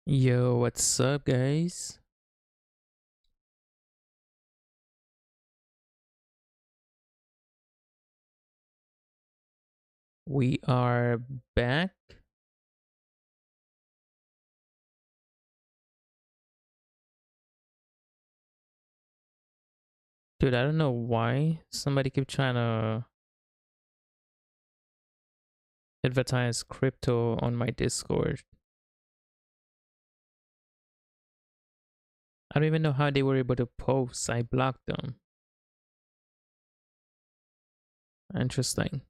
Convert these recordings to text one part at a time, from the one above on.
Yo, what's up, guys? We are back. Dude, I don't know why somebody keep trying to advertise crypto on my Discord. I don't even know how they were able to post. I blocked them. Interesting.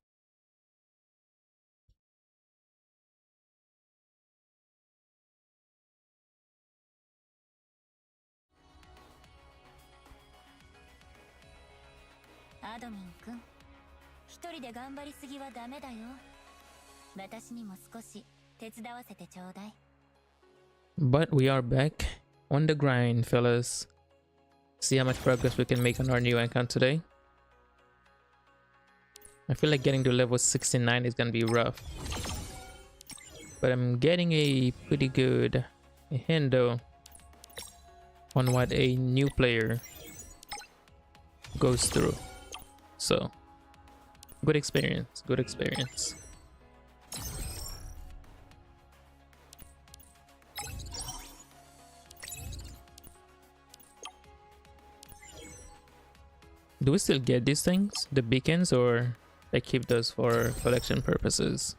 But we are back on the grind, fellas. See how much progress we can make on our new account today. I feel like getting to level 69 is gonna be rough. But I'm getting a pretty good handle on what a new player goes through. So, good experience, good experience. Do we still get these things, the beacons, or I keep those for collection purposes?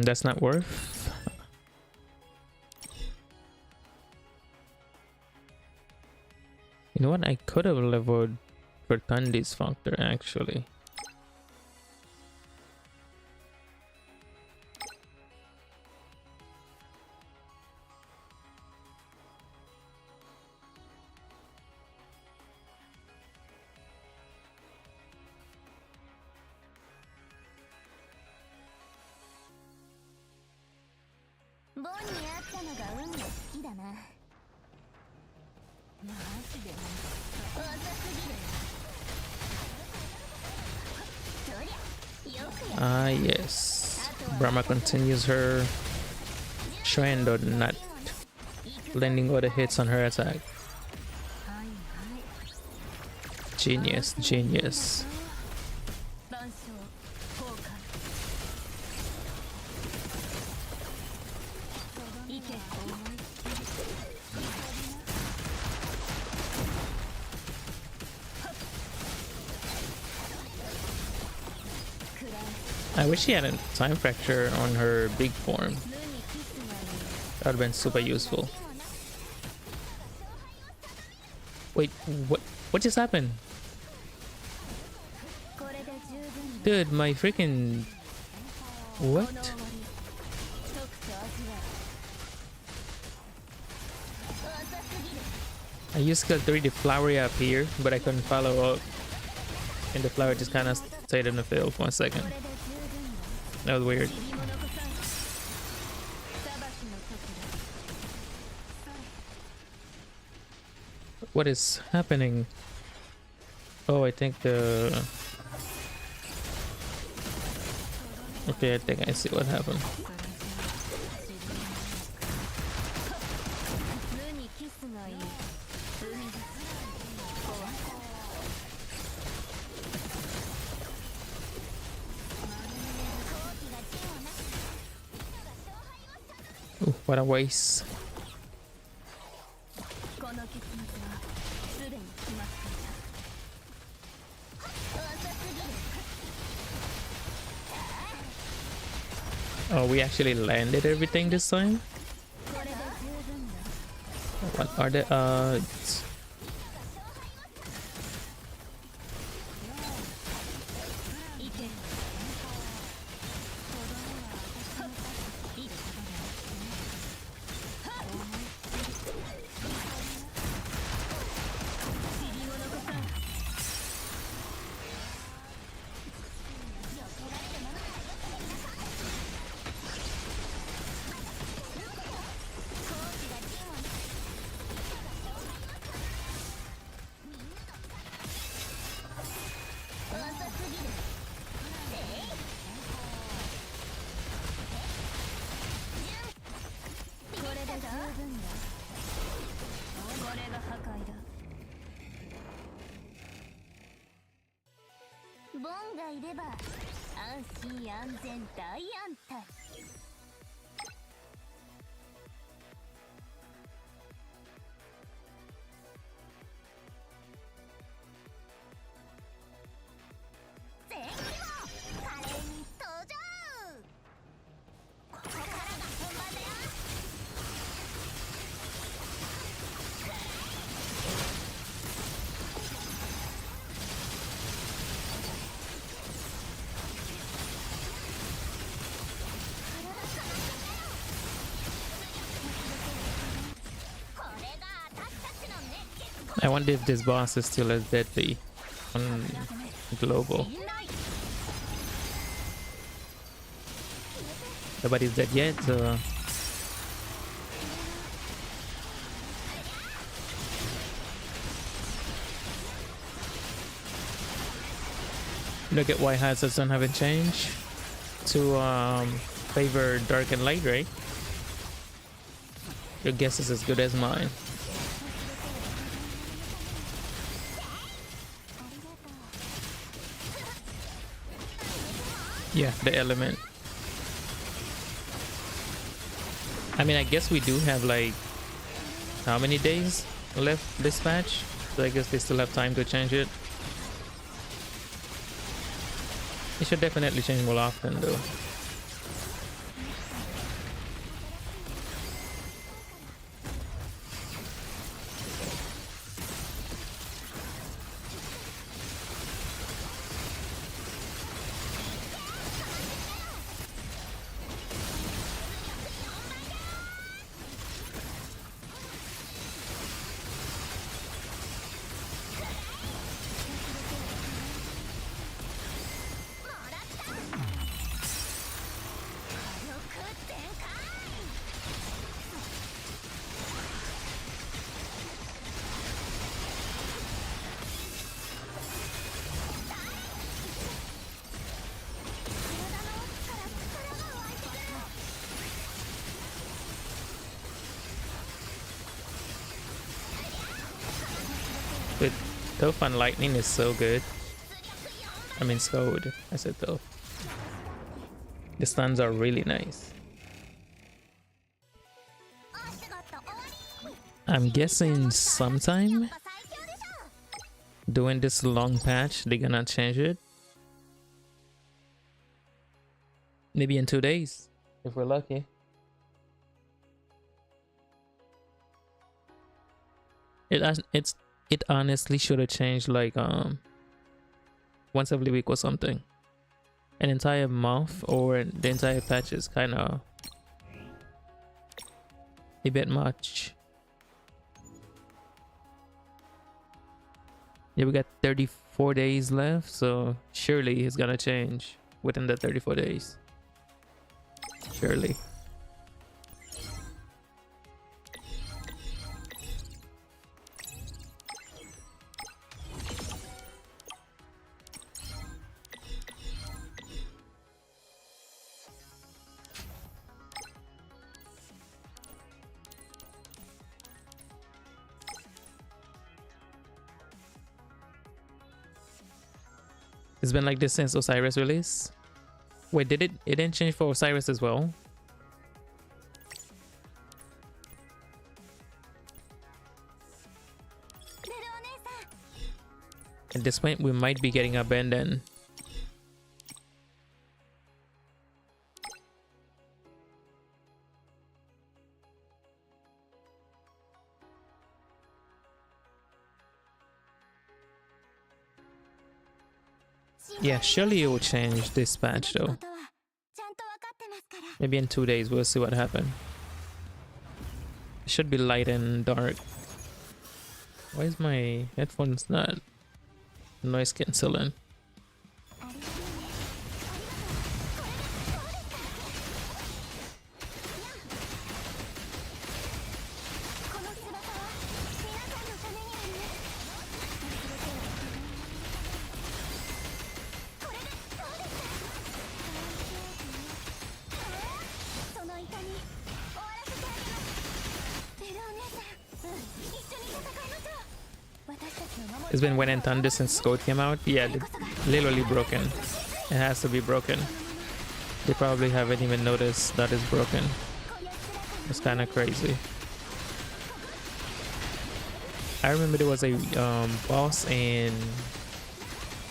That's not worth. You know what? I could have leveled for Thundy's Factor actually. Ah, yes. Brahma continues her trend of not landing all the hits on her attack. Genius, genius. I wish she had a time fracture on her big form. That would have been super useful. Wait, what just happened? Dude, my freaking... What? I used skill 3 to flowery up here, but I couldn't follow up. And the flower just kind of stayed in the field for a second. That was weird. What is happening? Oh, I think the... Okay, I think I see what happened. Ooh, what a waste. Oh, we actually landed everything this time? What are the odds? ボンがいれば安心安全大安泰。全機も華麗に登場。ここからが本番だよ。I wonder if this boss is still as deadly on global. Nobody's dead yet, so look at why hazards don't have a change to favor dark and light, right? Your guess is as good as mine. Yeah, the element. I mean, I guess we do have like how many days left this patch? So I guess they still have time to change it. It should definitely change more often though. But Though and Lightning is so good. I mean Scode. I said though. The stuns are really nice. I'm guessing sometime during this long patch they're gonna change it. Maybe in 2 days, if we're lucky. It honestly should have changed like once every week or something. An entire month or the entire patch is kind of a bit much. Yeah, we got 34 days left, so surely it's gonna change within the 34 days. Surely. It's been like this since Osiris release. Wait, it didn't change for Osiris as well? At this point, we might be getting abandoned. Yeah, surely it will change this patch though. Maybe in 2 days we'll see what happened. It should be light and dark. Why is my headphones not noise cancelling? It's been Wind and Thunder since Code came out. Yeah, literally broken. It has to be broken. They probably haven't even noticed that it's broken. It's kind of crazy. I remember there was a boss in,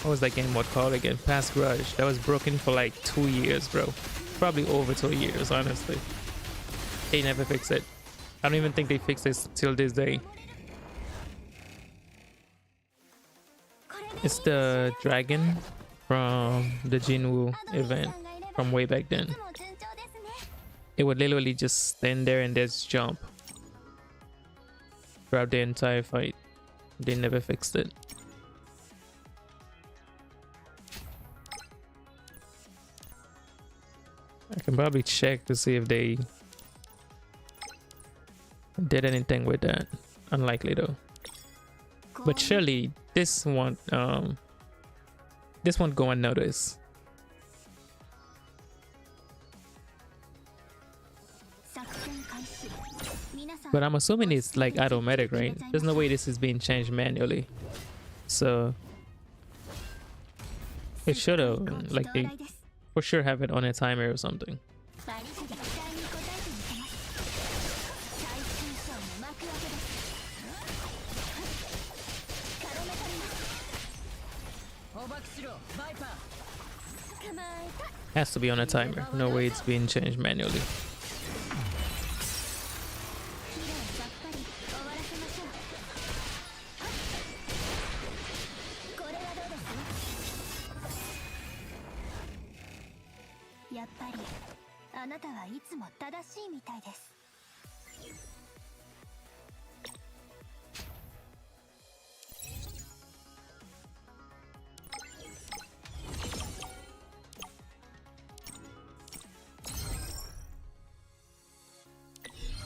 what was that game called again? Past Grudge. That was broken for like 2 years, bro. Probably over 2 years, honestly. They never fixed it. I don't even think they fixed this till this day. It's the dragon from the Jinwoo event from way back then. It would literally just stand there and just jump throughout the entire fight. They never fixed it. I can probably check to see if they did anything with that. Unlikely though. But surely this won't go unnoticed. But I'm assuming it's like automatic, right? There's no way this is being changed manually. So it should have, like, they for sure have it on a timer or something. Has to be on a timer. No way it's being changed manually.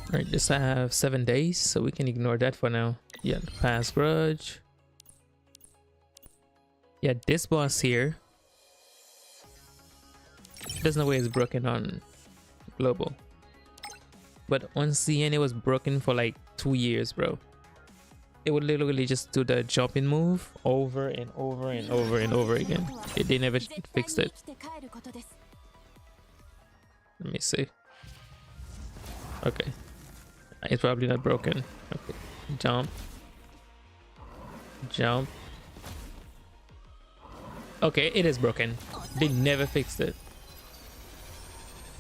Alright, this I have 7 days, so we can ignore that for now. Yeah, Past Grudge. Yeah, this boss here, there's no way it's broken on global. But on CN it was broken for like 2 years, bro. It would literally just do the jumping move over and over and over and over again. They never fixed it. Let me see. Okay. It's probably not broken. Okay. Jump. Jump. Okay, it is broken. They never fixed it.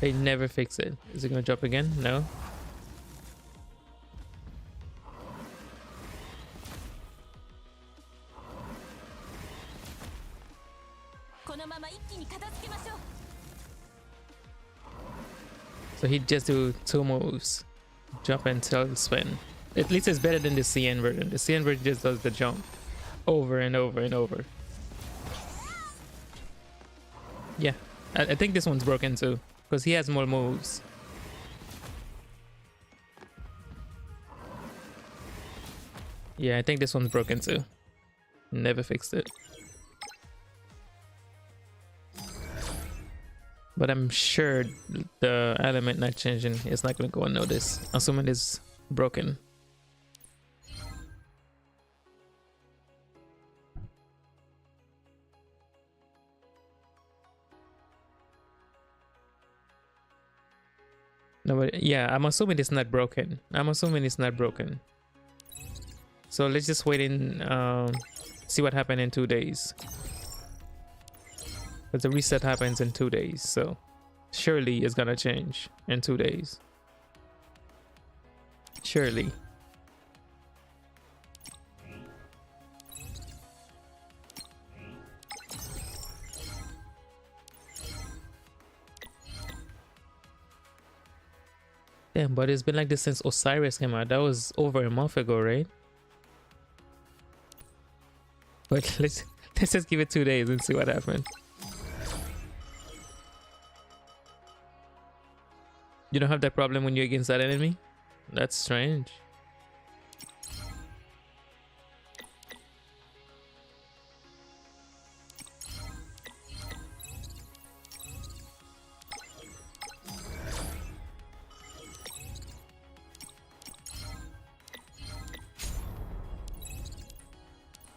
They never fixed it. Is it gonna jump again? No. So he just do 2 moves. Jump and tail spin. At least it's better than the CN version. The CN version just does the jump over and over and over. Yeah, I think this one's broken too, because he has more moves. Yeah, I think this one's broken too. Never fixed it. But I'm sure the element not changing is not going to go unnoticed. Assuming it's broken. No, but yeah, I'm assuming it's not broken. I'm assuming it's not broken. So let's just wait and see what happened in 2 days. Because the reset happens in 2 days, so surely it's gonna change in 2 days. Surely. Damn, but it's been like this since Osiris came out. That was over a month ago, right? But let's just give it 2 days and see what happens. You don't have that problem when you're against that enemy? That's strange.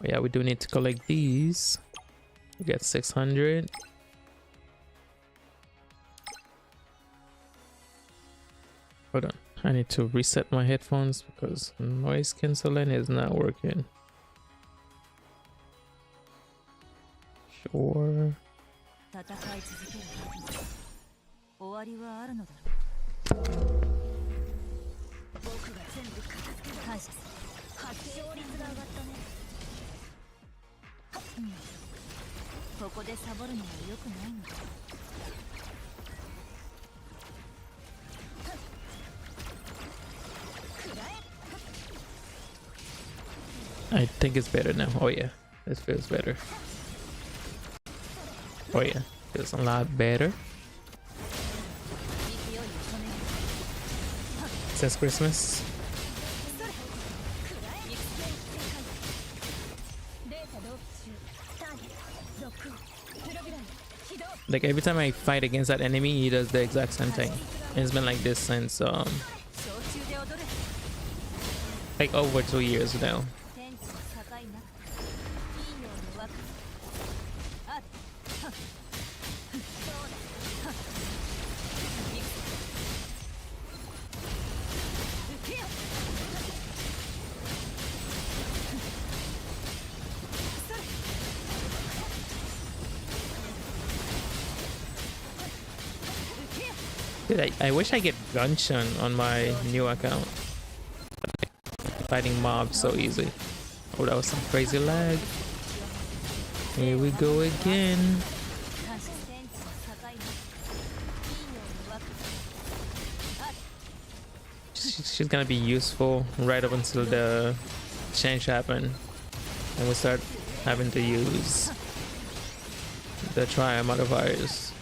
Oh, yeah, we do need to collect these. We get 600. Hold on, I need to reset my headphones because noise cancelling is not working. Sure. 戦い続ける終わりはあるのだ僕が全部片付ける感謝する発勝率が上がったね、ここでサボるのは良くないのだ I think it's better now. Oh yeah, this feels better. Oh yeah, feels a lot better. Since Christmas. Like every time I fight against that enemy, he does the exact same thing. And it's been like this since like over 2 years now. Dude, I wish I get Gunshan on my new account. Fighting mobs so easy. Oh, that was some crazy lag. Here we go again. She's gonna be useful right up until the change happen, and we start having to use the trial modifiers.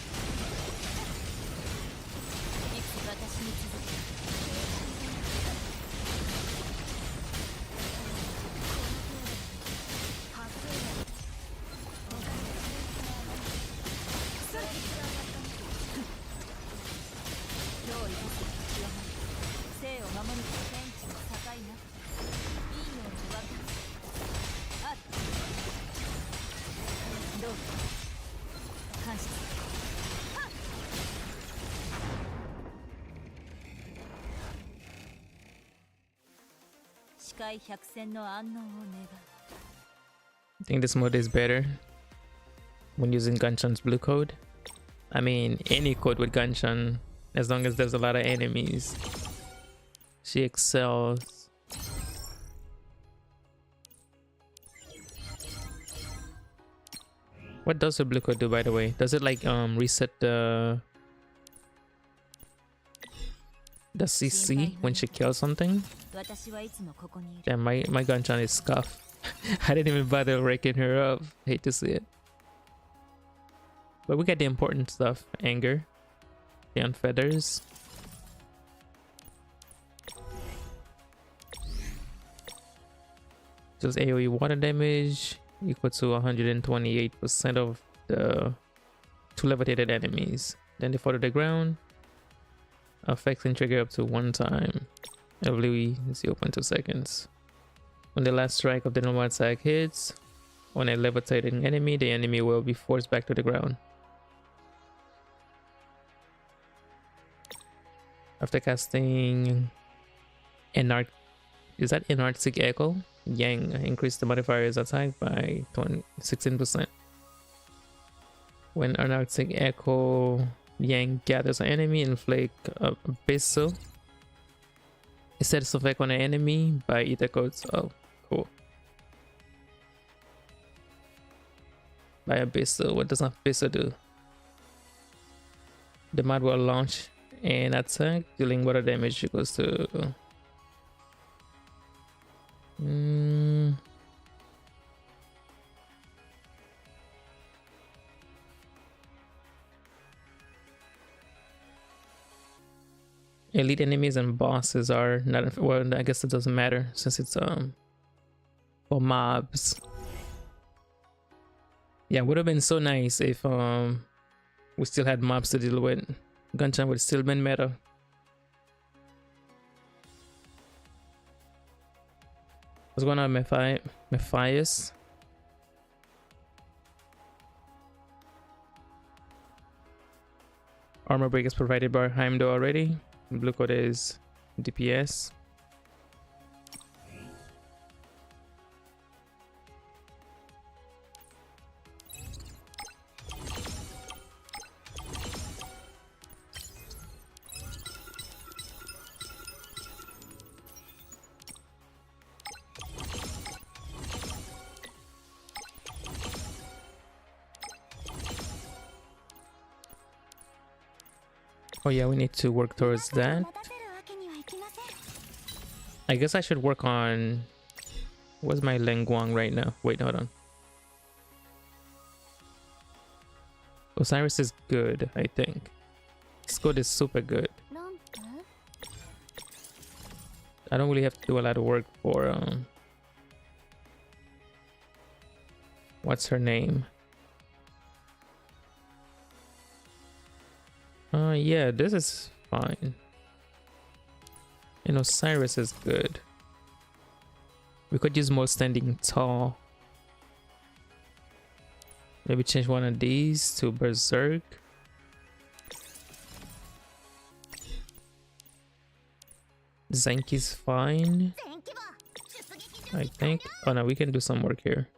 I think this mode is better when using Gunshan's blue code. I mean, any code with Gunshan, as long as there's a lot of enemies, she excels. What does the blue code do, by the way? Does it like reset the CC when she kills something? Yeah, my Gunshan is scuffed. I didn't even bother raking her up. Hate to see it. But we got the important stuff. Anger. Beyond feathers. Just AoE water damage equal to 128% of the two levitated enemies. Then they fall to the ground. Affecting trigger up to 1 time. Ability is 0.2 seconds. When the last strike of the normal attack hits on a levitating enemy, the enemy will be forced back to the ground. After casting Anarctic Echo, Yang increased the modifier's attack by 16%. When Anarctic Echo, Yang gathers an enemy, inflict Abyssal. It sets effect on an enemy by Aether Gazer. Oh, cool. By Abyssal. What does Abyssal do? The mod will launch an attack, dealing water damage equals to elite enemies and bosses are not, well, I guess it doesn't matter since it's for mobs. Yeah, would have been so nice if we still had mobs to deal with. Gunshan would still been meta. What's going on, Matthias? Armor break is provided by Heimdall already. Blue code is DPS. Oh yeah, we need to work towards that. I guess I should work on... What's my Lenguang right now? Wait, hold on. Osiris is good, I think. Scud is super good. I don't really have to do a lot of work for what's her name? Yeah, this is fine. And Osiris is good. We could use more standing tall. Maybe change one of these to Berserk. Zenki's fine, I think. Oh no, we can do some work here.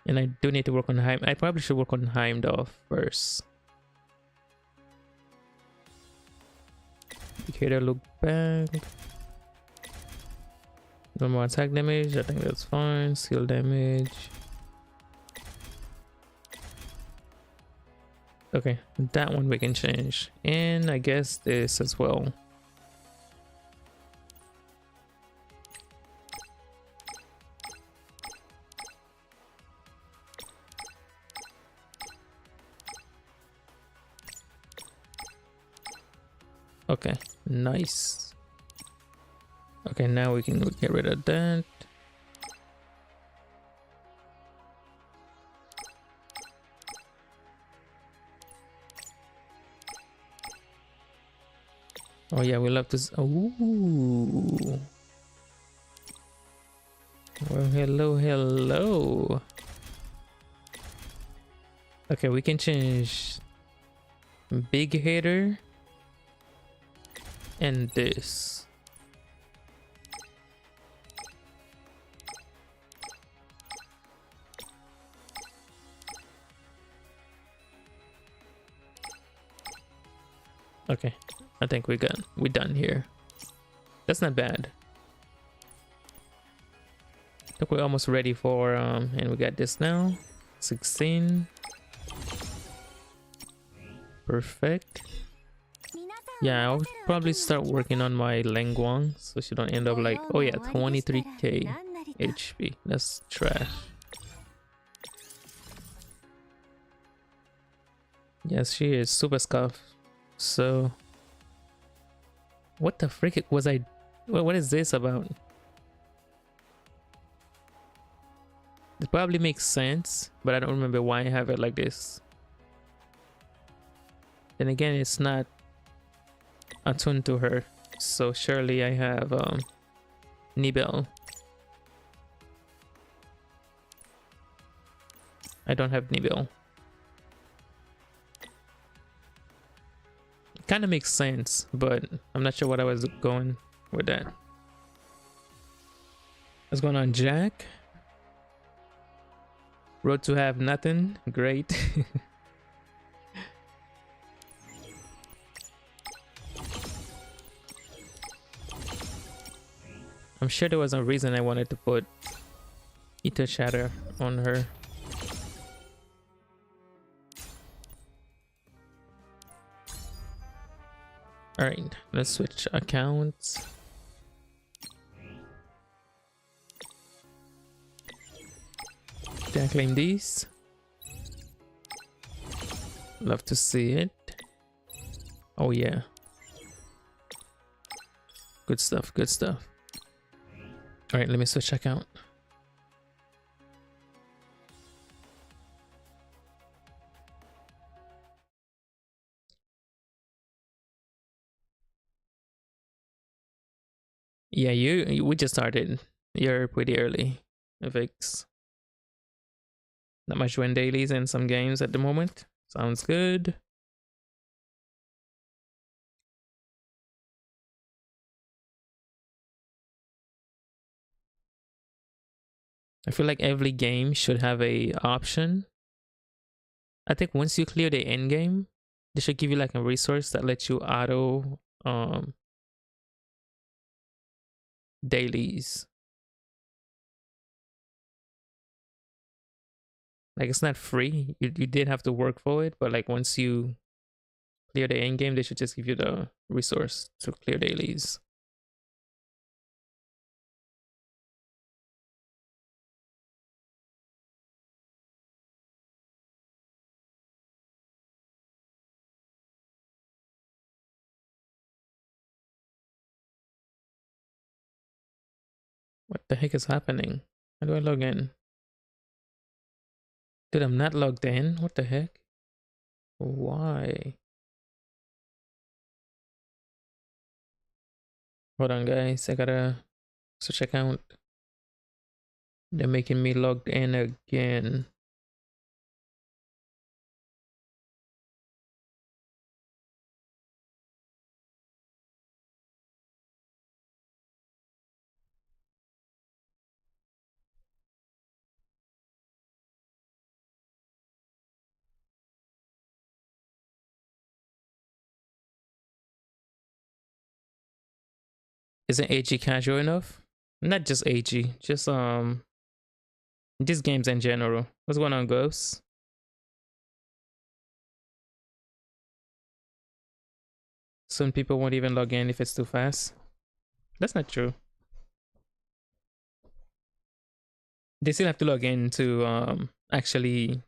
And I do need to work on Heim. I probably should work on Heimdall first. Indicator look back. No more attack damage. I think that's fine. Skill damage. Okay, that one we can change. And I guess this as well. Okay, nice. Okay, now we can get rid of that. Oh yeah, we love this. Ooh. Well, hello, hello. Okay, we can change big header and this. Okay, I think we're done here. That's not bad. I think we're almost ready for and we got this now. 16. Perfect. Yeah, I'll probably start working on my Lenguang so she don't end up like, oh yeah, 23k HP. That's trash. Yes, she is super scuffed. So what the frick was I... What is this about? It probably makes sense, but I don't remember why I have it like this. Then again, it's not attuned to her, so surely I have Nibel. I don't have Nibel. Kind of makes sense, but I'm not sure what I was going with that. What's going on, Jack? Road to have nothing. Great. I'm sure there was a reason I wanted to put Aether Shatter on her. Alright, let's switch accounts. Can I claim these? Love to see it. Oh yeah. Good stuff, good stuff. Alright, let me switch account. Yeah, we just started. You're pretty early, Vix. Not much win dailies in some games at the moment. Sounds good. I feel like every game should have a option. I think once you clear the end game, they should give you like a resource that lets you auto dailies. Like it's not free. You did have to work for it, but like once you clear the end game, they should just give you the resource to clear dailies. What the heck is happening? How do I log in? Dude, I'm not logged in. What the heck? Why? Hold on, guys. I gotta switch account. They're making me logged in again. Isn't AG casual enough? Not just AG, just games in general. What's going on, Ghosts? Some people won't even log in if it's too fast. That's not true. They still have to log in to actually.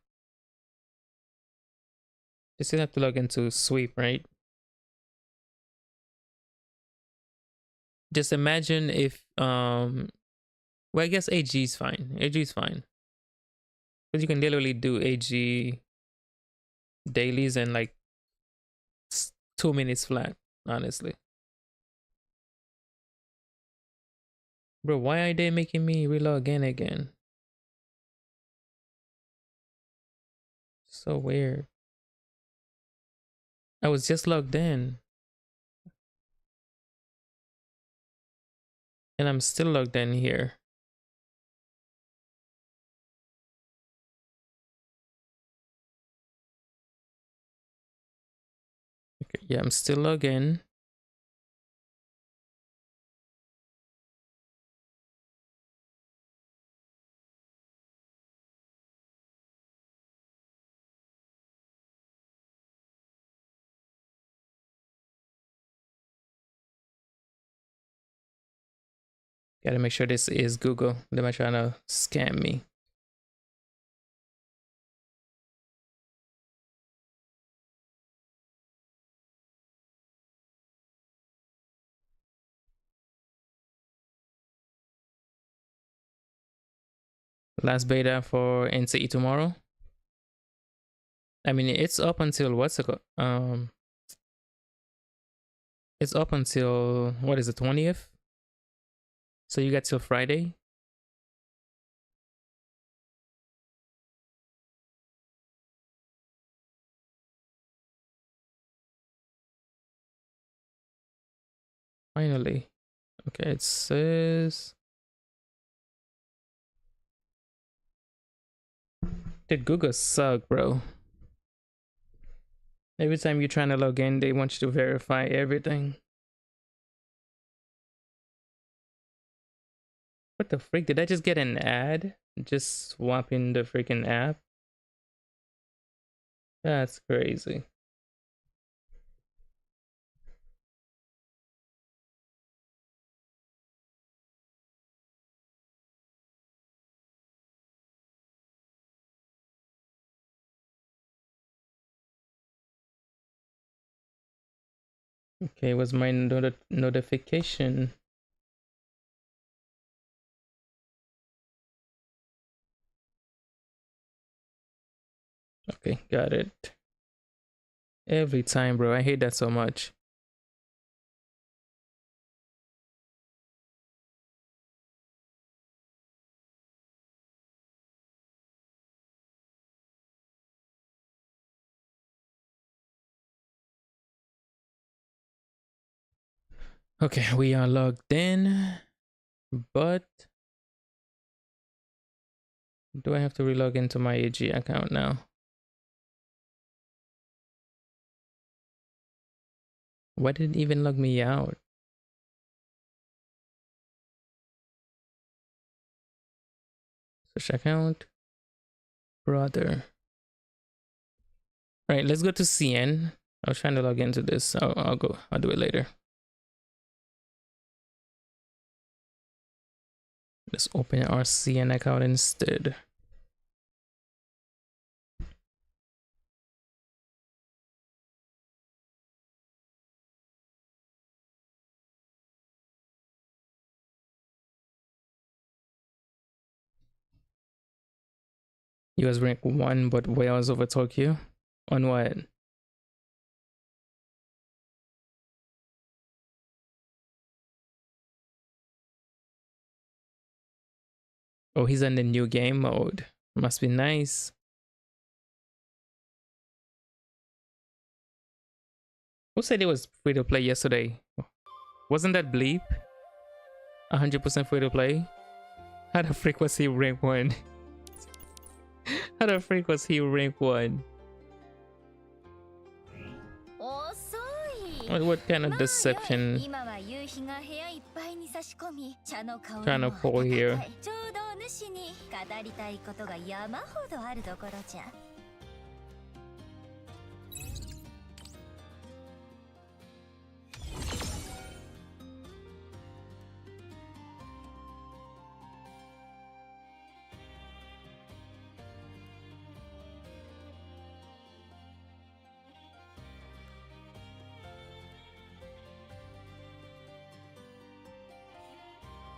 They still have to log into sweep, right? Just imagine if well, I guess AG is fine. AG is fine. Because you can literally do AG dailies in like 2 minutes flat, honestly. Bro, why are they making me relog in again? So weird. I was just logged in. And I'm still logged in here. Okay, yeah, I'm still logged in. Gotta make sure this is Google. They might try to scam me. Last beta for NCE tomorrow. I mean, it's up until it's up until what is the 20th? So you got till Friday. Finally. Okay, it says did Google suck, bro. Every time you're trying to log in, they want you to verify everything. What the freak? Did I just get an ad? Just swapping the freaking app? That's crazy. Okay, was my notification? Okay, got it. Every time, bro. I hate that so much. Okay, we are logged in, but do I have to relog into my AG account now? Why did it even log me out? Search account, brother. All right, let's go to CN. I was trying to log into this. I'll do it later. Let's open our CN account instead. US rank 1, but Wales over Tokyo. On what? Oh, he's in the new game mode. Must be nice. Who said it was free to play yesterday? Wasn't that Bleep? 100% free to play? How the freak was he rank 1? How the freak was he rank 1? What kind of deception trying to pull here?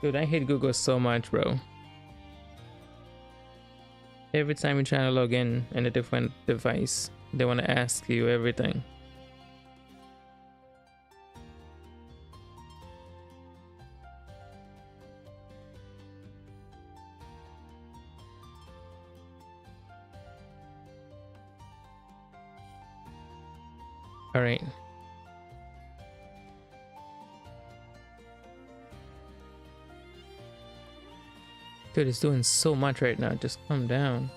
Dude, I hate Google so much, bro. Every time you're trying to log in a different device, they want to ask you everything. All right. Dude, it's doing so much right now. Just calm down.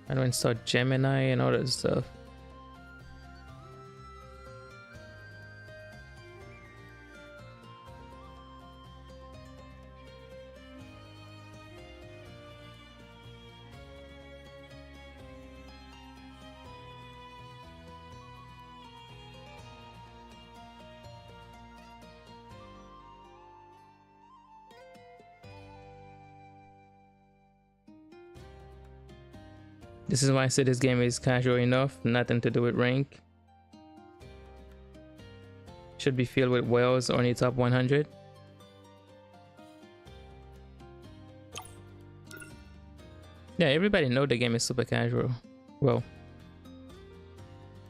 I don't install Gemini and all that stuff. This is why I say this game is casual enough, nothing to do with rank. Should be filled with whales, only top 100. Yeah, everybody know the game is super casual. Well,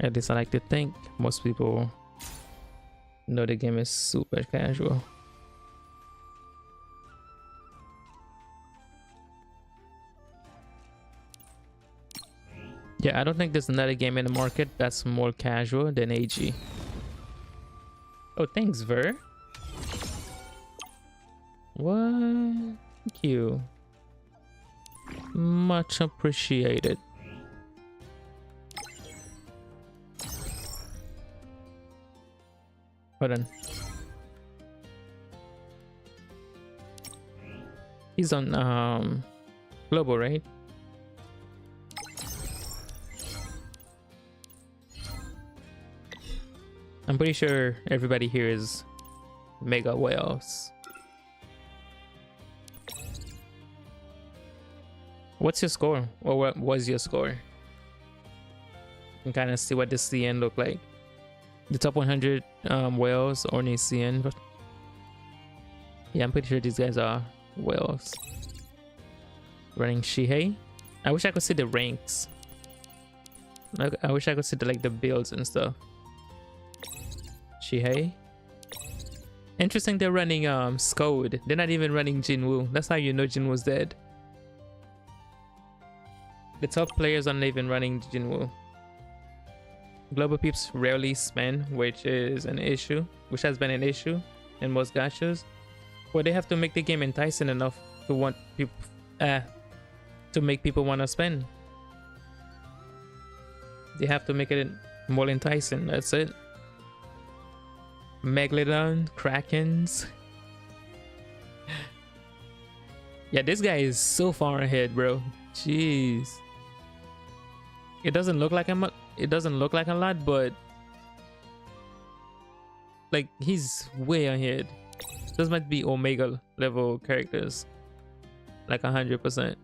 at least I like to think most people know the game is super casual. Yeah, I don't think there's another game in the market that's more casual than AG. Oh, thanks, Ver. What? Thank you. Much appreciated. Hold on. He's on global, right? I'm pretty sure everybody here is mega whales. What's your score? Or what was your score? You can kind of see what the CN look like. The top 100 whales only CN. But yeah, I'm pretty sure these guys are whales. Running Shihei. I wish I could see the ranks. I wish I could see the builds and stuff. Shihei. Interesting, they're running Scode. They're not even running Jinwoo. That's how you know Jinwoo's dead. The top players aren't even running Jinwoo. Global peeps rarely spend, which is an issue, which has been an issue in most gachas. Well, they have to make the game enticing enough to want people, to make people want to spend. They have to make it more enticing. That's it. Megalodon, Krakens. Yeah, this guy is so far ahead, bro. Jeez. It doesn't look like it doesn't look like a lot, but like he's way ahead. Those might be Omega level characters, like 100%.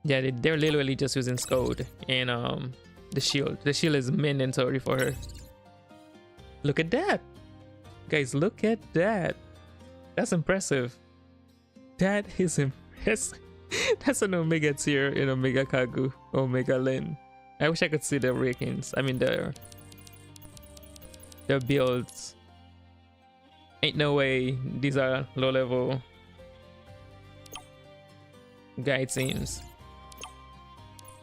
Yeah, they're literally just using Scode and the shield. The shield is mandatory for her. Look at that, guys! Look at that. That's impressive. That is impressive. That's an Omega tier in Omega Kagu, Omega Lin. I wish I could see their rankings. I mean their builds. Ain't no way these are low level guy teams.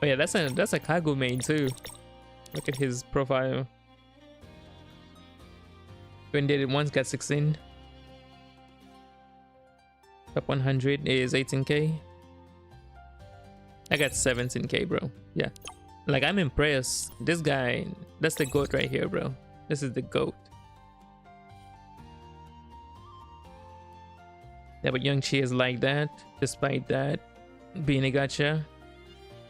Oh yeah, that's a Kagu main too. Look at his profile. When did it once got 16? Top 100 is 18k. I got 17k, bro. Yeah, like I'm impressed. This guy, that's the GOAT right here, bro. This is the GOAT. Yeah, but Young Chi is like that. Despite that being a gacha,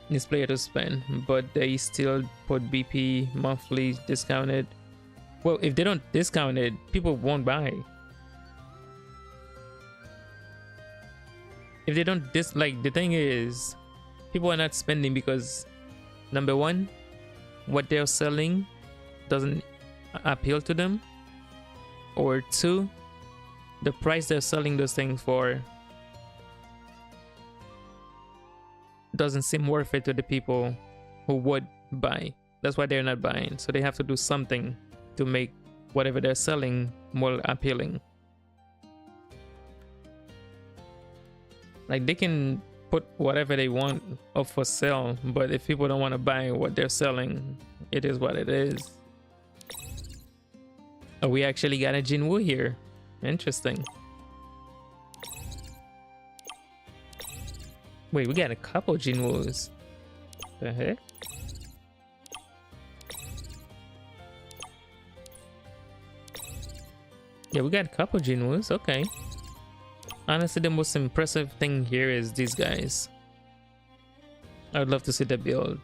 needs player to spend, but they still put BP monthly discounted. Well, if they don't discount it, people won't buy. If they don't like, the thing is, people are not spending because number one, what they're selling doesn't appeal to them, or two, the price they're selling those things for doesn't seem worth it to the people who would buy. That's why they're not buying. So they have to do something to make whatever they're selling more appealing. Like they can put whatever they want up for sale, but if people don't want to buy what they're selling, it is what it is. Oh, we actually got a Jinwoo here. Interesting. Wait, we got a couple Jinwoos. The heck? Yeah, we got a couple Jinwoos. Okay. Honestly, the most impressive thing here is these guys. I would love to see the builds.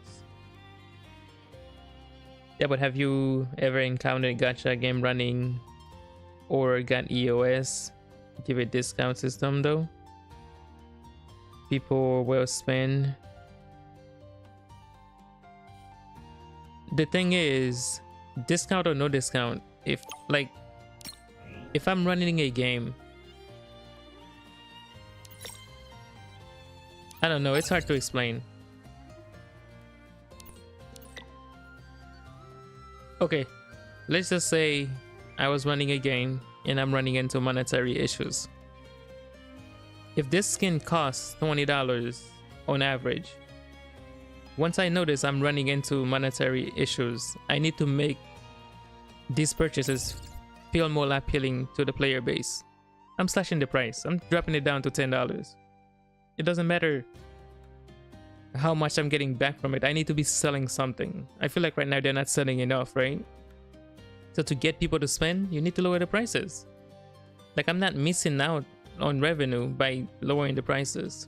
Yeah, but have you ever encountered a gacha game running or got EOS? Give a discount system though. People will spend. The thing is, discount or no discount, if I'm running a game, I don't know, it's hard to explain. Okay, let's just say I was running a game and I'm running into monetary issues. If this skin costs $20 on average, once I notice I'm running into monetary issues, I need to make these purchases feel more appealing to the player base. I'm slashing the price. I'm dropping it down to $10. It doesn't matter how much I'm getting back from it. I need to be selling something. I feel like right now they're not selling enough, right? So to get people to spend, you need to lower the prices. Like I'm not missing out on revenue by lowering the prices.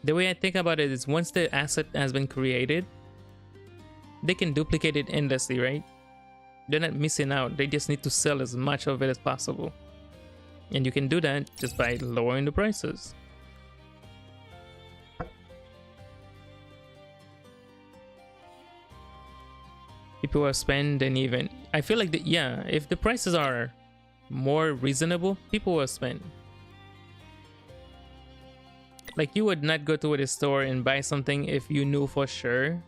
The way I think about it is once the asset has been created, they can duplicate it endlessly, right? They're not missing out. They just need to sell as much of it as possible. And you can do that just by lowering the prices. People are spending even. I feel like, yeah, if the prices are more reasonable, people will spend. Like you would not go to the store and buy something if you knew for sure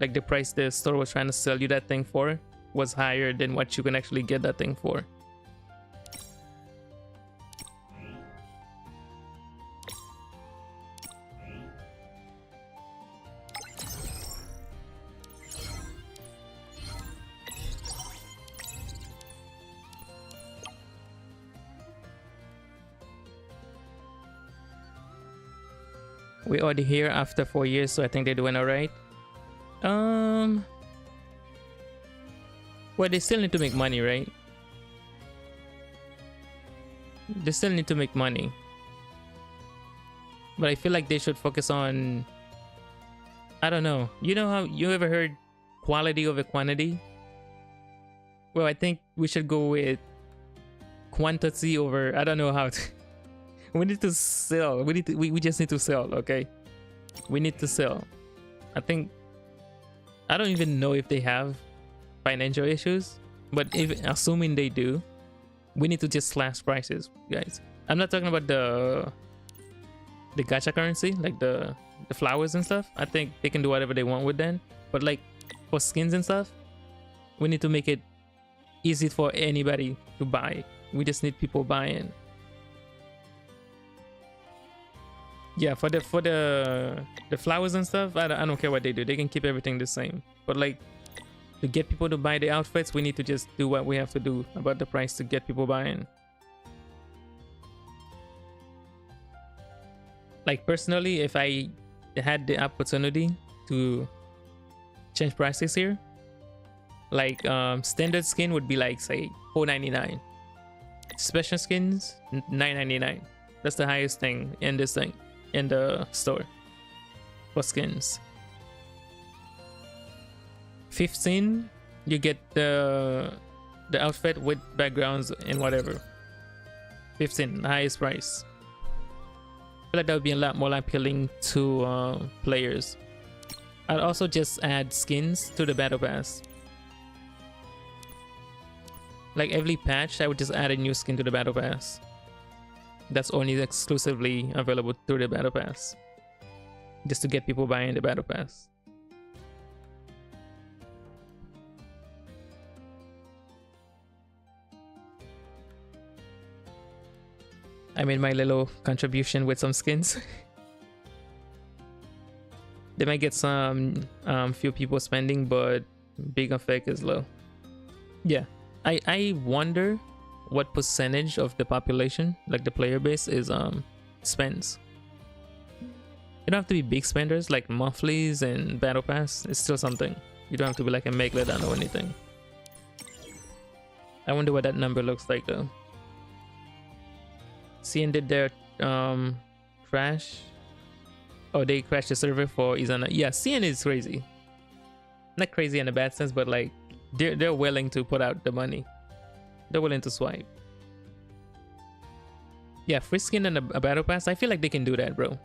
like the price the store was trying to sell you that thing for was higher than what you can actually get that thing for. We're already here after 4 years, so I think they're doing all right. Well, they still need to make money, right? They still need to make money. But I feel like they should focus on, I don't know. You know how you ever heard quality over quantity? Well, I think we should go with quantity over, I don't know how to. We need to sell. We just need to sell, okay? We need to sell. I think, I don't even know if they have financial issues, but if assuming they do, we need to just slash prices, guys. I'm not talking about the gacha currency, like the flowers and stuff. I think they can do whatever they want with them, but like for skins and stuff, we need to make it easy for anybody to buy. We just need people buying. Yeah, for the flowers and stuff, I don't care what they do. They can keep everything the same. But like to get people to buy the outfits, we need to just do what we have to do about the price to get people buying. Like personally, if I had the opportunity to change prices here, like standard skin would be like say $4.99. Special skins $9.99. That's the highest thing in this thing in the store for skins. 15, you get the outfit with backgrounds and whatever. 15, the highest price. I feel like that would be a lot more appealing to players. I'd also just add skins to the battle pass. Like every patch, I would just add a new skin to the battle pass. That's only exclusively available through the battle pass, just to get people buying the battle pass. I made my little contribution with some skins. They might get some few people spending, but big effect is low. Yeah, I wonder what percentage of the population, like the player base, is spends. You don't have to be big spenders like monthlies and battle pass. It's still something. You don't have to be like a megalodon or anything. I wonder what that number looks like though. CN did their crash. Oh, they crashed the server for Izana. Yeah, CN is crazy. Not crazy in a bad sense, but like they're willing to put out the money. They're willing to swipe. Yeah, free skin and a battle pass. I feel like they can do that, bro.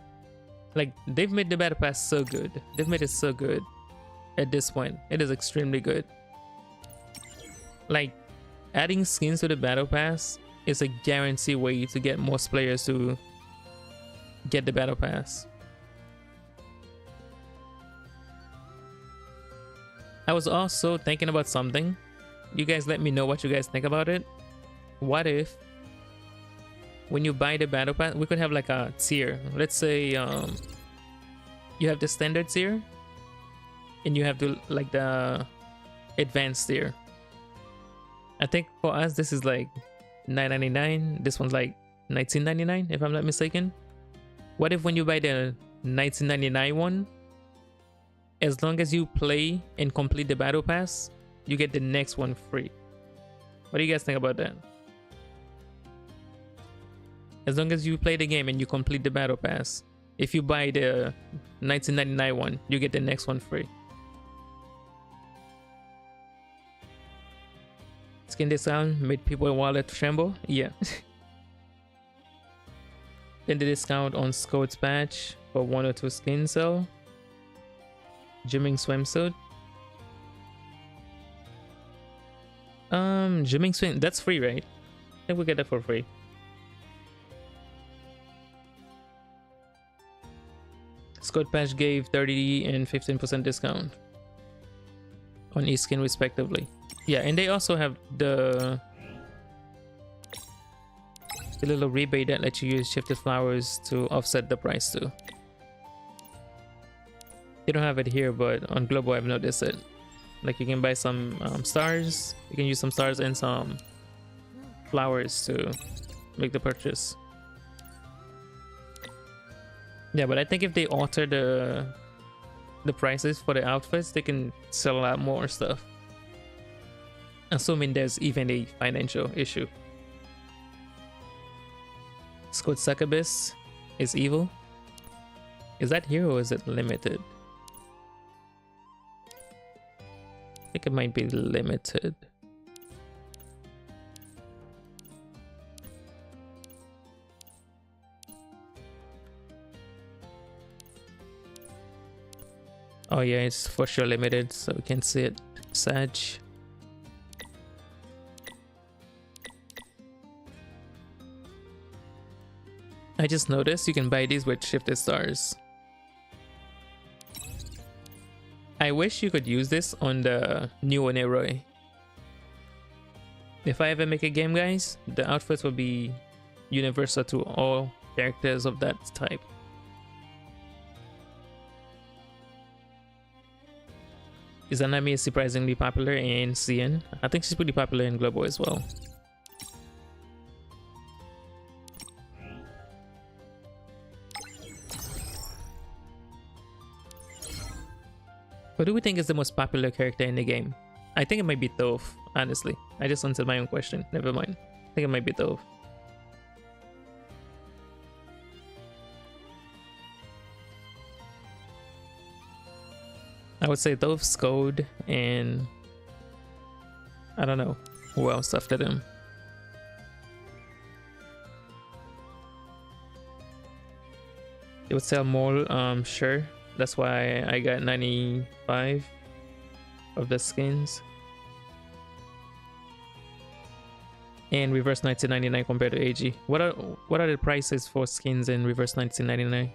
Like they've made the battle pass so good. They've made it so good at this point. It is extremely good. Like adding skins to the battle pass is a guarantee way to get most players to get the battle pass. I was also thinking about something. You guys let me know what you guys think about it. What if when you buy the battle pass, we could have like a tier. Let's say you have the standard tier and you have the like the advanced tier. I think for us this is like $9.99. This one's like $19.99 if I'm not mistaken. What if when you buy the $19.99 one, as long as you play and complete the battle pass, you get the next one free? What do you guys think about that? As long as you play the game and you complete the battle pass, if you buy the $19.99 one, you get the next one free. Skin discount made people wallet tremble. Yeah. Then the discount on Scout's patch for 1 or 2 skin sell. Gymming swimsuit. Gymming swim, that's free, right? I think we get that for free. Scout patch gave 30 and 15% discount on each skin respectively. Yeah, and they also have the little rebate that lets you use shifted flowers to offset the price too. They don't have it here, but on Global I've noticed it. Like you can buy some stars, you can use some stars and some flowers to make the purchase. Yeah, but I think if they alter the prices for the outfits, they can sell a lot more stuff. Assuming there's even a financial issue. Scott Succubus is evil. Is that here or is it limited? I think it might be limited. Oh yeah, it's for sure limited, so we can see it. Sag. I just noticed you can buy these with shifted stars. I wish you could use this on the new Oneroi. If I ever make a game, guys, the outfits will be universal to all characters of that type. Izanami is surprisingly popular in CN. I think she's pretty popular in Global as well. What do we think is the most popular character in the game? I think it might be Toph, honestly. I just answered my own question. Never mind. I think it might be Toph. I would say Toph's Code and I don't know who else after them. It would sell more, sure. That's why I got 95 of the skins. And reverse 1999 compared to AG. What are the prices for skins in reverse 1999?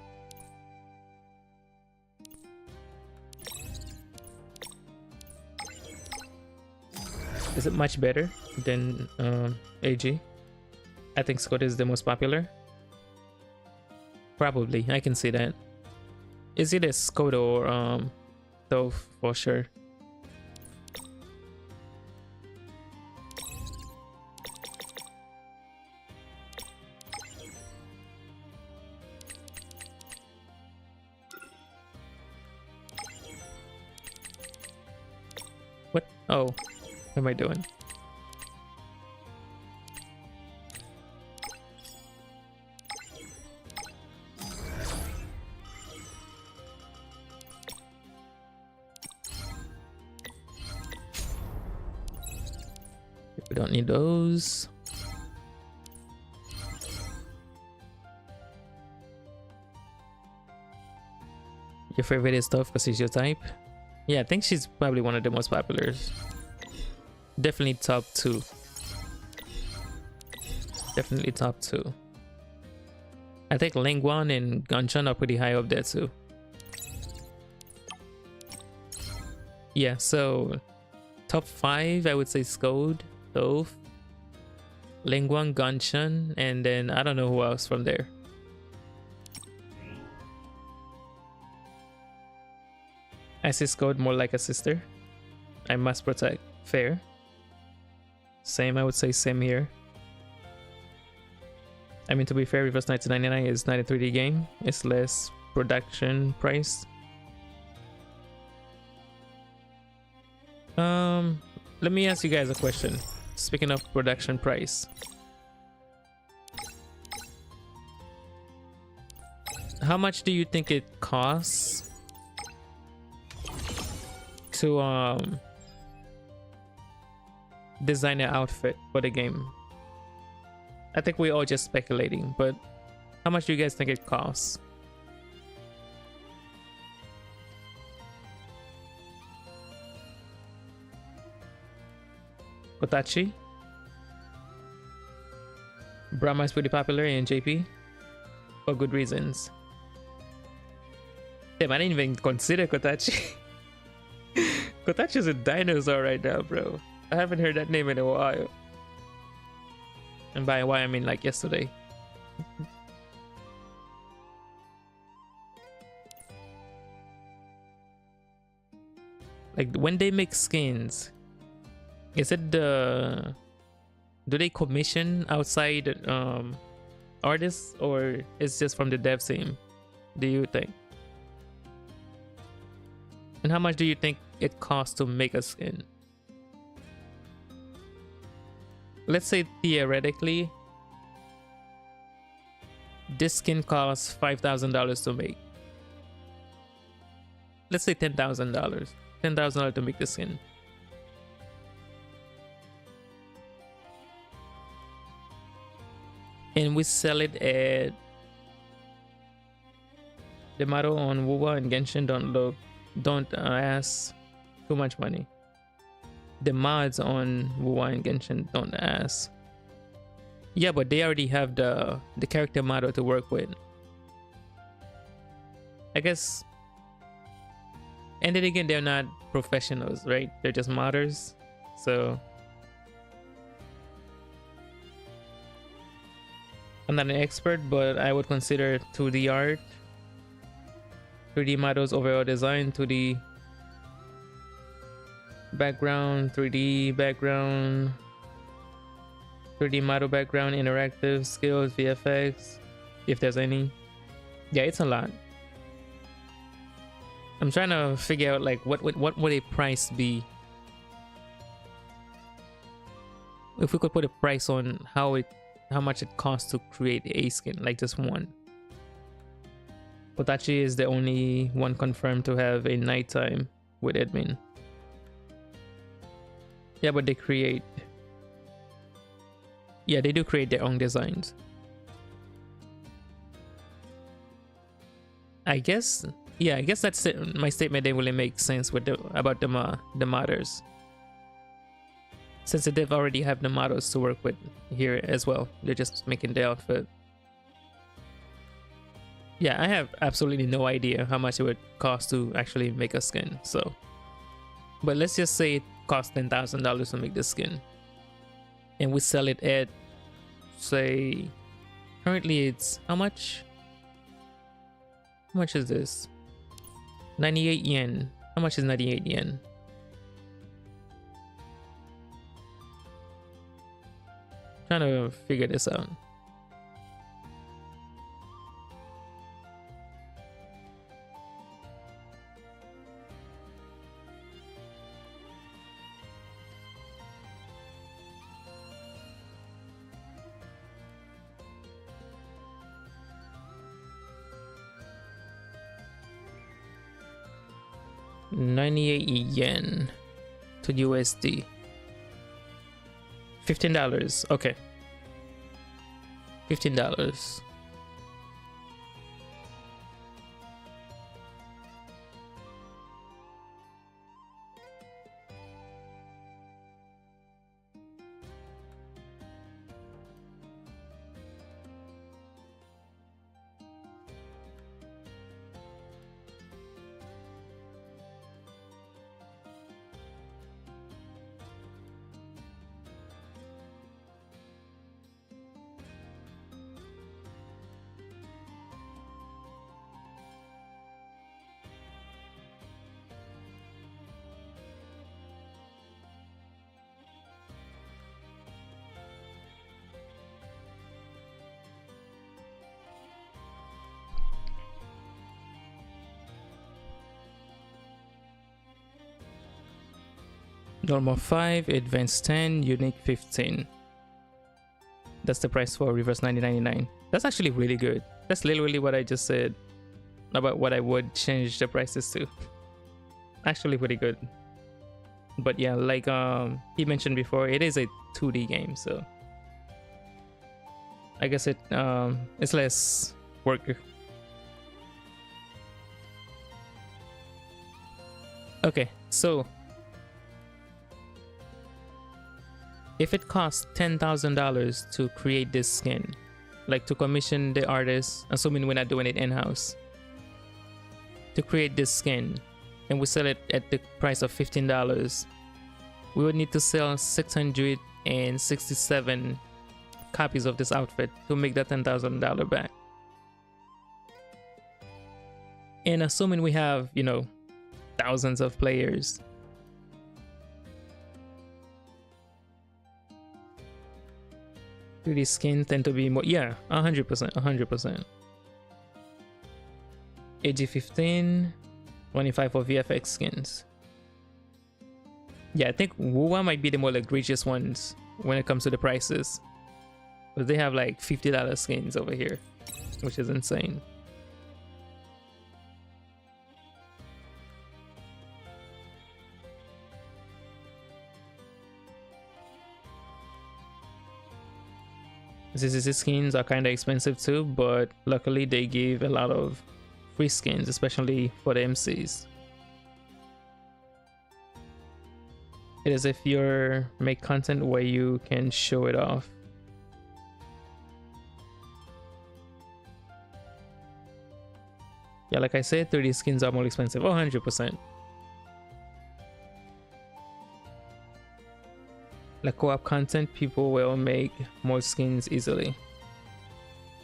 Is it much better than AG? I think Scott is the most popular. Probably, I can see that. Is it a Scott or Toph for sure? What? Oh, what am I doing? We don't need those. Your favorite is Toph because she's your type? Yeah, I think she's probably one of the most popular. Definitely top 2. Definitely top 2. I think Lingguan and Ganchan are pretty high up there too. Yeah, so top 5 I would say Skod, Toph, Lingguan, Ganchan, and then I don't know who else from there. I see Skod more like a sister. I must protect. Fair. Same, I would say same here. I mean, to be fair, Reverse 1999 is not a 3D game. It's less production price. Let me ask you guys a question. Speaking of production price, how much do you think it costs to design an outfit for the game? I think we're all just speculating, but how much do you guys think it costs? Kotachi? Brahma is pretty popular in JP for good reasons. Damn, I didn't even consider Kotachi. Kotachi is a dinosaur right now, bro. I haven't heard that name in a while. And by why I mean like yesterday. Like when they make skins, is it do they commission outside artists or it's just from the dev team? do you think? And how much do you think it costs to make a skin? Let's say theoretically, this skin costs $5,000 to make. Let's say $10,000. $10,000 to make the skin. And we sell it at the model on Wuwa and Genshin don't ask too much money. The mods on Wuwa and Genshin don't ask. Yeah, but they already have the character model to work with. I guess. And then again, they're not professionals, right? They're just modders. So I'm not an expert, but I would consider 2D art, 3D models, overall design, 2D background, 3D background, 3D model background, interactive skills, VFX, if there's any. Yeah, it's a lot. I'm trying to figure out like what would a price be if we could put a price on how much it costs to create a skin, like just one. Potachi is the only one confirmed to have a nighttime with admin. Yeah, but they create. Yeah, they do create their own designs. I guess. Yeah, I guess that's it. My statement didn't really make sense with about the modders. Since they've already have the models to work with here as well. They're just making the outfit. Yeah, I have absolutely no idea how much it would cost to actually make a skin. So, but let's just say it costs $10,000 to make the skin, and we sell it at, say, currently it's how much? How much is this? 98 yen. How much is 98 yen? Trying to figure this out. $98 to USD. $15. Okay. $15. Normal 5, advanced 10, unique 15. That's the price for reverse 9099. That's actually really good. That's literally what I just said about what I would change the prices to. Actually pretty good. But yeah, like he mentioned before, it is a 2D game, so I guess it's less work. Okay, so if it costs $10,000 to create this skin, like to commission the artist, assuming we're not doing it in-house, to create this skin, and we sell it at the price of $15, we would need to sell 667 copies of this outfit to make that $10,000 back. And assuming we have, you know, thousands of players, these skins tend to be more, yeah, 100%. AG15, 25 for VFX skins. Yeah, I think Wuwa might be the more egregious ones when it comes to the prices. But they have like $50 skins over here, which is insane. ZZZ skins are kind of expensive too, but luckily they give a lot of free skins, especially for the MCs. It is if you make content where you can show it off. Yeah, like I said, 30 skins are more expensive. 100%. Like co-op content, people will make more skins easily.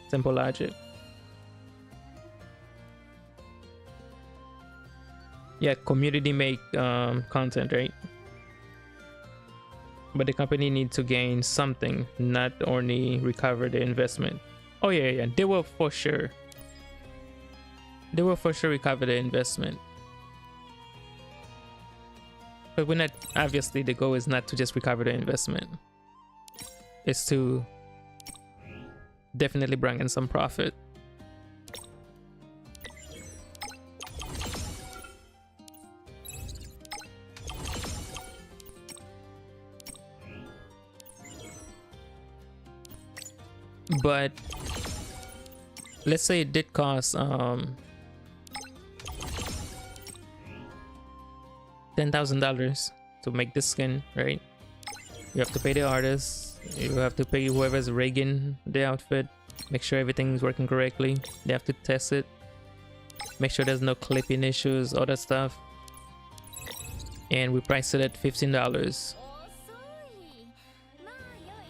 Simple logic. Yeah, community make content, right? But the company needs to gain something, not only recover the investment. Oh yeah, they will for sure. They will for sure recover the investment. But we're not, obviously the goal is not to just recover the investment. It's to definitely bring in some profit. But let's say it did cost $10,000 to make this skin, right? You have to pay the artist, you have to pay whoever's rigging the outfit, make sure everything's working correctly. They have to test it, make sure there's no clipping issues, all that stuff. And we priced it at $15.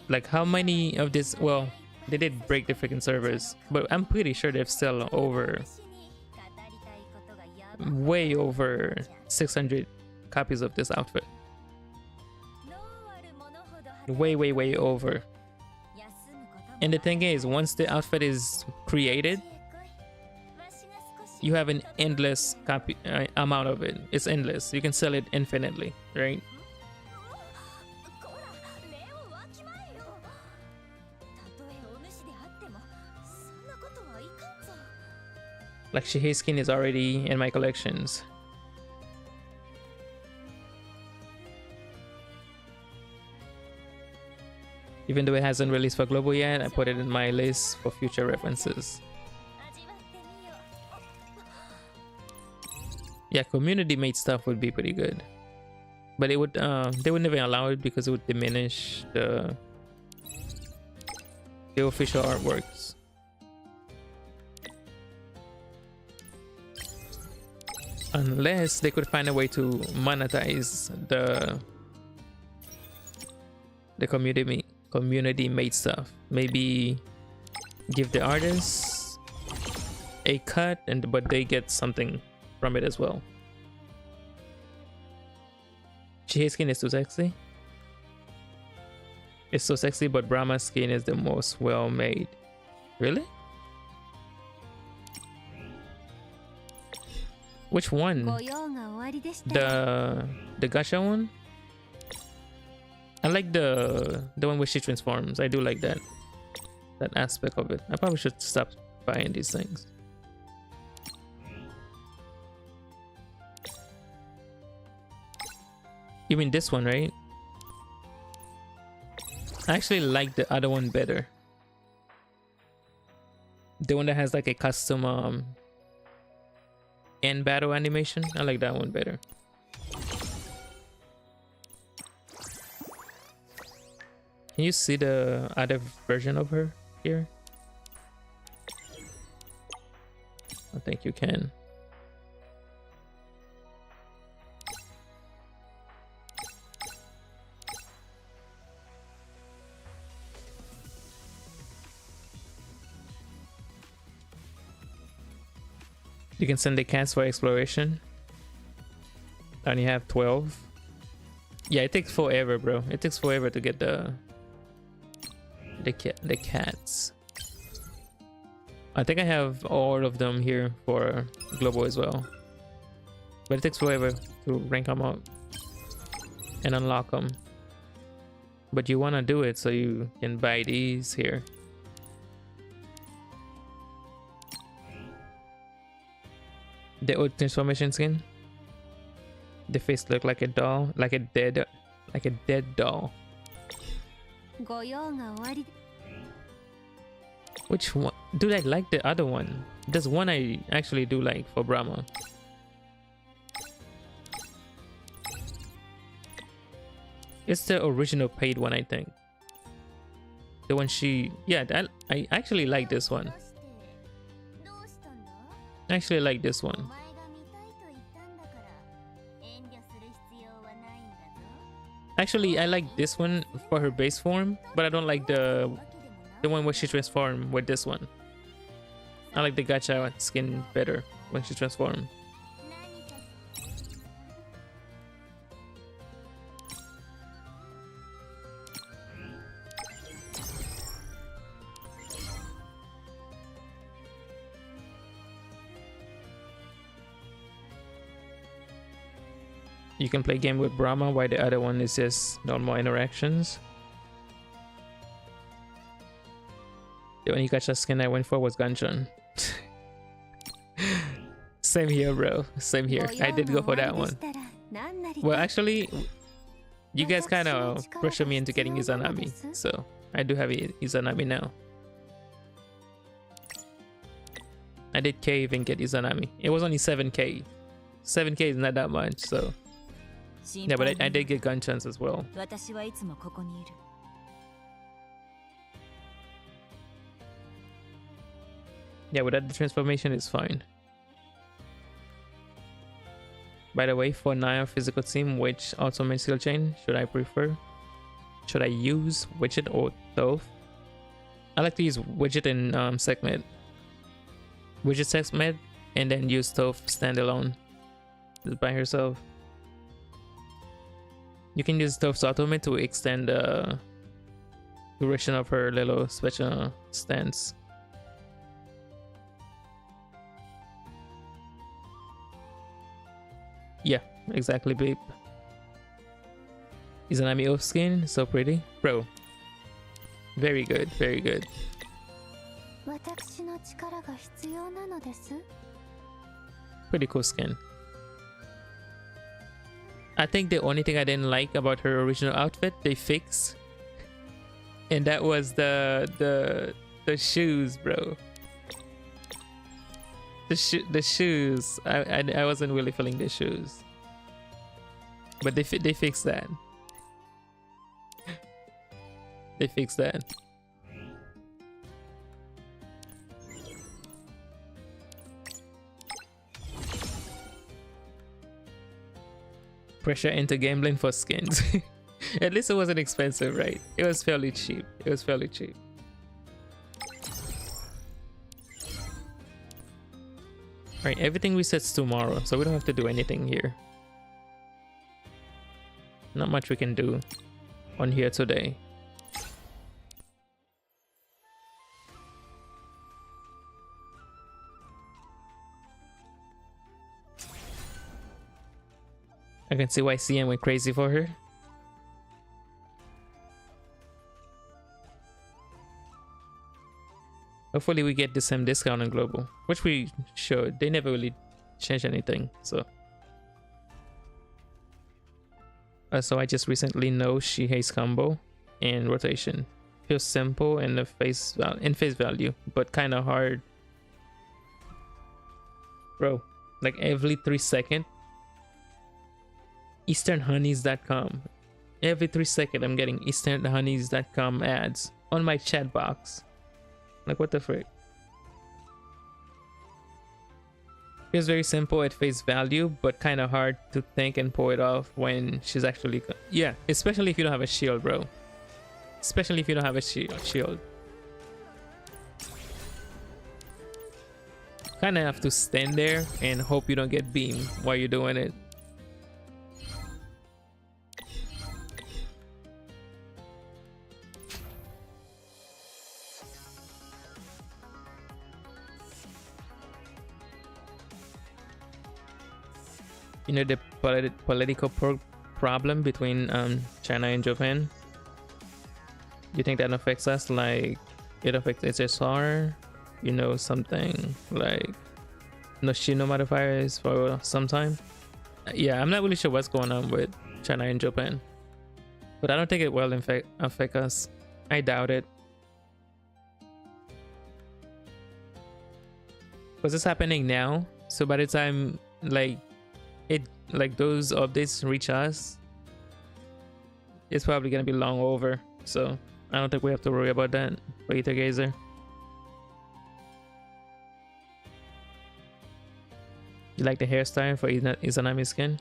Like how many of this? Well, they did break the freaking servers, but I'm pretty sure they've still over, way over 600 copies of this outfit. Way over. And the thing is, once the outfit is created, you have an endless copy amount of it. It's endless. You can sell it infinitely, right? Like Shihei skin is already in my collections. Even though it hasn't released for global yet, I put it in my list for future references. Yeah, community made stuff would be pretty good, but it would they would never allow it because it would diminish the official artworks. Unless they could find a way to monetize the community made stuff. Maybe give the artists a cut, but they get something from it as well. Chihei skin is too sexy. It's so sexy, but Brahma's skin is the most well made. Really? Which one? The gacha one? I like the one where she transforms. I do like that aspect of it. I probably should stop buying these things. You mean this one, right? I actually like the other one better. The one that has like a custom end battle animation. I like that one better. Can you see the other version of her here? I think you can. You can send the cats for exploration. I only have 12. Yeah, it takes forever, bro. It takes forever to get the cats. I think I have all of them here for global as well, but it takes forever to rank them up and unlock them. But you want to do it so you can buy these here. The old transformation skin. The face look like a doll, like a dead doll. Which one? Dude, I like the other one. There's one I actually do like for Brahma. It's the original paid one, I think. The one she... Yeah, I actually like this one. I actually like this one. Actually, I like this one for her base form, but I don't like the one where she transformed with this one. I like the gacha skin better when she transformed. You can play game with Brahma while the other one is just normal interactions. The only gacha skin I went for was Ganchan. Same here, bro. Same here. I did go for that one. Well, actually, you guys kind of pressured me into getting Izanami, so I do have Izanami now. I did cave and get Izanami. It was only 7k. 7k is not that much, so... Yeah, but I did get Ganchans as well. Yeah, without the transformation is fine. By the way, for Naya physical team, which ultimate skill chain should I prefer? Should I use Widget or Toph? I like to use Widget and Segment. Widget Segment and then use Toph standalone just by herself. You can use Toph's ultimate to extend the duration of her little special stance. Yeah, exactly, babe. Izanami off skin, so pretty. Bro, very good, very good. Pretty cool skin. I think the only thing I didn't like about her original outfit, they fixed. And that was the shoes, bro. The shoes. I wasn't really feeling the shoes. But they fixed that. They fixed that. Pressure into gambling for skins. At least it wasn't expensive, right? It was fairly cheap. It was fairly cheap. Alright, everything resets tomorrow, so we don't have to do anything here. Not much we can do on here today. I can see why CM went crazy for her. Hopefully we get the same discount on global, which we should. They never really change anything, so. So I just recently know she hates combo and rotation. Feels simple in the face value, but kind of hard. Bro, like every 3 seconds. EasternHoneys.com. Every 3 seconds I'm getting EasternHoneys.com ads on my chat box. Like, what the frick? Feels very simple at face value, but kind of hard to think and pull it off when she's actually... Yeah, especially if you don't have a shield, bro. Especially if you don't have a shield. Kind of have to stand there and hope you don't get beamed while you're doing it. You know the political problem between China and Japan. Do you think that affects us? Like it affects HSR? You know, something like Noshino modifiers for some time. Yeah, I'm not really sure what's going on with China and Japan, but I don't think it will affect us. I doubt it, because it's happening now. So by the time like those updates reach us, it's probably gonna be long over. So I don't think we have to worry about that for Aether Gazer. You like the hairstyle for Izanami's skin?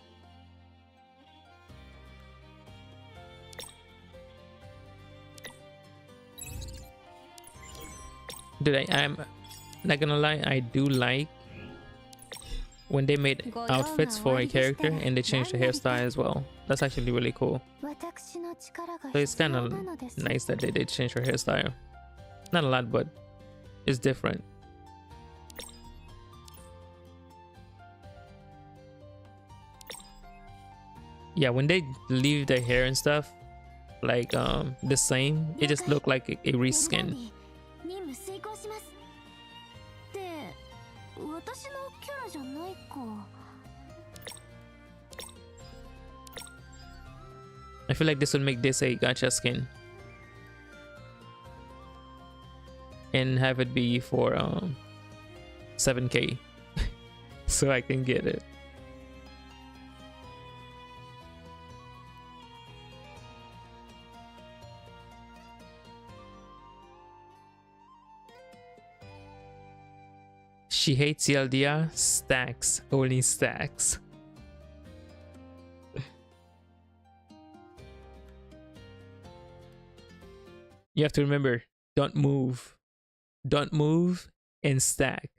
Dude, I'm not gonna lie, I do like when they made outfits for a character and they changed the hairstyle as well. That's actually really cool. So it's kind of nice that they did change her hairstyle. Not a lot, but it's different. Yeah, when they leave their hair and stuff like the same, it just looked like a reskin. I feel like this would make this a gacha skin and have it be for 7K so I can get it. She hates CLDR. Stacks. Only stacks. You have to remember, don't move. Don't move and stack.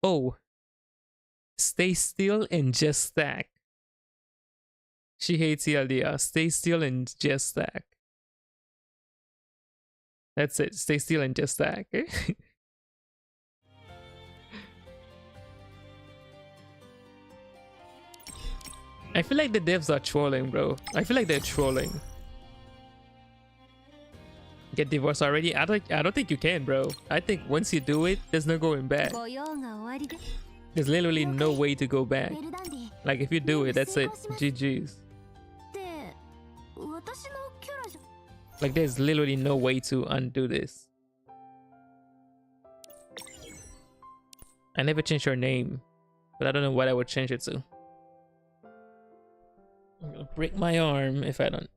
Oh. Stay still and just stack. She hates CLDR. Stay still and just stack. That's it. Stay still and just stack. I feel like the devs are trolling, bro. I feel like they're trolling. Get divorced already? I don't think you can, bro. I think once you do it, there's no going back. There's literally no way to go back. Like if you do it, that's it. GG's. Like there's literally no way to undo this. I never changed her name, but I don't know what I would change it to. I'm gonna break my arm if I don't.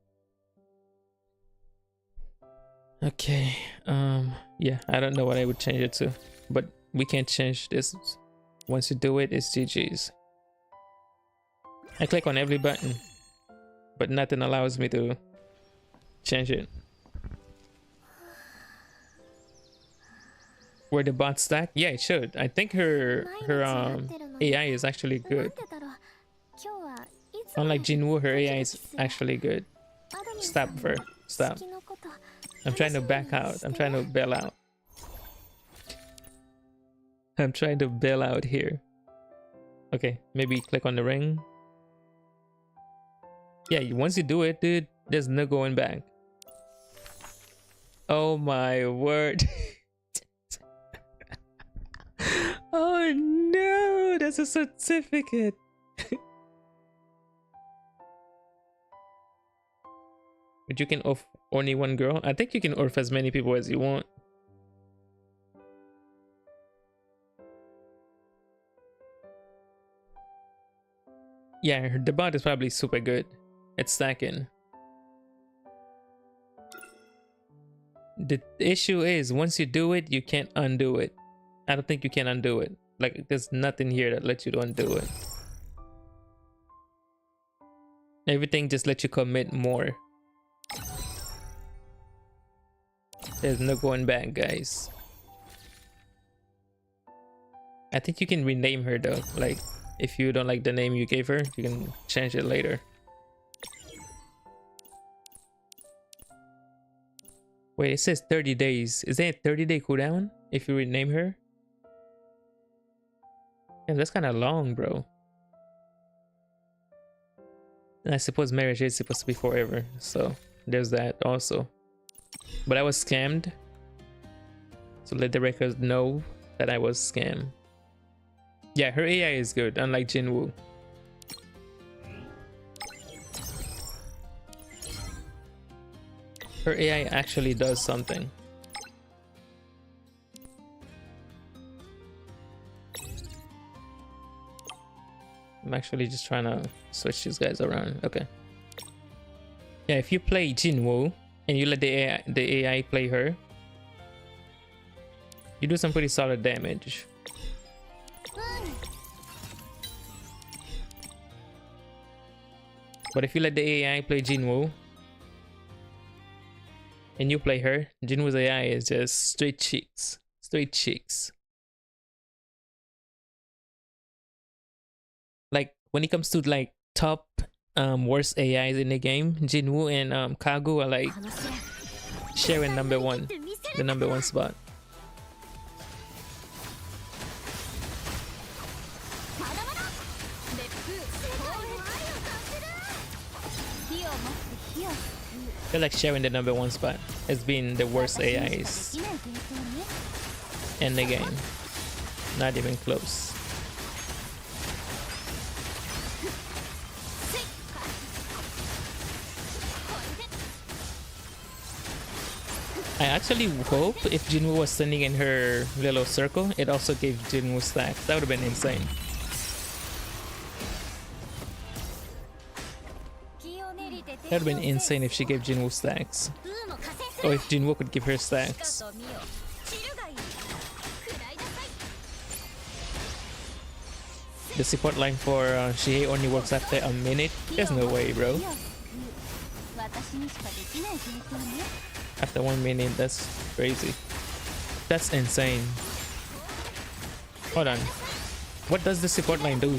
Okay, yeah, I don't know what I would change it to, but we can't change this. Once you do it, it's GG's. I click on every button, but nothing allows me to change it. Where the bot stack? Yeah, it should. I think her AI is actually good. Unlike Jinwoo, her AI is actually good. Stop her. Stop. I'm trying to back out. I'm trying to bail out. I'm trying to bail out here. Okay, maybe click on the ring. Yeah, once you do it, dude, there's no going back. Oh my word. Oh no, that's a certificate. But you can off only one girl. I think you can off as many people as you want. Yeah, the bot is probably super good. It's stacking. The issue is once you do it, you can't undo it. I don't think you can undo it. Like there's nothing here that lets you undo it. Everything just lets you commit more. There's no going back, guys. I think you can rename her though. Like if you don't like the name you gave her, you can change it later. Wait, it says 30 days. Is that a 30-day cooldown if you rename her? And that's kind of long, bro. And I suppose marriage is supposed to be forever, so there's that also. But I was scammed, so let the record know that I was scammed. Yeah, her AI is good, unlike Jinwoo. Her AI actually does something. I'm actually just trying to switch these guys around. Okay. Yeah, if you play Jinwoo and you let the AI play her, you do some pretty solid damage. But if you let the AI play Jinwoo and you play her, Jinwoo's AI is just straight cheeks. Straight cheeks. Like when it comes to like top worst AIs in the game, Jinwoo and Kagu are like sharing the number one spot. They're like sharing the number one spot as being the worst AIs in the game. Not even close. I actually hope if Jinwoo was standing in her little circle, it also gave Jinwoo stacks. That would have been insane. That would have been insane if she gave Jinwoo stacks. Or if Jinwoo could give her stacks. The support line for Shihei only works after a minute? There's no way, bro. After 1 minute, that's crazy. That's insane. Hold on. What does the support line do?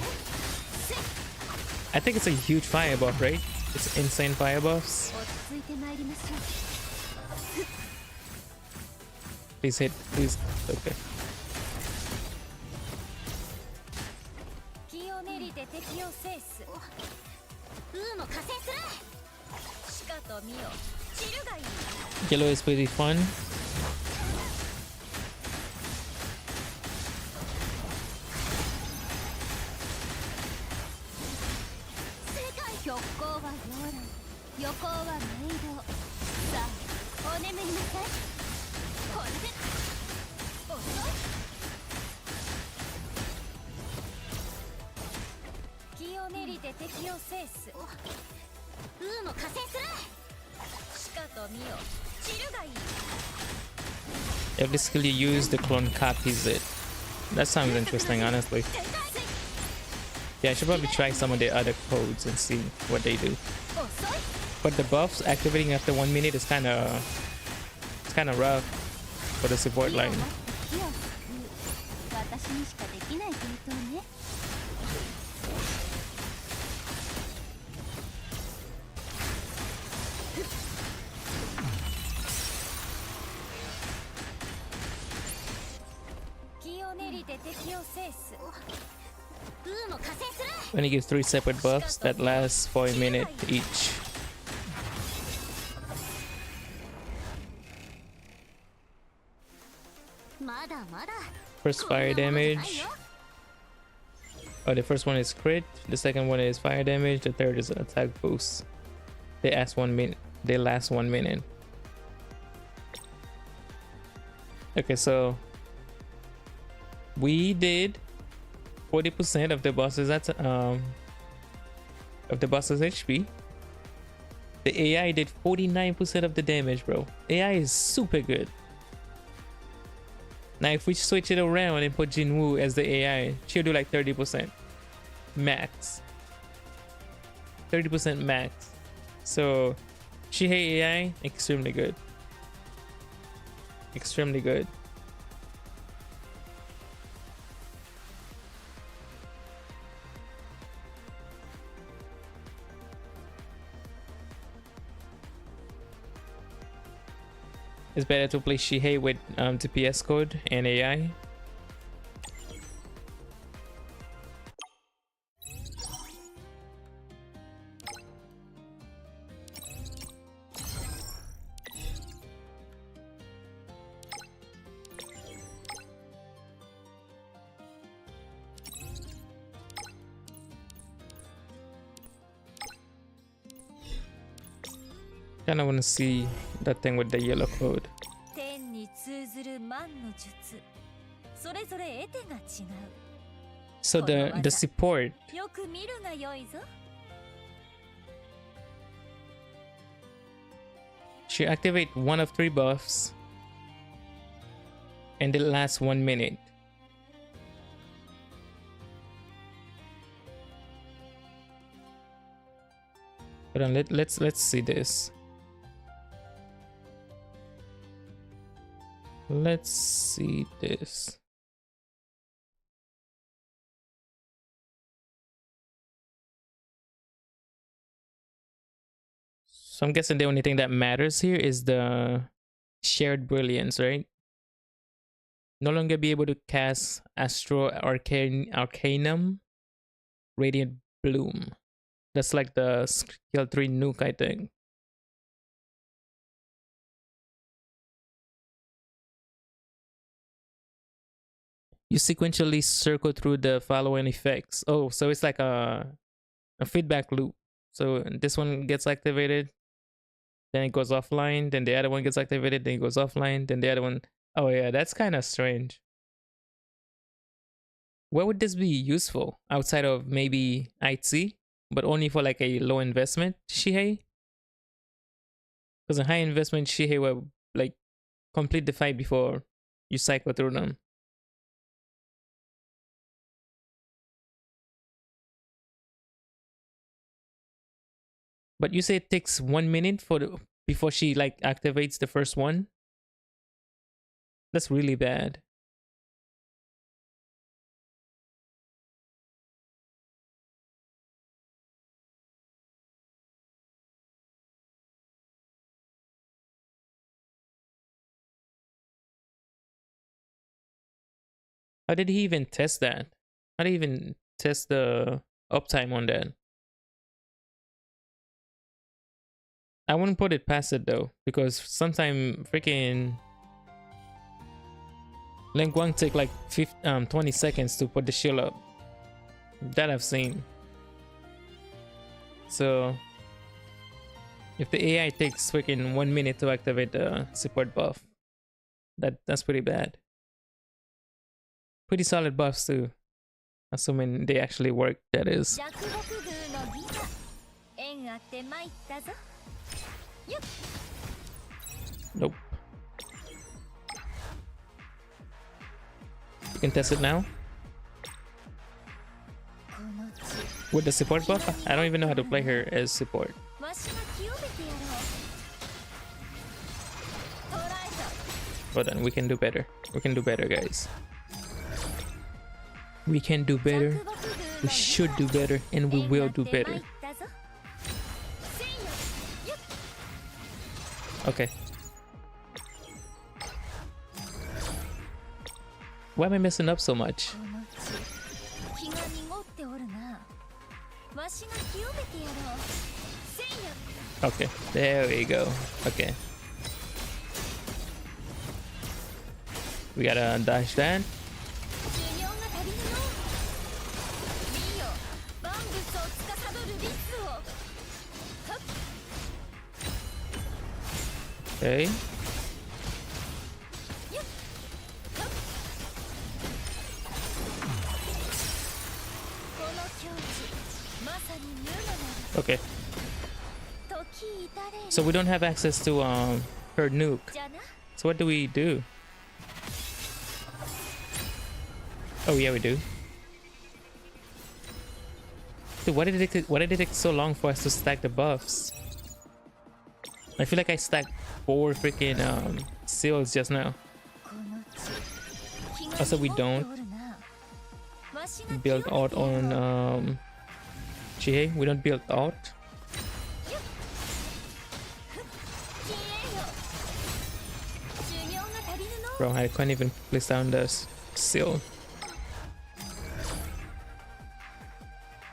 I think it's a huge fire buff, right? It's insane fire buffs. Please hit, please. Okay. Yellow is pretty fun. Every skill you use, the clone copies it. That sounds interesting, honestly. Yeah, I should probably try some of the other codes and see what they do. But the buffs activating after 1 minute is kind of rough for the support line. When he gives 3 separate buffs that last for a minute each. First fire damage. Oh, the first one is crit. The second one is fire damage. The third is attack boost. They last 1 minute. They last 1 minute. Okay, so we did 40% of the boss's HP. The AI did 49% of the damage, bro. AI is super good. Now if we switch it around and put Jinwoo as the AI, she'll do like 30% max. 30% max. So Shihei AI, extremely good. Extremely good. It's better to play Shihei with TPS code and AI. Kinda wanna see that thing with the yellow code. 天に通ずる万の術それぞれ得手が違う So the support, よく見るがよいぞ she activate one of 3 buffs and it lasts 1 minute. Hold on, let's see this. Let's see this. So I'm guessing the only thing that matters here is the shared brilliance, right? No longer be able to cast Astro Arcanum Radiant Bloom. That's like the skill 3 nuke, I think. You sequentially circle through the following effects. Oh, so it's like a feedback loop. So this one gets activated, then it goes offline, then the other one gets activated, then it goes offline, then the other one. Oh yeah, that's kind of strange. Where would this be useful outside of maybe IT, but only for like a low investment Shihei? Because a high investment Shihei will like complete the fight before you cycle through them. But you say it takes 1 minute before she like activates the first one? That's really bad. How did he even test that? How did he even test the uptime on that? I wouldn't put it past it though, because sometime freaking Lin Guang take like 20 seconds to put the shield up. That I've seen. So if the AI takes freaking 1 minute to activate the support buff, that's pretty bad. Pretty solid buffs too, assuming they actually work, that is. Nope. You can test it now. With the support buff? I don't even know how to play her as support. But then we can do better. We can do better, guys. We can do better. We should do better, and we will do better. Okay. Why am I messing up so much? Okay, there we go. Okay. We gotta dash that. Okay. Okay. So we don't have access to her nuke. So what do we do? Oh yeah, we do. Dude, why did it take so long for us to stack the buffs? I feel like I stacked 4 freaking seals just now. Also, we don't build out on Chihei. We don't build out. Bro, I can't even place down the seal.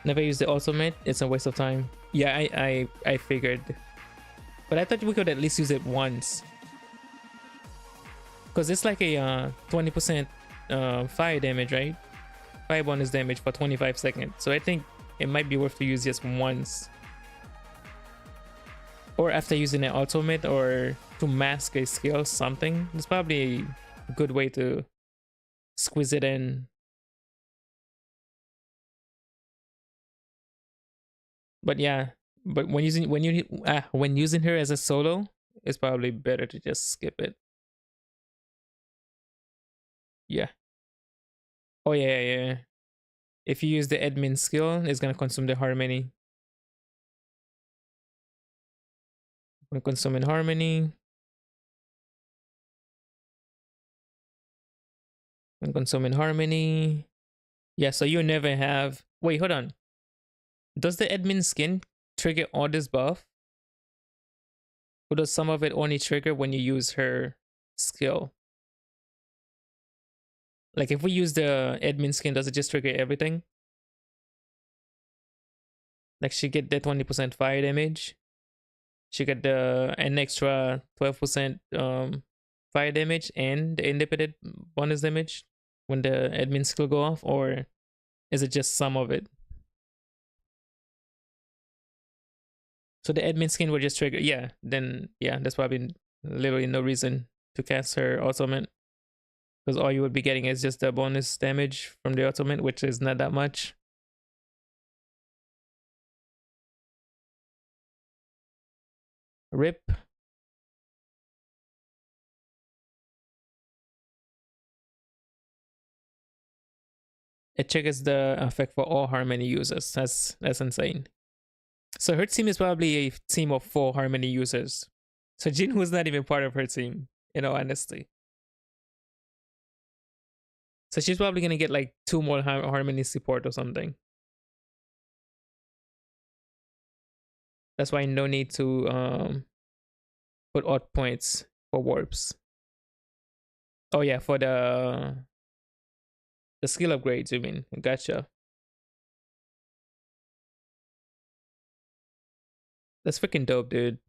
Never use the ultimate. It's a waste of time. Yeah, I figured. But I thought we could at least use it once. Because it's like a 20% fire damage, right? Fire bonus damage for 25 seconds. So I think it might be worth to use just once. or after using an ultimate or to mask a skill, something. It's probably a good way to squeeze it in. But yeah, but when using her as a solo, it's probably better to just skip it. Yeah. Oh yeah, yeah, yeah. If you use the admin skill, it's gonna consume the harmony. Gonna consume in harmony. Gonna consume in harmony. Yeah, so you never have. Wait, hold on. Does the admin skin trigger all this buff? Or does some of it only trigger when you use her skill? Like if we use the admin skin, does it just trigger everything? Like she get the 20% fire damage. She got an extra 12% fire damage and the independent bonus damage when the admin skill go off, or is it just some of it? So the admin skin will just trigger. Yeah, then yeah, there's probably literally no reason to cast her ultimate, because all you would be getting is just the bonus damage from the ultimate, which is not that much. Rip. It triggers the effect for all harmony users. That's insane. So her team is probably a team of 4 harmony users. So Jinwoo is not even part of her team, in all honesty. So she's probably gonna get like 2 more harmony support or something. That's why no need to put odd points for warps. Oh yeah, for the skill upgrades, you mean? Gotcha. That's freaking dope, dude.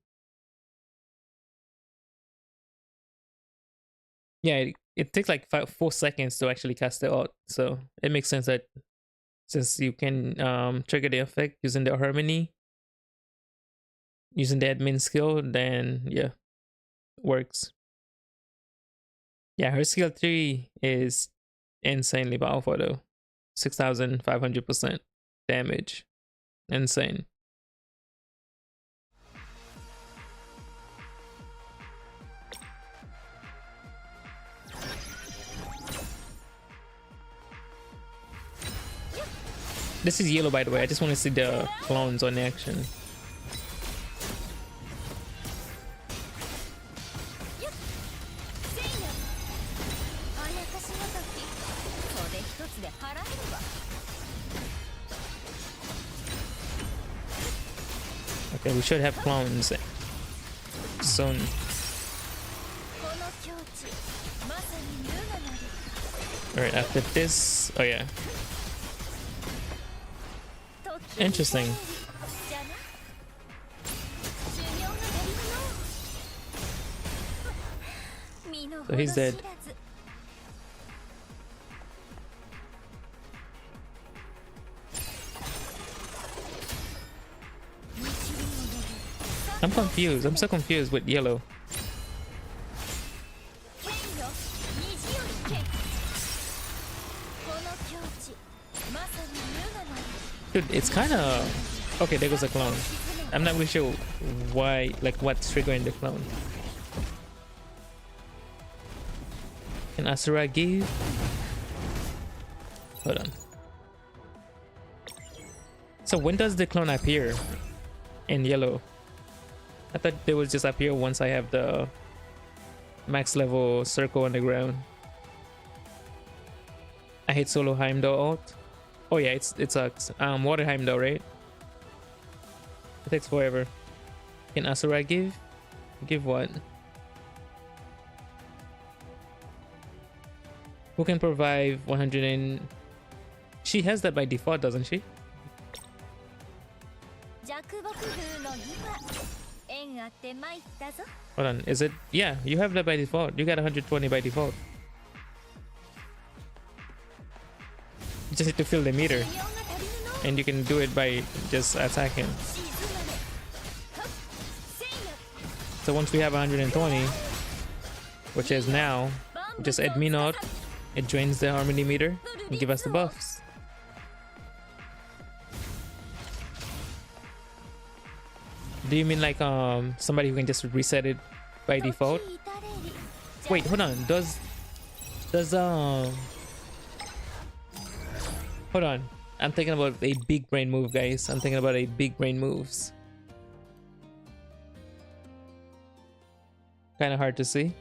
Yeah, it takes like 4 seconds to actually cast the ult, so it makes sense that since you can trigger the effect using the harmony, using the admin skill, then yeah, works. Yeah, her skill 3 is insanely powerful though. 6,500% damage. Insane. This is yellow, by the way. I just want to see the clones on action. Okay, we should have clones soon. Alright, after this... Oh yeah. Interesting. So he's dead. I'm confused. I'm so confused with yellow. Dude, it's kind of... Okay, there goes a clone. I'm not really sure why, like what's triggering the clone. Can Asura give? Hold on. So when does the clone appear in yellow? I thought they would just appear once I have the max level circle on the ground. I hate solo Heimdall ult. Oh yeah, it sucks. Water Heimdall, right? It takes forever. Can Asura give? Give what? Who can provide 100 and... She has that by default, doesn't she? Hold on, is it? Yeah, you have that by default. You got 120 by default. You just need to fill the meter. And you can do it by just attacking. So once we have 120, which is now, we just add me not. It drains the harmony meter and give us the buffs. Do you mean like somebody who can just reset it by default? Wait, hold on. Does hold on. I'm thinking about a big brain move, guys. I'm thinking about a big brain moves. Kind of hard to see.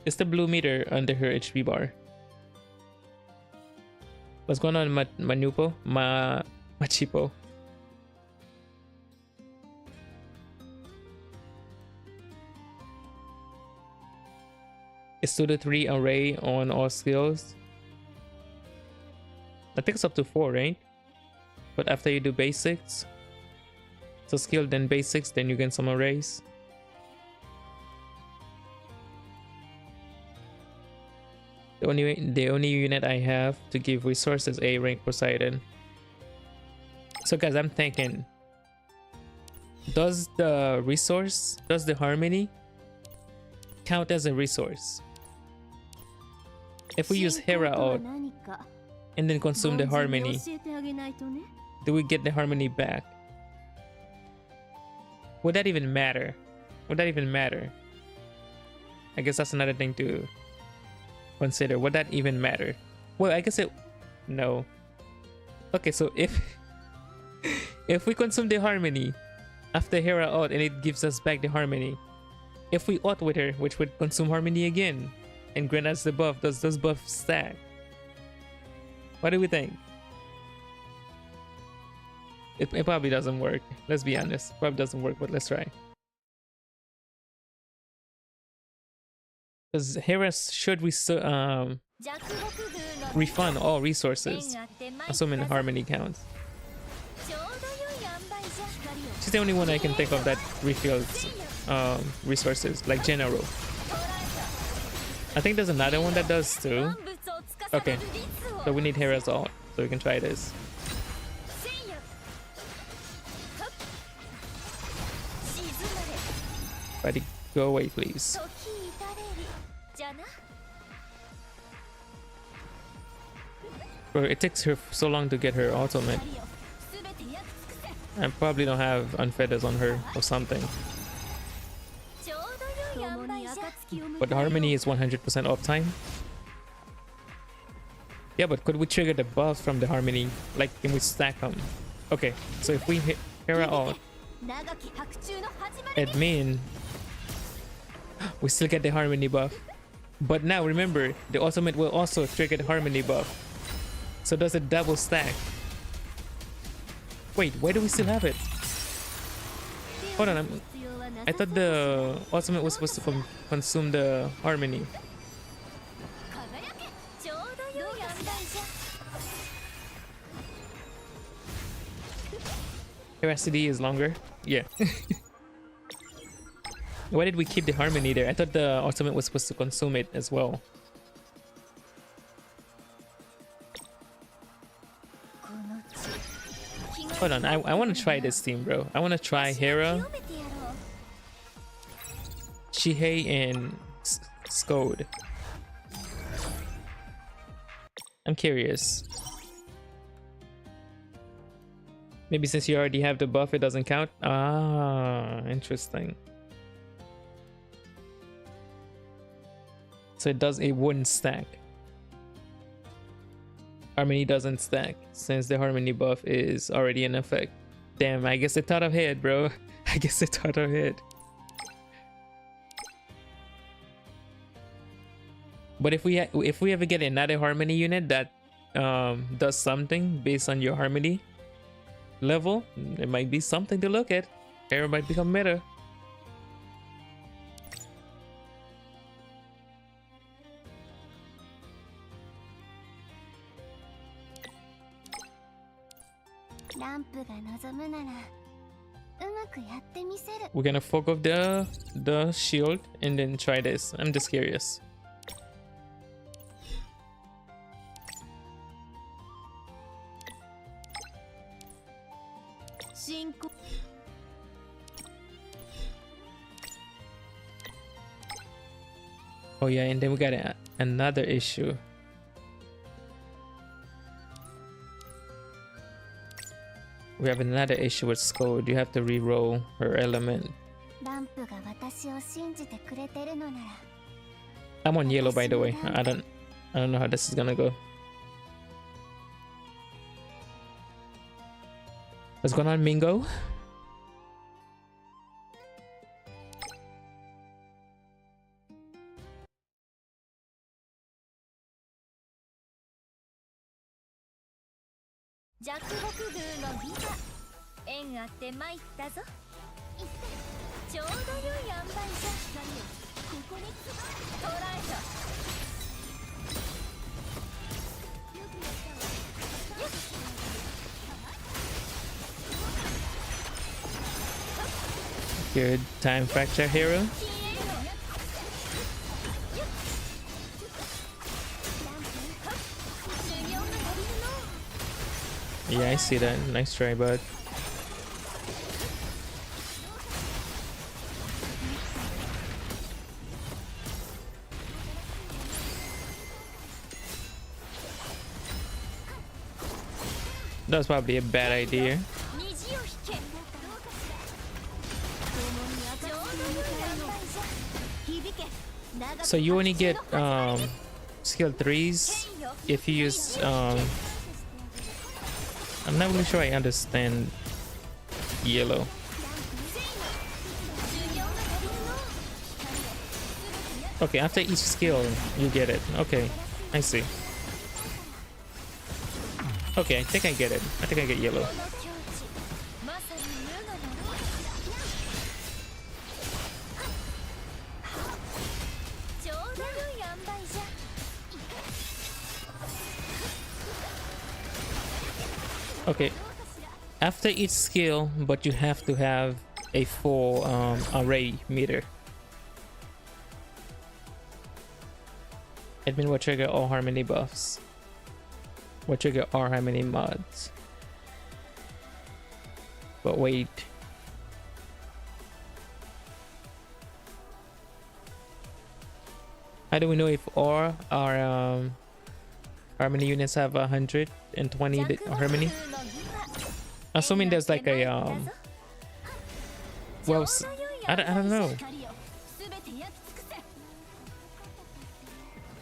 It's the blue meter under her HP bar. What's going on, Manupo? Machipo? It's 2 to 3 array on all skills. I think it's up to 4, right? But after you do basics, so skill then basics, then you get some arrays. The only unit I have to give resources A rank Poseidon. So guys, I'm thinking, does the harmony count as a resource? If we use Hera out and then consume the harmony, do we get the harmony back? Would that even matter? Would that even matter? I guess that's another thing to consider. Would that even matter? Well, I guess it... No. Okay, so if we consume the harmony after Hera out and it gives us back the harmony, if we out with her, which would consume harmony again and grant us the buff, does those buffs stack? What do we think? It probably doesn't work. Let's be honest. It probably doesn't work, but let's try. Because Hera should refund all resources, assuming harmony counts. She's the only one I can think of that refills resources, like General. I think there's another one that does too. Okay, so we need Hera's ult, so we can try this. Buddy, go away, please. Bro, it takes her so long to get her ultimate. I probably don't have unfeathers on her or something. But Harmony is 100% uptime. Yeah, but could we trigger the buff from the Harmony? Like, can we stack them? Okay, so if we hit Hera out, admin, we still get the Harmony buff. But now remember, the ultimate will also trigger the Harmony buff. So does it double stack? Wait, why do we still have it? Hold on, I thought the ultimate was supposed to consume the Harmony. Veracity is longer? Yeah. Why did we keep the Harmony there? I thought the ultimate was supposed to consume it as well. Hold on, I want to try this team, bro. I want to try Hera, Chihei, and Skode. I'm curious. Maybe since you already have the buff, it doesn't count? Ah, interesting. So it wouldn't stack. Harmony doesn't stack since the Harmony buff is already in effect. Damn, I guess it thought ahead, bro. I guess it thought ahead. But if we ever get another Harmony unit that does something based on your Harmony level, it might be something to look at. Hera might become meta. We're gonna fuck off the shield and then try this. I'm just curious. Oh yeah, and then we got another issue. We have another issue with Scold. You have to re-roll her element. ランプが私を信じてくれてるのなら I'm on yellow, by the way. I don't know how this is gonna go. What's going on, Mingo? Good time fracture hero. Yeah, I see that. Nice try, bud. That was probably a bad idea. So you only get skill 3s if you use I'm not really sure I understand yellow. Okay, after each skill you get it. Okay, I see. Okay, I think I get it. I think I get yellow. Okay, after each skill, but you have to have a full array meter. Admin will trigger all harmony buffs. Will trigger all harmony mods. But wait. How do we know if all our harmony units have 120 harmony? Assuming there's like a well, I don't know.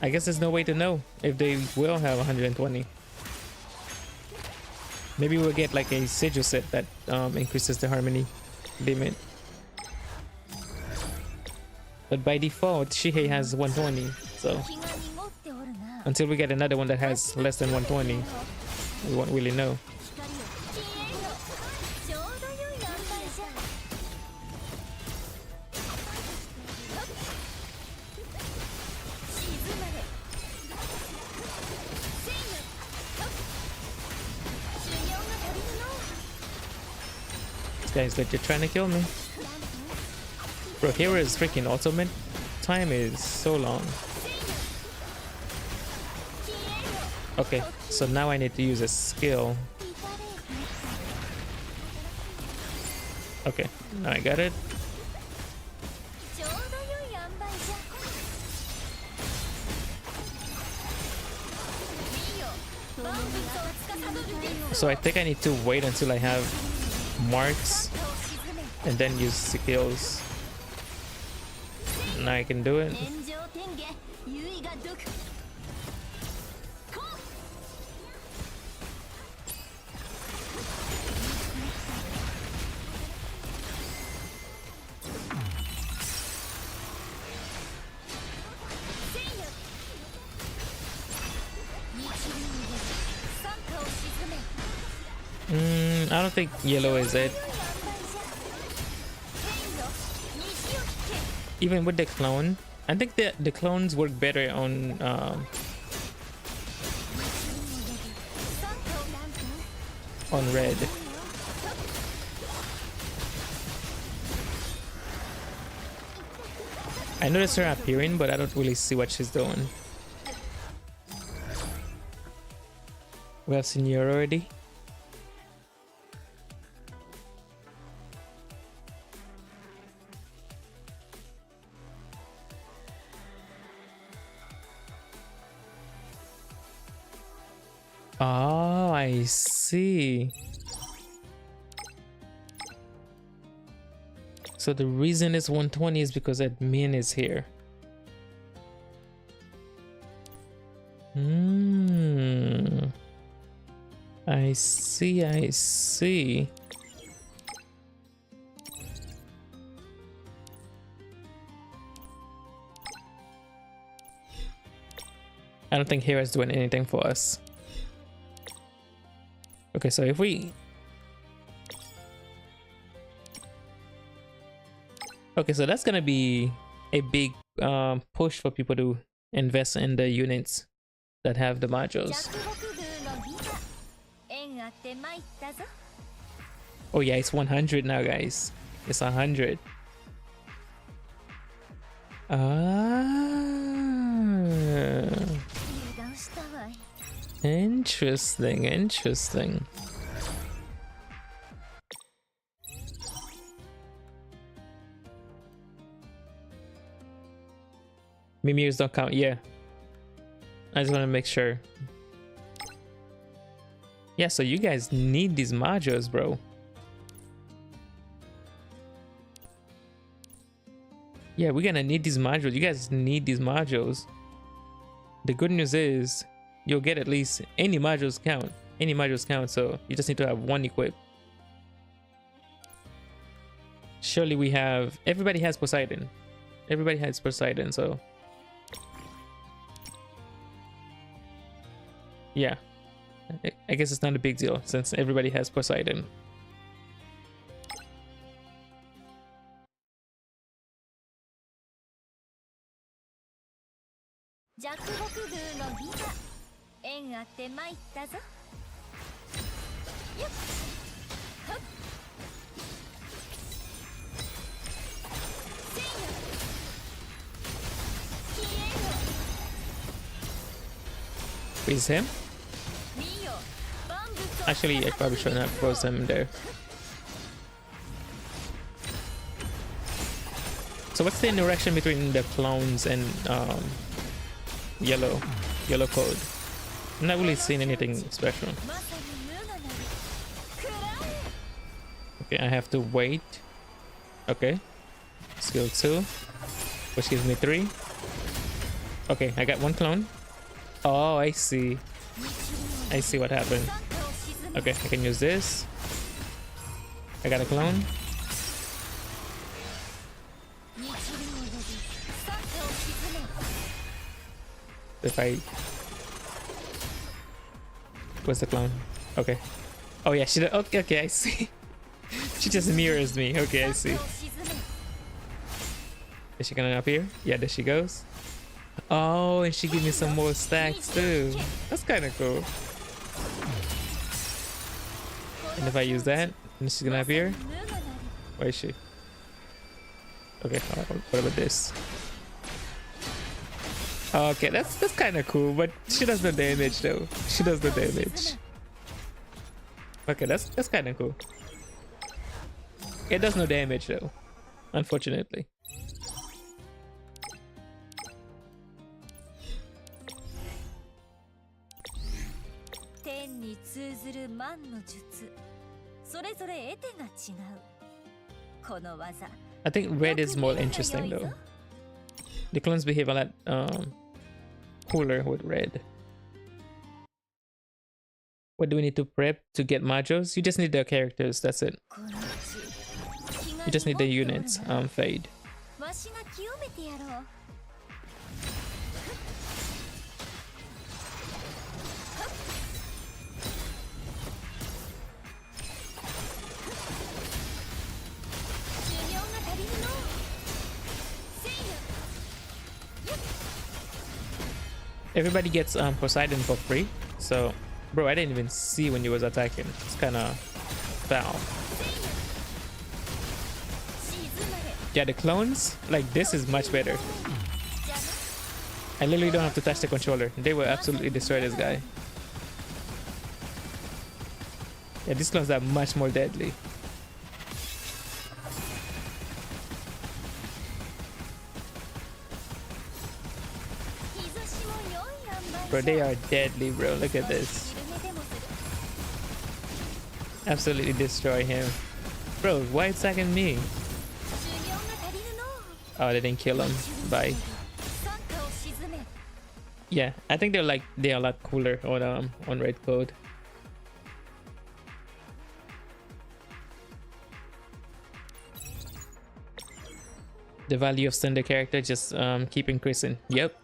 I guess there's no way to know if they will have 120. Maybe we'll get like a sigil set that increases the harmony limit. But by default, Shihei has 120, so until we get another one that has less than 120, we won't really know. Guys, that you're trying to kill me. Bro, here is freaking ultimate time is so long. Okay, so now I need to use a skill. Okay, now I got it. So I think I need to wait until I have marks and then use skills. Now I can do it. I don't think yellow is it. Even with the clone, I think the clones work better on red. I noticed her appearing, but I don't really see what she's doing. We have seniority. Oh, I see. So the reason it's 120 is because admin is here. I see, I see. I don't think Hera's doing anything for us. Okay, so if we... Okay, so that's gonna be a big push for people to invest in the units that have the modules. Oh yeah, it's 100 now, guys. It's 100. Interesting, interesting. Mimirs don't count, yeah. I just want to make sure. Yeah, so you guys need these modules, bro. Yeah, we're gonna need these modules. You guys need these modules. The good news is you'll get at least any modules count. Any modules count, so you just need to have one equipped. Surely we have... Everybody has Poseidon. Everybody has Poseidon, so... Yeah. I guess it's not a big deal since everybody has Poseidon. Freeze him? Actually, I probably shouldn't have froze him there. So what's the interaction between the clones and yellow code? I'm not really seeing anything special. Okay, I have to wait. Okay. Skill 2, which gives me 3. Okay, I got one clone. Oh, I see. I see what happened. Okay, I can use this. I got a clone. If I... Where's the clone? Okay. Oh yeah, she... Okay, okay, I see. She just mirrors me. Okay, I see. Is she gonna appear? Yeah, there she goes. Oh, and she gave me some more stacks too. That's kind of cool. And if I use that, then she's gonna appear. Where is she? Okay, what about this? Okay, that's kind of cool, but she does no damage though. She does no damage. Okay, that's kind of cool. It does no damage though, unfortunately. I think red is more interesting though. The clones behave a lot cooler with red. What do we need to prep to get modules? You just need the characters, that's it. You just need the units, fade. Everybody gets Poseidon for free. So, bro, I didn't even see when you was attacking. It's kind of foul. Yeah, the clones, like this is much better. I literally don't have to touch the controller. They will absolutely destroy this guy. Yeah, these clones are much more deadly. Bro, they are deadly, bro. Look at this. Absolutely destroy him. Bro, why it's attacking me? 修行が足りるの Oh, they didn't kill him. Bye. 傘下を沈め Yeah, I think they're a lot cooler on red code. The value of standard character just keep increasing. Yep.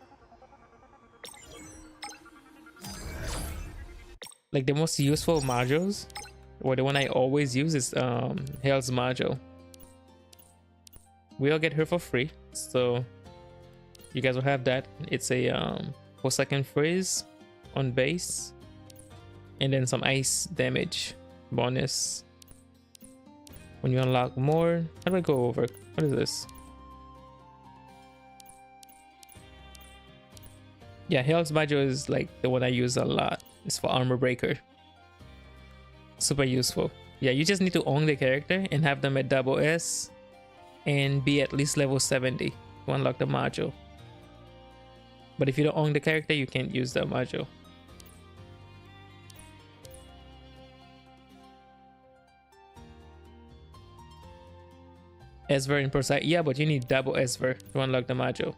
Like the most useful modules, or the one I always use is Hell's module. We all get her for free, so you guys will have that. It's a 4-second freeze on base, and then some ice damage bonus when you unlock more. How do I go over? What is this? Yeah, Hell's module is like the one I use a lot. It's for armor breaker. Super useful. Yeah, you just need to own the character and have them at double S and be at least level 70 to unlock the module. But if you don't own the character, you can't use the module. Esver in Prosite. Yeah, but you need double Esver to unlock the module.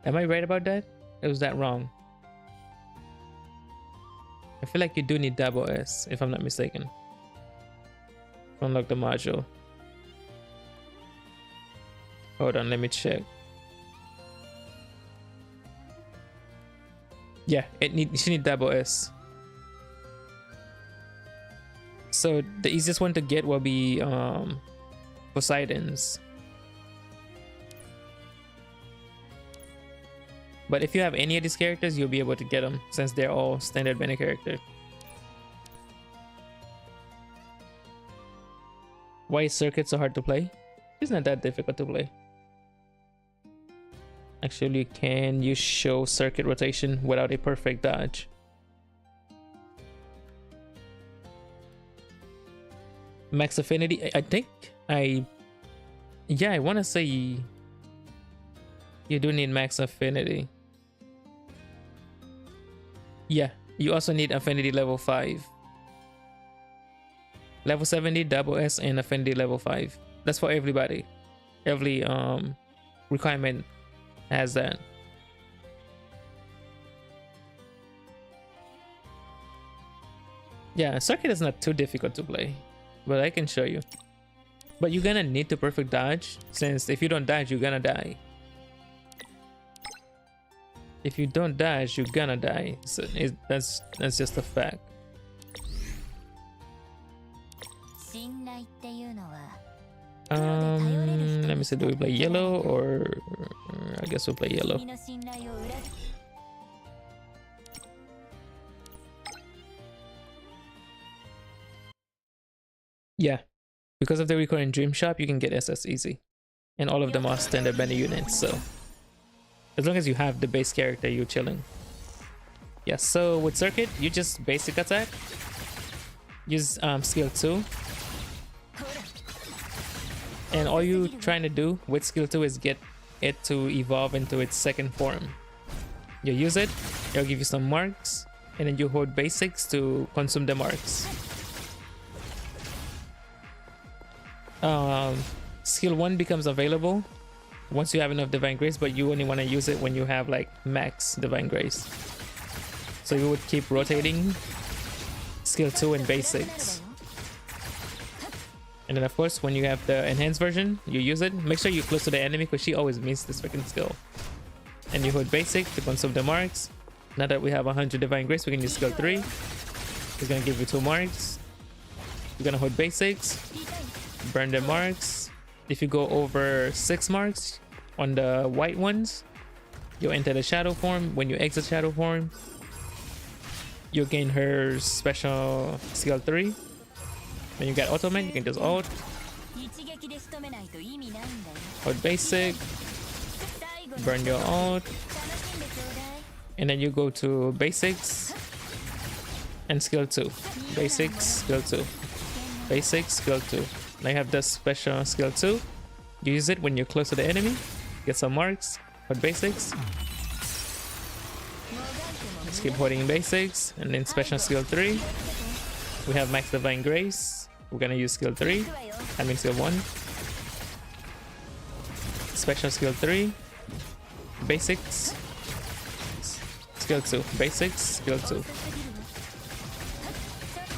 Am I right about that? Or was that wrong? I feel like you do need double S, if I'm not mistaken, to unlock the module. Hold on, let me check. Yeah, you need double S. So the easiest one to get will be Poseidon's. But if you have any of these characters, you'll be able to get them since they're all standard banner character. Why is Circuit so hard to play? It's not that difficult to play. Actually, can you show circuit rotation without a perfect dodge? Max affinity, I think I want to say you do need max affinity. Yeah, you also need affinity level 5. Level 70, double S, and affinity level 5. That's for everybody. Every requirement has that. Yeah, circuit is not too difficult to play, but I can show you. But you're gonna need to perfect dodge, since if you don't dodge, you're gonna die. If you don't dodge, you're gonna die. So that's just a fact. Let me see, do we play yellow or I guess we'll play yellow. Yeah, because of the recurring Dream Shop, you can get SS easy, and all of them are standard banner units. So as long as you have the base character, you're chilling. Yeah, so with Circuit, you just basic attack, use skill 2, and all you trying to do with skill 2 is get it to evolve into its second form. You use it, it'll give you some marks, and then you hold basics to consume the marks. Skill 1 becomes available once you have enough Divine Grace, but you only want to use it when you have like max Divine Grace. So you would keep rotating skill 2 and basics. And then of course, when you have the enhanced version, you use it. Make sure you're close to the enemy because she always missed this freaking skill. And you hold basic to consume the marks. Now that we have 100 Divine Grace, we can use skill 3. It's gonna give you 2 marks. You're gonna hold basics, burn the marks. If you go over 6 marks on the white ones, you'll enter the shadow form. When you exit shadow form, you'll gain her special skill 3. When you get ultimate, you can just ult, hold basic, burn your ult, and then you go to basics and skill 2. Basics, skill 2. Basics, skill 2. Now you have the special skill 2. You use it when you're close to the enemy, get some marks, hold basics, Let's keep holding basics, and then special skill 3. We have max divine grace. We're gonna use skill 3. I mean skill 1. Special skill 3. Basics. Skill 2. Basics. Skill 2.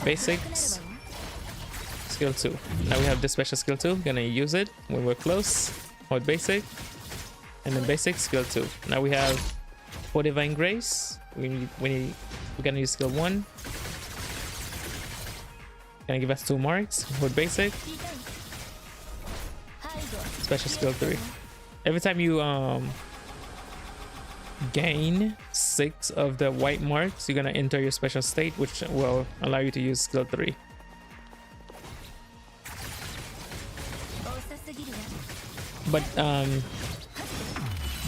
Basics. Skill 2. Now we have the special skill 2. We're gonna use it when we're close. Hold basic. And then basic skill 2. Now we have 4 divine grace. We're gonna use skill 1. Gonna give us 2 marks. Hold basic. Special skill 3. Every time you gain 6 of the white marks, you're gonna enter your special state, which will allow you to use skill 3. But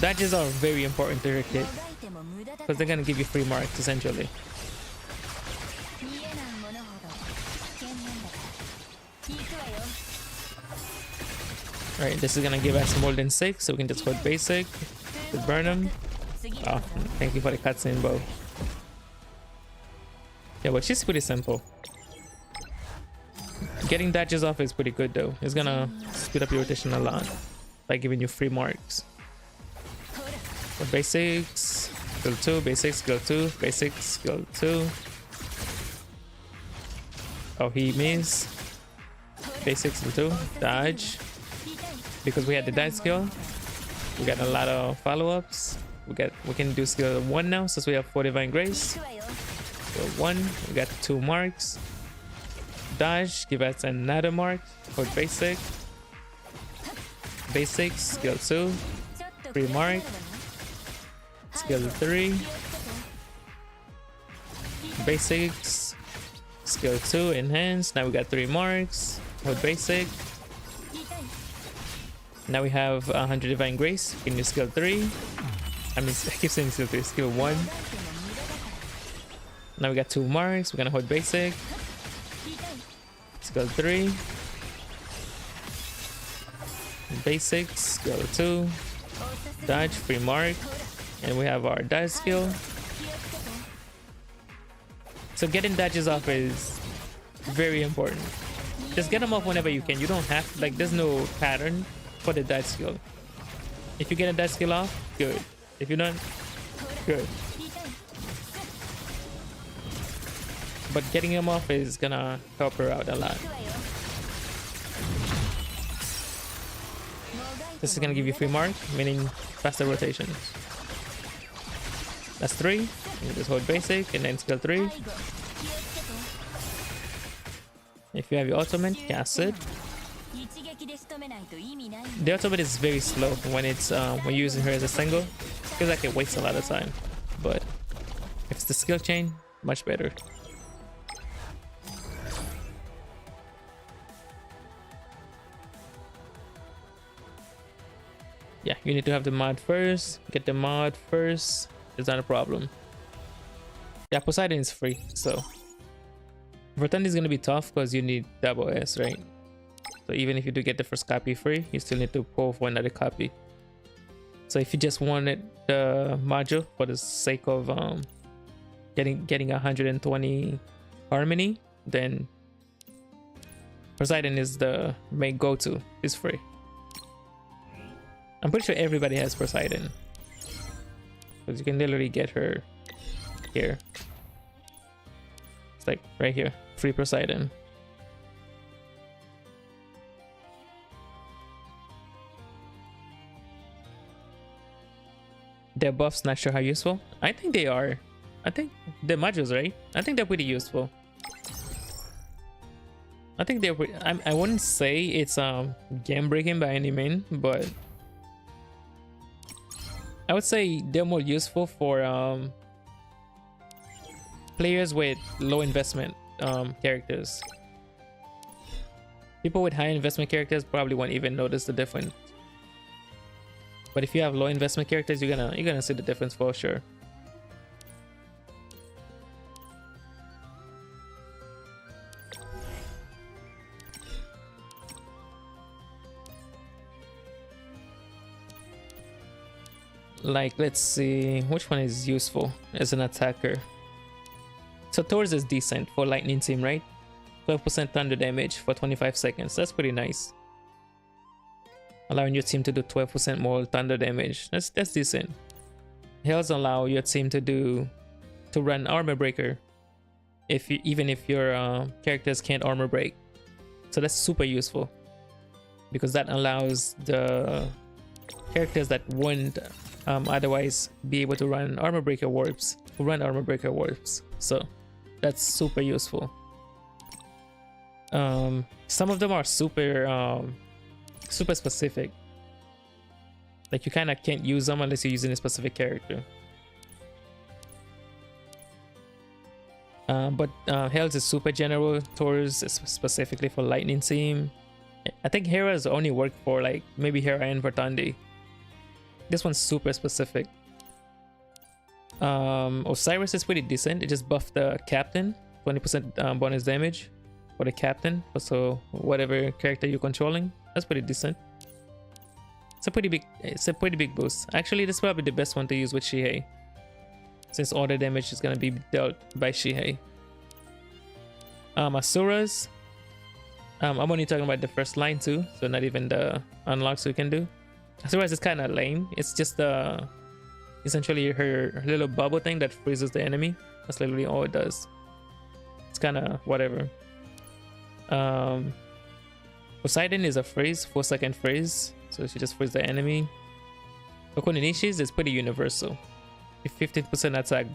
dodges are very important to your kit because they're gonna give you free marks essentially. Alright, this is gonna give us more than 6, so we can just hold basic to burn them. Oh, thank you for the cutscene, bow. Yeah, but she's pretty simple. Getting dodges off is pretty good though. It's gonna speed up your rotation a lot by giving you free marks. So basics, skill 2, basics, skill 2, basics, skill 2. Oh, he missed. Basics, skill 2, dodge. Because we had the dodge skill, we got a lot of follow-ups. We can do skill 1 now since we have 4 divine grace. Skill 1, we got 2 marks. Dodge, give us another mark for basic. Basics, skill 2, 3 mark. Skill 3. Basics, skill 2, enhanced. Now we got 3 marks for basic. Now we have 100 divine grace. We can use skill 3. I keep saying skill 3, skill 1. Now we got 2 marks. We're gonna hold basic. Skill 3. Basics, skill 2. Dodge, free mark. And we have our dodge skill. So getting dodges off is very important. Just get them off whenever you can. You don't have, like, there's no pattern for the dodge skill. If you get a dodge skill off, good. If you don't, good. But getting them off is gonna help her out a lot. This is gonna give you free mark, meaning faster rotation. That's 3. You just hold basic and then skill 3. If you have your ultimate, cast it. The ultimate is very slow when it's when you're using her as a single. Feels like it wastes a lot of time. But if it's the skill chain, much better. Yeah, you need to have the mod first. Get the mod first. It's not a problem. Yeah, Poseidon is free, so Vertandi is gonna be tough because you need double S, right? So even if you do get the first copy free, you still need to pull for another copy. So if you just wanted the module for the sake of getting 120 harmony, then Poseidon is the main go-to. It's free. I'm pretty sure everybody has Poseidon, because you can literally get her here. It's like right here, free Poseidon. Their buffs, not sure how useful. I think they are. I think the modules, right? I think they're pretty useful. I think they're pretty, I wouldn't say it's game breaking by any means, but I would say they're more useful for players with low investment characters. People with high investment characters probably won't even notice the difference. But if you have low investment characters, you're gonna see the difference for sure. Like, let's see, which one is useful as an attacker? So Thor's is decent for lightning team, right? 12% thunder damage for 25 seconds. That's pretty nice. Allowing your team to do 12% more thunder damage. That's decent. Hells allow your team to run armor breaker even if your characters can't armor break. So that's super useful because that allows the characters that wouldn't otherwise be able to run armor breaker warps to run armor breaker warps. So that's super useful. Some of them are super specific. Like you kind of can't use them unless you're using a specific character. But Hells is super general. Thor's is specifically for lightning team. I think Hera's only work for like maybe Hera and Vertandi. This one's super specific. Osiris is pretty decent. It just buffed the captain, 20% bonus damage for the captain. So whatever character you're controlling, that's pretty decent. It's a pretty big boost. Actually, this is probably the best one to use with Shihei, since all the damage is gonna be dealt by Shihei. Asuras. I'm only talking about the first line too, so not even the unlocks we can do. Asuras is kind of lame. It's just essentially her little bubble thing that freezes the enemy. That's literally all it does. It's kind of whatever. Poseidon is a freeze, 4-second freeze, so she just freezes the enemy. Okunonishi's is pretty universal. 15% attack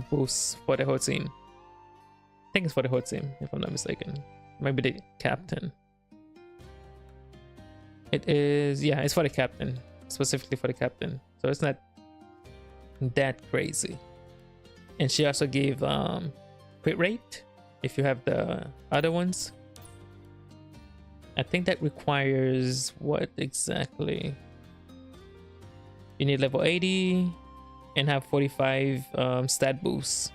boost for the whole team. I think it's for the whole team, if I'm not mistaken. Maybe the captain. It is, yeah, it's for the captain, specifically for the captain. So it's not that crazy. And she also gave crit rate if you have the other ones. I think that requires what exactly? You need level 80 and have 45 stat boosts.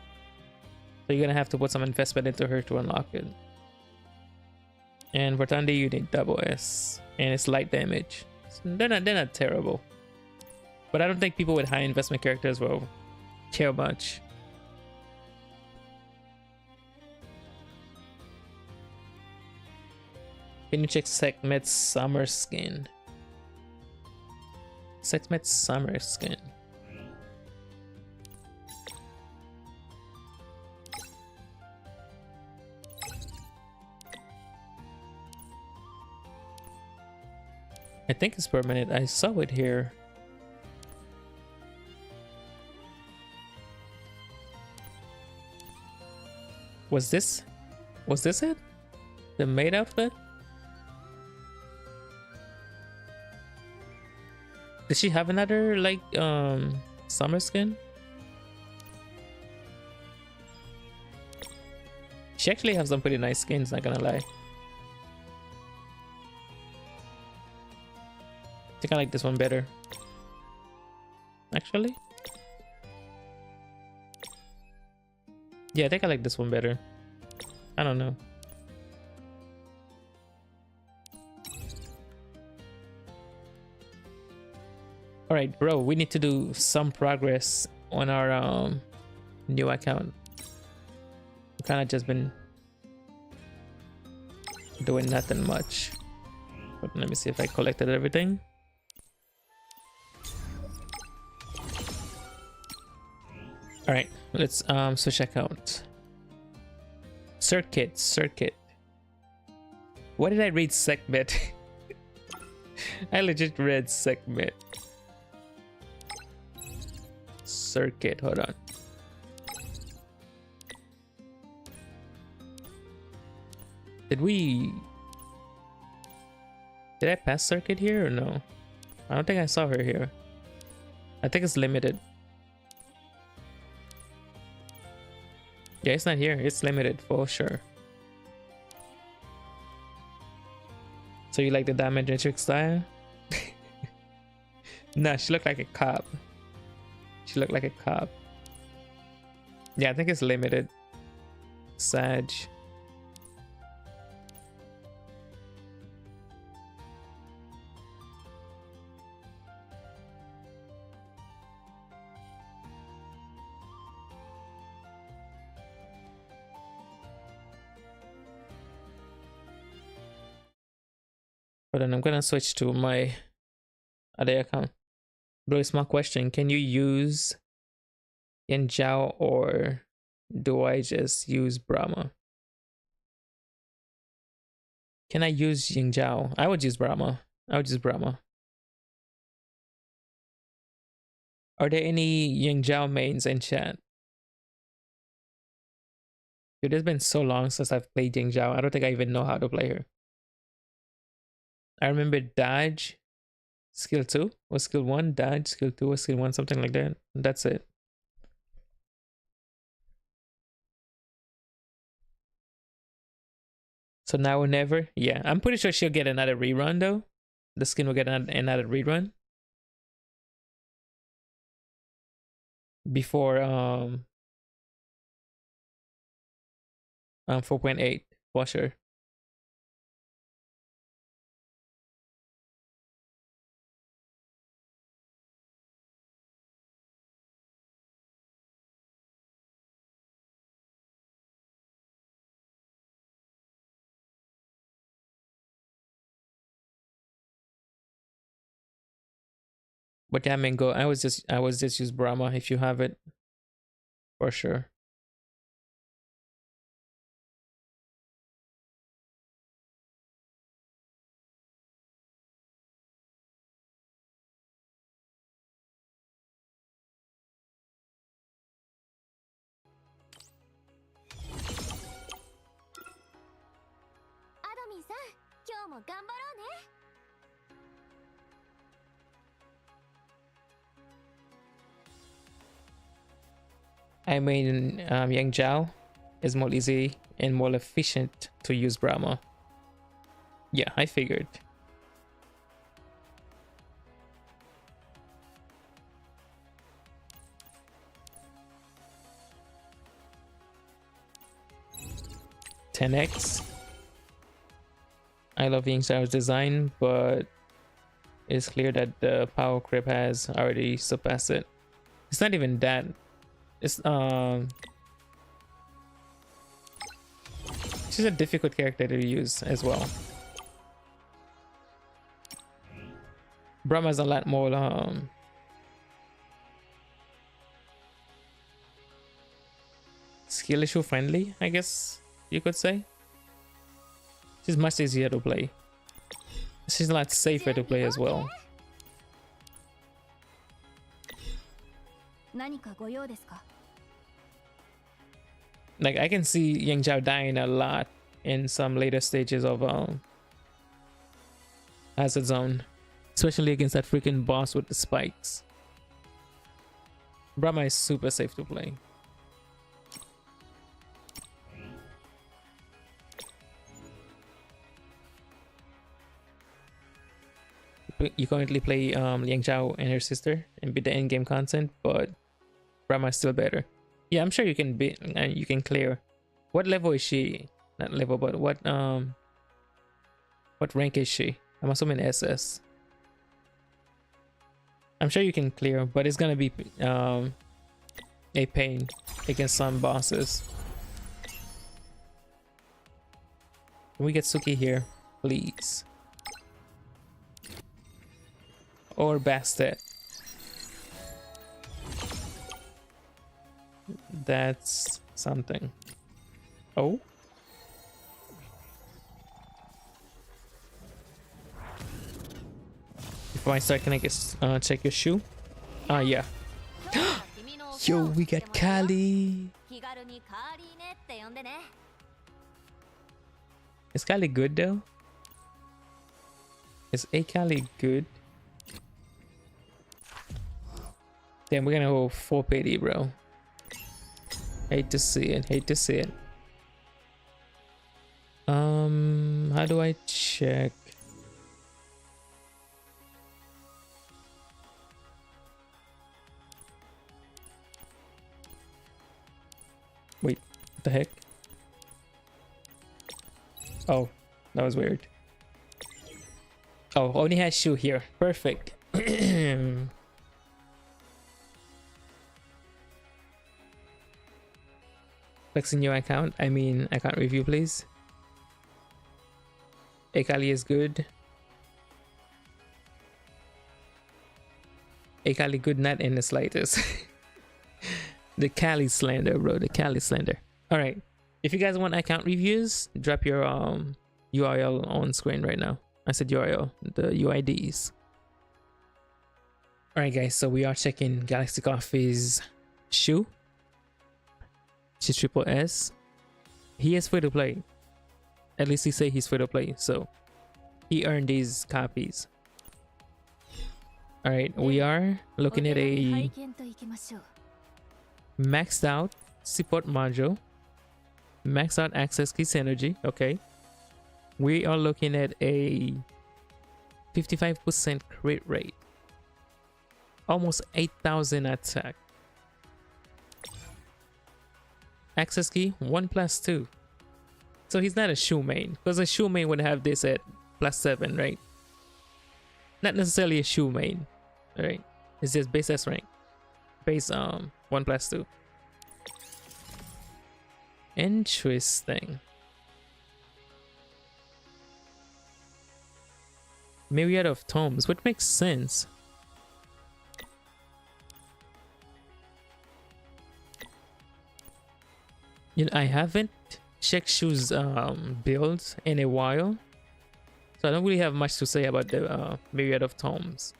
So you're gonna have to put some investment into her to unlock it. And Vertandi, you need double S, and it's light damage. So they're not terrible, but I don't think people with high investment characters will care much. Can you check Sekhmet's summer skin? Sekhmet's summer skin. I think it's permanent. I saw it here. Was this it? The maid outfit? Does she have another like summer skin? She actually has some pretty nice skins, not gonna lie. I think I like this one better. Actually. Yeah, I think I like this one better. I don't know. Alright, bro, we need to do some progress on our new account. We've kind of just been doing nothing much. But let me see if I collected everything. Alright, let's switch account. Circuit. Why did I read Sekhmet? I legit read Sekhmet. Circuit, hold on. Did I pass Circuit here or no? I don't think I saw her here. I think it's limited. Yeah, it's not here. It's limited for sure. So you like the dominatrix style? Nah, she looked like a cop. She looked like a cop. Yeah, I think it's limited. Sag. But then I'm gonna switch to my other account. Bro, it's my question. Can you use Yin Jiao or do I just use Brahma? Can I use Yin Jiao? I would use Brahma. I would use Brahma. Are there any Yin Jiao mains in chat? Dude, it's been so long since I've played Yin Jiao. I don't think I even know how to play her. I remember dodge, skill 2 or skill 1, dodge, skill 2 or skill 1, something like that. That's it. So now or never? Yeah, I'm pretty sure she'll get another rerun though. The skin will get another rerun. Before 4.8 for sure. But yeah, Mango, I was just use Brahma if you have it. For sure. I mean, Yang Jiao is more easy and more efficient to use Brahma. Yeah, I figured. $10x. I love Yang Jiao's design, but it's clear that the power creep has already surpassed it. It's not even that. It's she's a difficult character to use as well. Brahma's a lot more skill issue friendly, I guess you could say. She's much easier to play. She's a lot safer to play as well. Like I can see Yang Jiao dying a lot in some later stages of Hazard Zone, especially against that freaking boss with the spikes. Brahma is super safe to play. You currently play Yang Jiao and her sister and beat the end game content, but Brahma is still better. Yeah, I'm sure you can beat and you can clear. What level is she? Not level, but what rank is she? I'm assuming SS. I'm sure you can clear, but it's gonna be a pain against some bosses. Can we get Suki here, please? Or Bastet. That's something. Oh. Before I start, can I get check your shoe? Yeah. Yo, we got Kali. Is Kali good though? Is a Kali good? Damn, we're gonna go 4 PD, bro. Hate to see it. Hate to see it. How do I check? Wait, what the heck? Oh, that was weird. Oh, only has shoe here. Perfect. Flexing your account. I mean, account review, please. Akali is good. A Cali good, not in the slightest. The Cali slander, bro. The Cali slander. All right. If you guys want account reviews, drop your URL on screen right now. I said URL, the UIDs. All right, guys. So we are checking Galaxy Coffee's shoe. She's triple S. He is free to play. At least he say he's free to play. So he earned these copies. All right, we are looking at a maxed out support module, maxed out access key synergy. Okay, we are looking at a 55% crit rate, almost 8,000 attack. Access key 1+2. So he's not a shoe main, because a shoe main would have this at +7, right? Not necessarily a shoe main. All right, it's just base S rank, base 1+2. Interesting. Myriad of tomes, which makes sense. You know, I haven't checked shoes builds in a while, so I don't really have much to say about the myriad of tomes.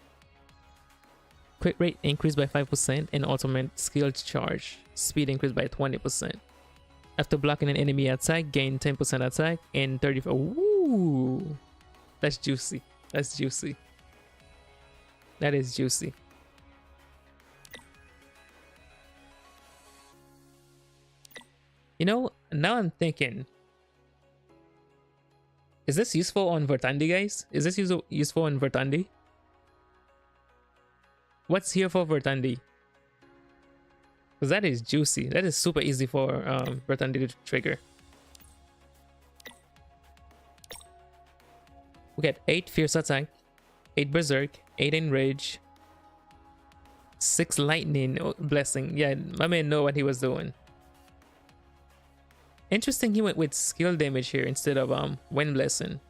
Crit rate increased by 5% and ultimate skill charge speed increased by 20%. After blocking an enemy attack, gain 10% attack and 35. Ooh, that's juicy. That's juicy. That is juicy. You know, now I'm thinking, is this useful on Vertandi, guys? Is this useful on Vertandi? What's here for Vertandi? Because that is juicy. That is super easy for Vertandi to trigger. We get 8 Fierce Attack, 8 Berserk, 8 Enrage, 6 Lightning Blessing. Yeah, my man know what he was doing. Interesting, he went with skill damage here instead of Wind Blessing.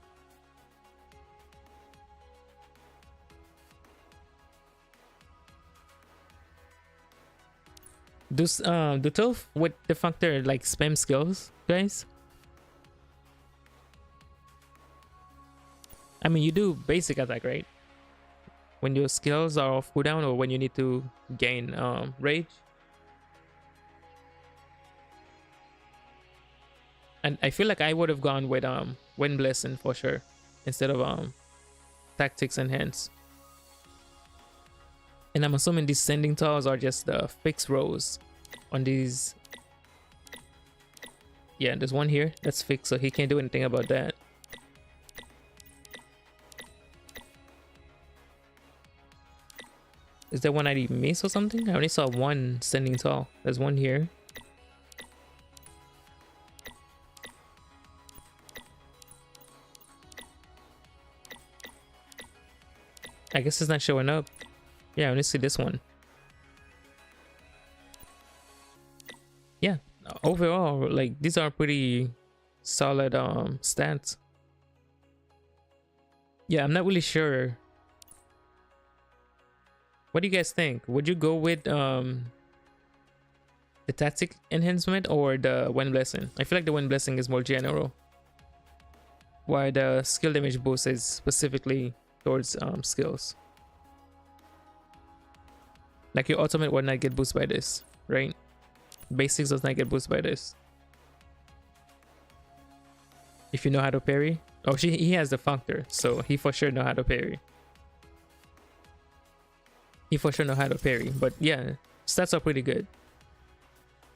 Do 12 with the factor like spam skills, guys? I mean, you do basic attack, right? When your skills are off cooldown or when you need to gain rage. And I feel like I would have gone with Wind Blessing for sure instead of Tactics Enhance. And I'm assuming these sending tiles are just the fixed rows on these. Yeah, there's one here that's fixed, so he can't do anything about that. Is there one I missed or something? I only saw one sending tile. There's one here. I guess it's not showing up. Yeah, I only see this one. Yeah, overall, like, these are pretty solid stats. Yeah, I'm not really sure. What do you guys think? Would you go with the tactic enhancement or the Wind Blessing? I feel like the Wind Blessing is more general, while the skill damage boost is specifically towards skills. Like your ultimate would not get boosted by this, right? Basics does not get boosted by this. If you know how to parry. Oh, he has the factor, so he for sure know how to parry. He for sure know how to parry. But yeah, stats are pretty good.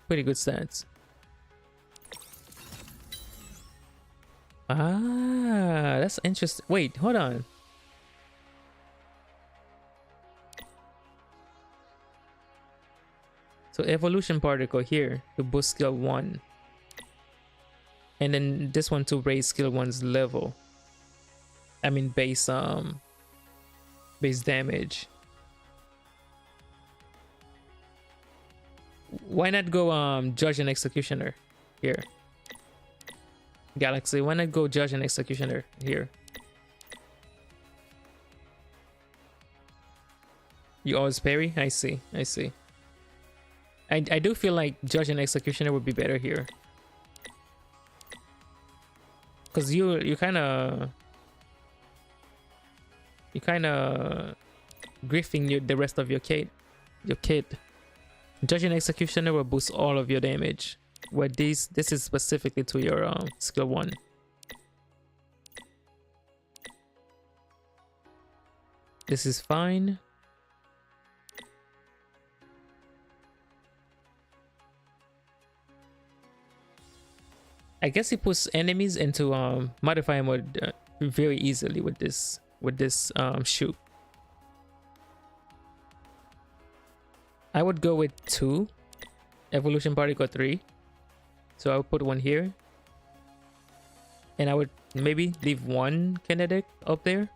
Pretty good stats. Ah, that's interesting. Wait, hold on. So evolution particle here to boost skill 1. And then this one to raise skill 1's level. I mean base damage. Why not go Judge and Executioner here? Galaxy, why not go Judge and Executioner here? You always parry? I see. I see. I do feel like Judge and Executioner would be better here. Cause you kinda griefing the rest of your kit. Judge and Executioner will boost all of your damage. Where this is specifically to your skill 1. This is fine. I guess he puts enemies into modifier mode very easily with this shoe. I would go with 2 evolution particle 3. So I would put 1 here. And I would maybe leave 1 kinetic up there.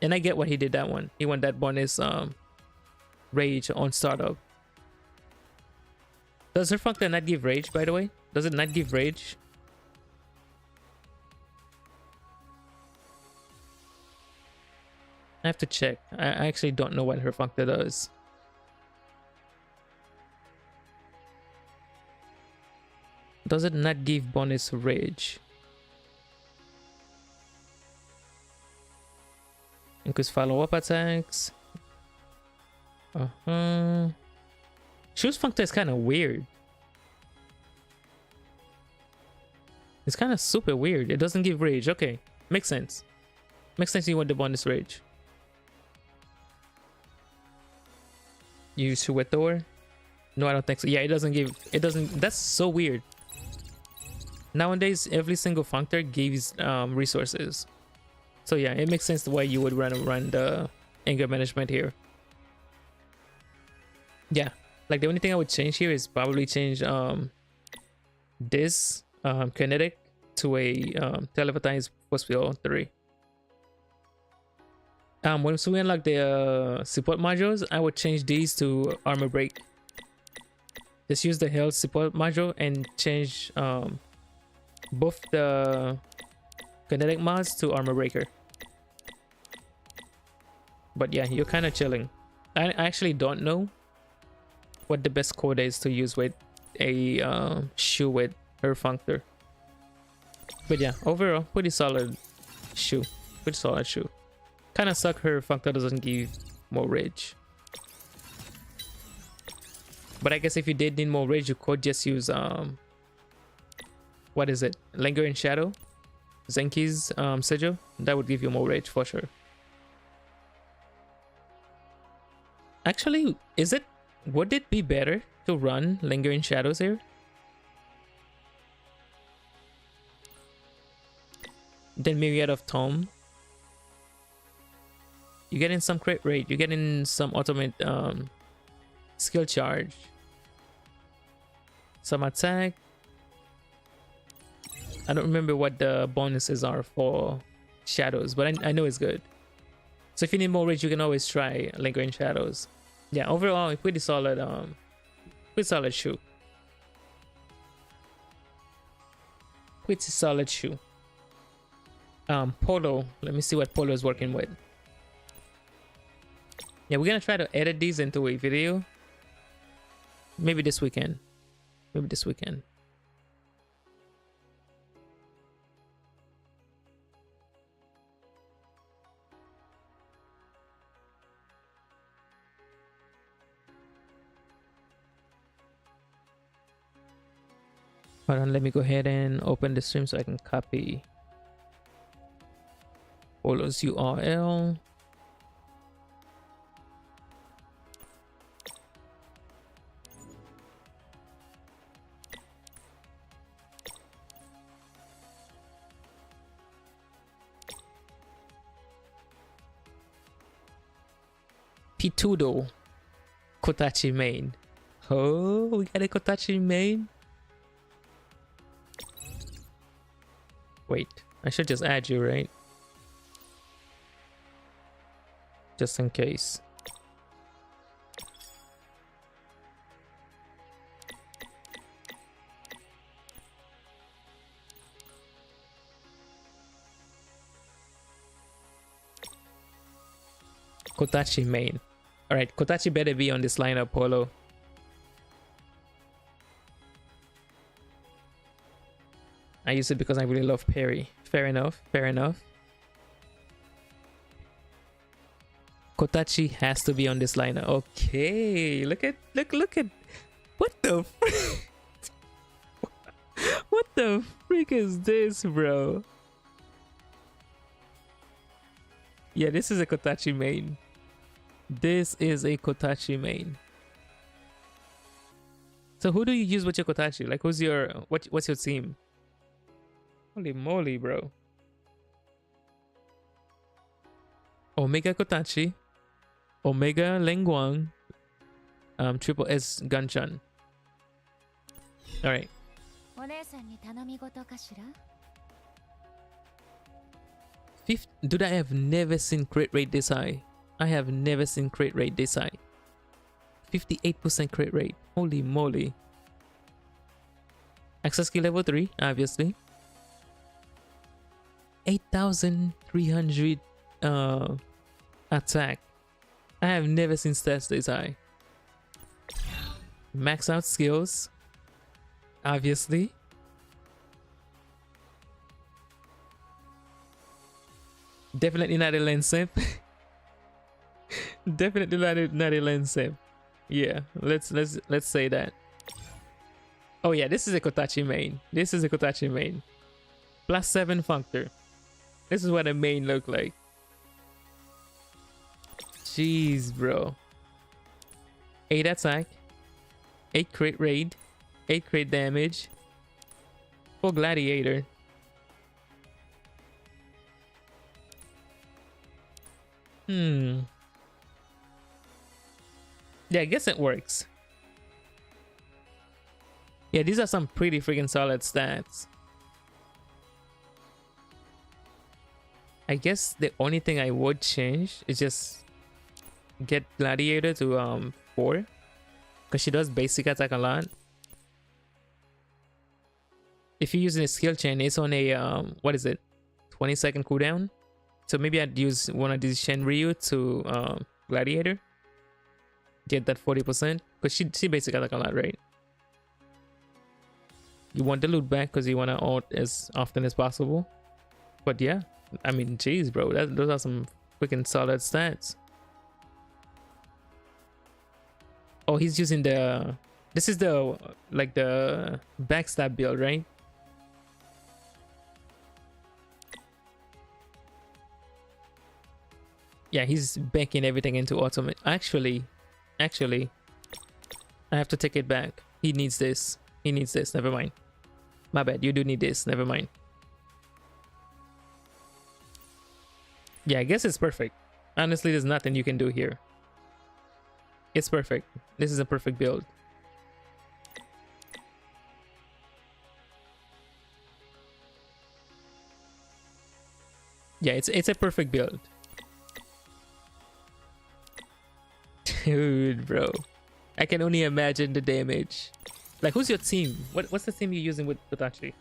And I get what he did that one. He went that bonus rage on startup. Does her functor not give rage, by the way? Does it not give rage? I have to check. I actually don't know what her functor does. Does it not give bonus rage? Increase follow-up attacks. Shoe's functor is kind of weird. It's kind of super weird. It doesn't give rage. Okay, makes sense. Makes sense you want the bonus rage. You shoot with Thor? No, I don't think so. Yeah, it doesn't give... It doesn't... That's so weird. Nowadays, every single functor gives resources. So yeah, it makes sense why you would run the anger management here. Yeah, like the only thing I would change here is probably change this kinetic to a teleportized force field 3. Once we unlock the support modules, I would change these to armor break. Just use the health support module and change both the kinetic mods to armor breaker. But yeah, you're kind of chilling. I actually don't know what the best code is to use with a shoe with her functor. But yeah, overall, pretty solid shoe. Pretty solid shoe. Kind of suck her functor doesn't give more rage. But I guess if you did need more rage, you could just use what is it? Lingering Shadow? Zenki's sigil? That would give you more rage for sure. Actually, would it be better to run Lingering Shadows here than Myriad of Tome? You're getting some crit rate, you're getting some ultimate skill charge, some attack. I don't remember what the bonuses are for Shadows, but I know it's good. So if you need more rage, you can always try Lingering Shadows. Yeah, overall, pretty solid shoe. Pretty solid shoe. Polo. Let me see what Polo is working with. Yeah, we're gonna try to edit these into a video. Maybe this weekend. Maybe this weekend. Hold on, let me go ahead and open the stream so I can copy Polo's URL. Pitudo Kotachi main. Oh, we got a Kotachi main. Wait, I should just add you, right? Just in case. Kotachi main. All right, Kotachi better be on this lineup, Polo. I use it because I really love Perry. Fair enough. Fair enough. Kotachi has to be on this lineup. Okay, look at what the what the freak is this, bro? Yeah, this is a Kotachi main. This is a Kotachi main. So who do you use with your Kotachi? Like, who's your what's your team? Holy moly, bro. Omega Kotachi, Omega Lengguang, Triple S Ganchan. All right. Dude, I have never seen crit rate this high. I have never seen crit rate this high. 58% crit rate. Holy moly. Access skill level 3, obviously. 8,300 attack. I have never seen stats this high. Max out skills, obviously. Definitely not a lens simp. Definitely not a lens simp. Yeah, let's say that. Oh yeah, this is a Kotachi main. This is a Kotachi main. +7 functor. This is what a main look like. Jeez, bro. 8 attack, 8 crit rate, 8 crit damage. For gladiator. Yeah, I guess it works. Yeah, these are some pretty freaking solid stats. I guess the only thing I would change is just get Gladiator to 4, because she does basic attack a lot. If you're using a skill chain, it's on a what is it, 20-second cooldown. So maybe I'd use one of these Shenryu to Gladiator, get that 40%, because she basic attack a lot, right? You want the loot back because you want to ult as often as possible. But yeah, I mean, jeez, bro, those are some freaking solid stats. Oh, he's using the... This is the, like, the backstab build, right? Yeah, he's backing everything into ultimate. Actually, I have to take it back. He needs this. He needs this. Never mind. My bad. You do need this. Never mind. Yeah, I guess it's perfect. Honestly, there's nothing you can do here. It's perfect. This is a perfect build. Yeah, it's a perfect build. Dude, bro. I can only imagine the damage. Like, who's your team? What's the team you're using with Kotachi?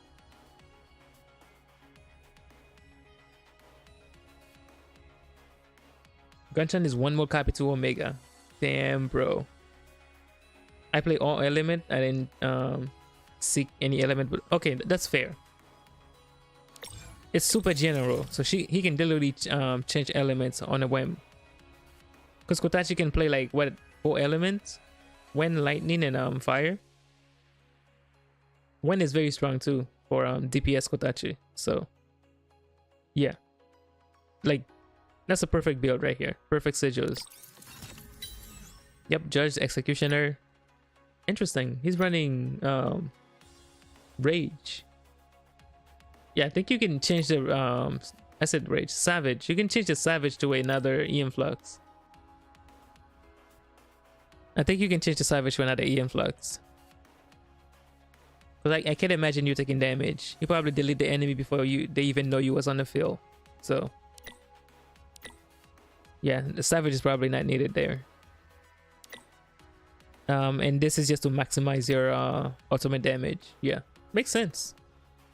Ganchan is one more copy to Omega. Damn, bro. I play all element. I didn't seek any element, but okay, that's fair. It's super general, so he can literally change elements on a whim. Because Kotachi can play like what, 4 elements? Wind, lightning, and fire. Wind is very strong too for DPS Kotachi. So yeah, like that's a perfect build right here. Perfect sigils. Yep, Judge, Executioner. Interesting. He's running Rage. Yeah, I think you can change the I said Rage. Savage. You can change the Savage to another Ian Flux. I think you can change the Savage to another Ian Flux. Cause I can't imagine you taking damage. You probably delete the enemy before they even know you was on the field. So yeah, the Savage is probably not needed there. And this is just to maximize your ultimate damage. Yeah, makes sense.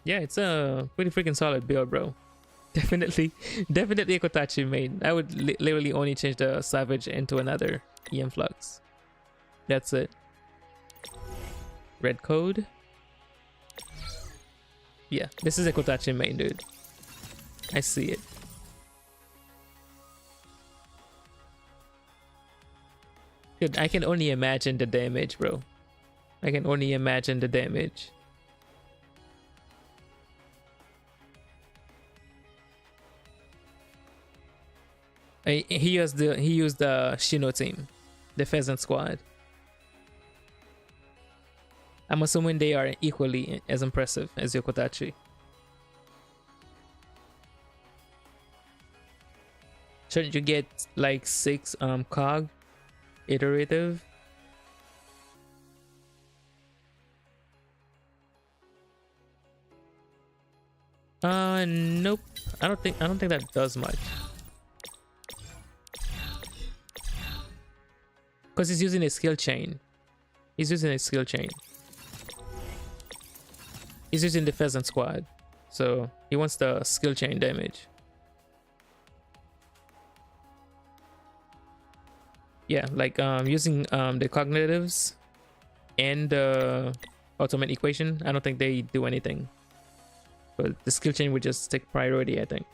Yeah, it's a pretty freaking solid build, bro. Definitely a Kotachi main. I would literally only change the Savage into another EM Flux. That's it. Red code. Yeah, this is a Kotachi main, dude. I see it. Dude, I can only imagine the damage, bro. I can only imagine the damage. He used the Shino team, the Pheasant Squad. I'm assuming they are equally as impressive as Yokotachi. Shouldn't you get like 6 cog iterative? Nope. I don't think that does much. Because he's using a skill chain. He's using a skill chain. He's using the Pheasant Squad. So he wants the skill chain damage. Yeah, like using the cognitives and the ultimate equation, I don't think they do anything. But the skill chain would just take priority, I think.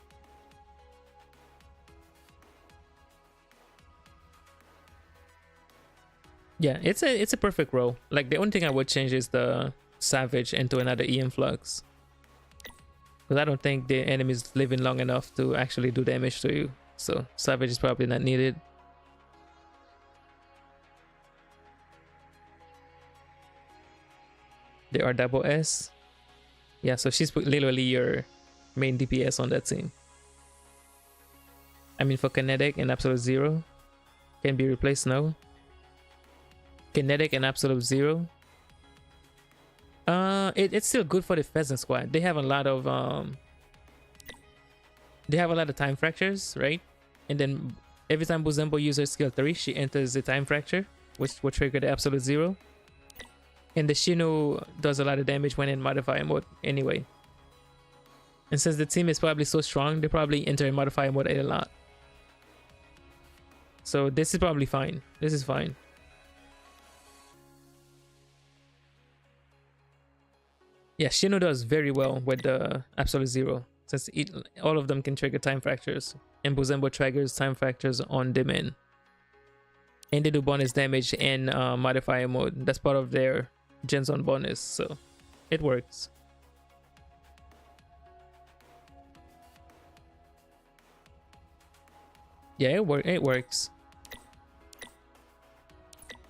Yeah, it's a perfect role. Like the only thing I would change is the Savage into another EM Flux. Because I don't think the enemy's living long enough to actually do damage to you. So Savage is probably not needed. They are double S. Yeah, so she's literally your main DPS on that team. I mean, for Kinetic and Absolute Zero, can be replaced now. Kinetic and Absolute Zero. It's still good for the Pheasant Squad. They have a lot of time fractures, right? And then every time Buzembo uses skill 3, she enters the time fracture, which will trigger the Absolute Zero. And the Shino does a lot of damage when in Modifier mode anyway. And since the team is probably so strong, they probably enter in Modifier mode a lot. So this is probably fine. This is fine. Yeah, Shino does very well with the Absolute Zero, since all of them can trigger time fractures. And Buzembo triggers time fractures on demand. And they do bonus damage in Modifier mode. That's part of their Gen Zone bonus, so it works. Yeah, it works.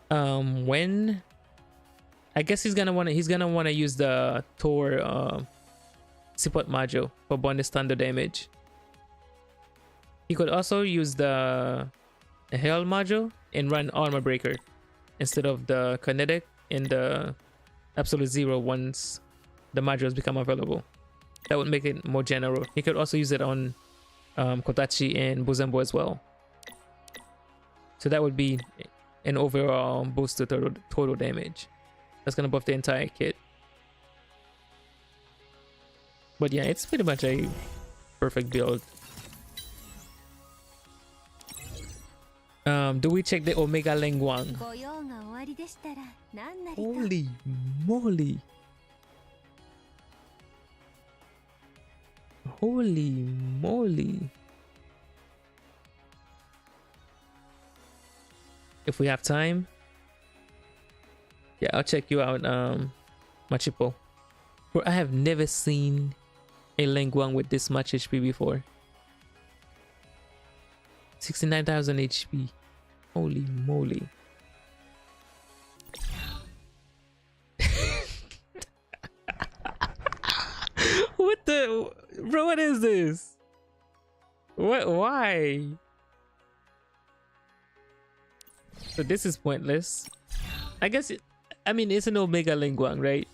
When I guess he's gonna wanna use the Tor support module for bonus thunder damage. He could also use the Hell module and run Armor Breaker instead of the Kinetic and the Absolute Zero once the modules become available. That would make it more general. He could also use it on Kotachi and Buzembo as well. So that would be an overall boost to total damage. That's gonna buff the entire kit. But yeah, it's pretty much a perfect build. Do we check the Omega Lengguang? Holy moly. Holy moly. If we have time. Yeah, I'll check you out, Machipo. Bro, I have never seen a Lengguang with this much HP before. 69,000 HP. Holy moly. What the... Bro, what is this? What? Why? So this is pointless. I guess... I mean, it's an Omega Lengguang, right?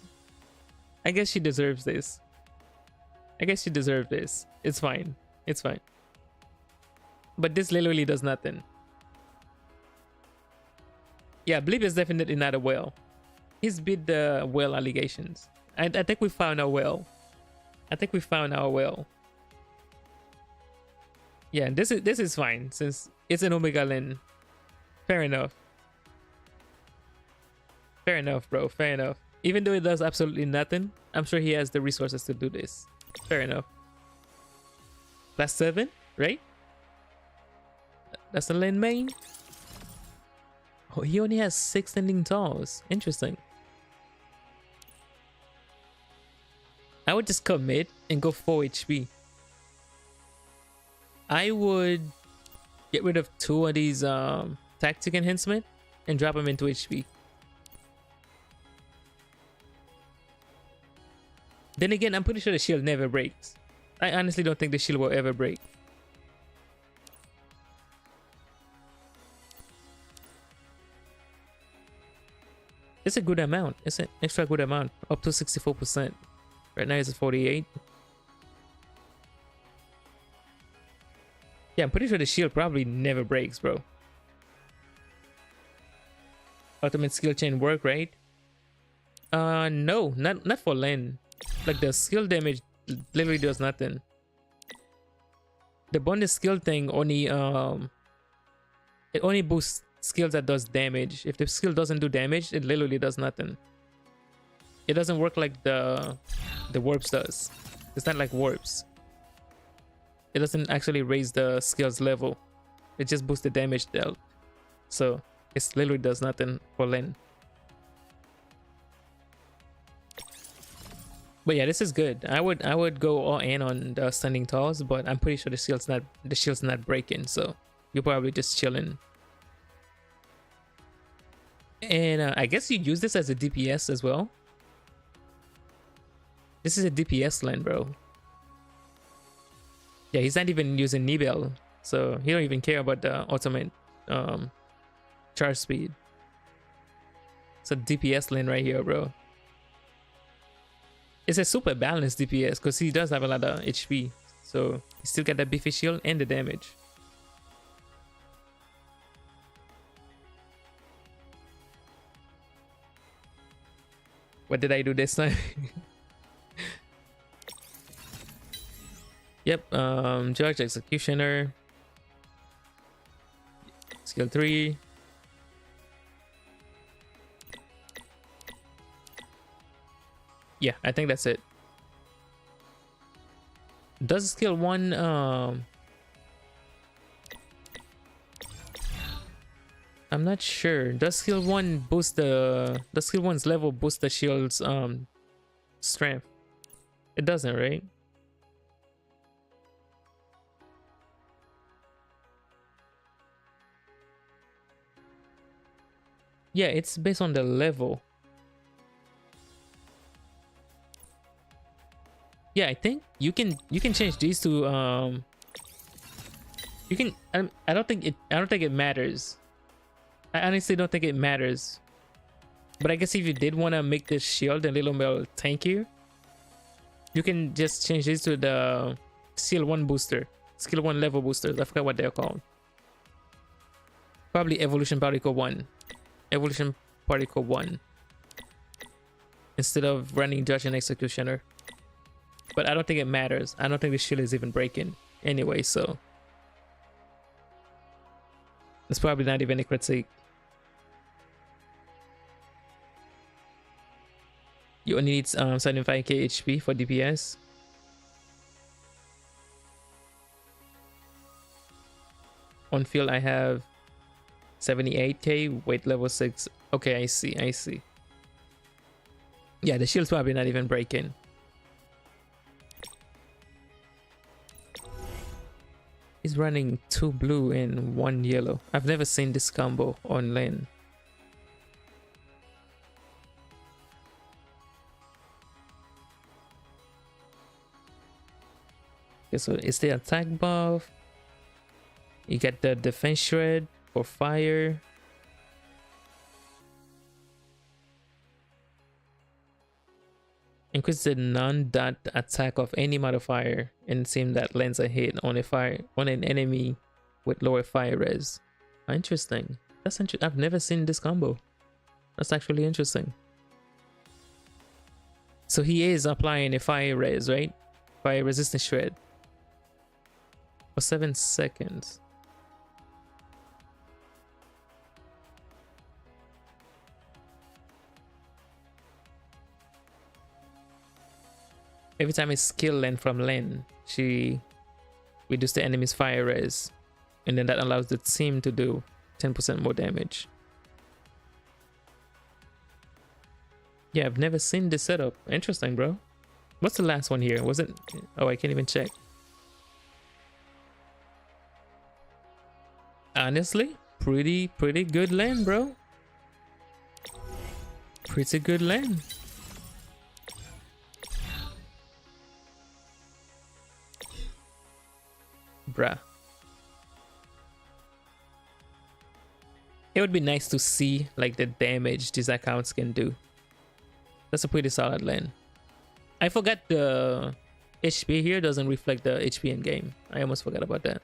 I guess she deserves this. I guess she deserves this. It's fine. It's fine. But this literally does nothing. Yeah, Bleep is definitely not a whale. He's beat the whale allegations. I think we found our whale. I think we found our whale. Yeah, this is fine since it's an Omega Len. Fair enough. Fair enough, bro. Fair enough. Even though it does absolutely nothing, I'm sure he has the resources to do this. Fair enough. Plus 7, right? That's the lane main. Oh, he only has 6 ending towers. Interesting. I would just commit and go 4 HP. I would get rid of 2 of these tactic enhancement and drop them into HP. Then again, I'm pretty sure the shield never breaks. I honestly don't think the shield will ever break. It's a good amount. It's an extra good amount. Up to 64%. Right now it's at 48. Yeah, I'm pretty sure the shield probably never breaks, bro. Ultimate skill chain work, right? No, not for Len. Like the skill damage literally does nothing. The bonus skill thing only it only boosts skills that does damage. If the skill doesn't do damage, it literally does nothing. It doesn't work like the warps does. It's not like warps. It doesn't actually raise the skills level. It just boosts the damage dealt. So it literally does nothing for Len. But yeah, this is good. I would go all in on the standing talls, but I'm pretty sure the shield's not breaking, so you're probably just chilling. And I guess you use this as a DPS as well. This is a DPS lane, bro. Yeah, he's not even using Nibel, so he don't even care about the ultimate charge speed. It's a DPS lane right here, bro. It's a super balanced DPS because he does have a lot of HP, so he still got that beefy shield and the damage. What did I do this time? Yep, Judge, Executioner, skill 3. Yeah, I think that's it. Does skill 1 I'm not sure. Does skill 1 boost the skill 1's level boost the shield's strength? It doesn't, right? Yeah, it's based on the level. Yeah, I think you can change these to you can I don't think it matters. I honestly don't think it matters. But I guess if you did want to make this shield a little more tankier, you can just change this to the skill 1 booster. Skill 1 level boosters. I forgot what they're called. Probably Evolution Particle 1. Evolution Particle 1. Instead of running Judge and Executioner. But I don't think it matters. I don't think the shield is even breaking anyway, so it's probably not even a critique. You only need 75k HP for DPS. On field I have 78k, weight level 6. Okay, I see. Yeah, the shield's probably not even breaking. He's running 2 blue and 1 yellow. I've never seen this combo on lane. Okay, so it's the attack buff. You get the defense shred for fire. Increase the non-dot attack of any modifier and seem that lands a hit on an enemy with lower fire res. Interesting. That's interesting. I've never seen this combo. That's actually interesting. So he is applying a fire res, right? Fire resistance shred for 7 seconds. Every time a skill land from Lane, she reduces the enemy's fire res, and then that allows the team to do 10% more damage. Yeah, I've never seen this setup. Interesting, bro. What's the last one here? Was it? Oh, I can't even check. Honestly, pretty good lane, bro. Pretty good lane. Bruh. It would be nice to see like the damage these accounts can do. That's a pretty solid lane. I forgot the HP here doesn't reflect the HP in game. I almost forgot about that.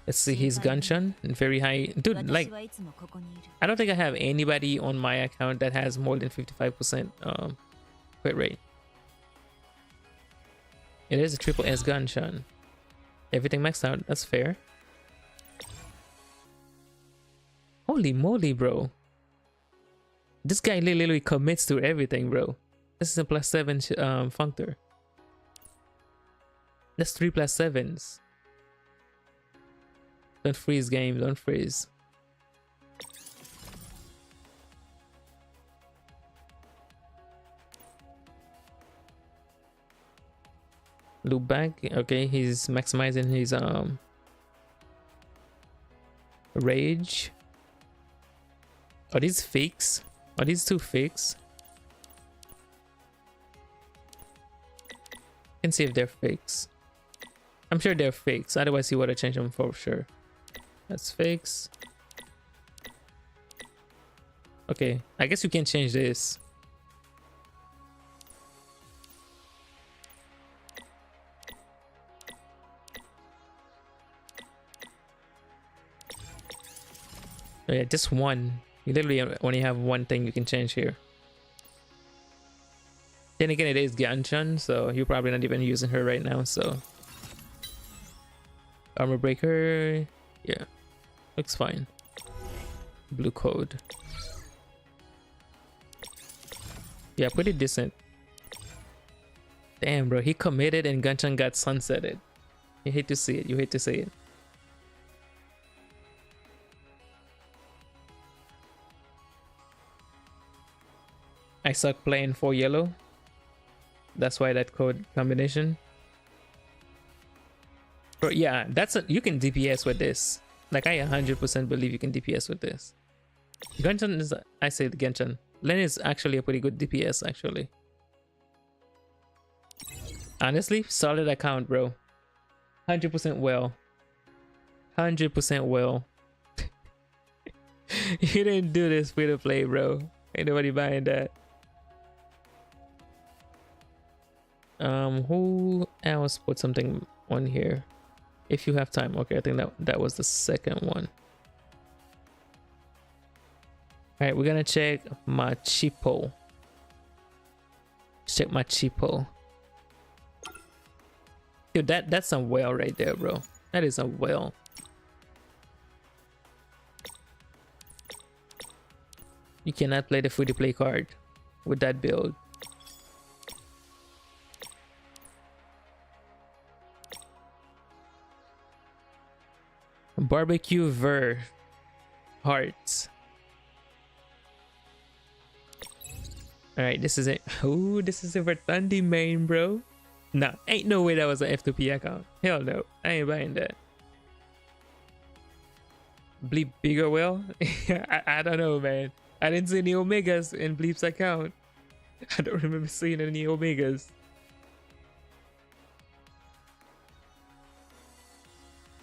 Let's see his Gunshan, very high. Dude, like, I don't think I have anybody on my account that has more than 55% quit rate. It is a triple S Gunshan. Everything maxed out, that's fair. Holy moly, bro. This guy literally commits to everything, bro. This is a +7 functor. That's 3 +7s. Don't freeze, game, don't freeze. Loop back. Okay, he's maximizing his rage. Are these fakes? Are these two fakes? Can see if they're fakes. I'm sure they're fakes. Otherwise, he would have changed them for sure. That's fakes. Okay, I guess you can change this. Oh yeah, just one. You literally only have one thing you can change here. Then again, it is Ganshan, so you're probably not even using her right now, so. Armor breaker, yeah, looks fine. Blue code. Yeah, pretty decent. Damn, bro, he committed and Ganshan got sunsetted. You hate to see it, you hate to see it. I suck playing 4 yellow. That's why that code combination. But yeah, you can DPS with this. Like, I 100% believe you can DPS with this. Genshin is, I say the Genshin. Len is actually a pretty good DPS, actually. Honestly, solid account, bro. 100% well. 100% well. You didn't do this free to play, bro. Ain't nobody buying that. Who else put something on here? If you have time. Okay, I think that was the second one. All right, we're gonna check my cheapo. Check my cheapo. Dude, that's a whale right there, bro. That is a whale. You cannot play the free to play card with that build. Barbecue Ver Hearts. Alright, this is it. Oh, this is a Vertandi main, bro. Nah, ain't no way that was an F2P account. Hell no, I ain't buying that. Bleep bigger well? I don't know, man. I didn't see any Omegas in Bleep's account. I don't remember seeing any Omegas.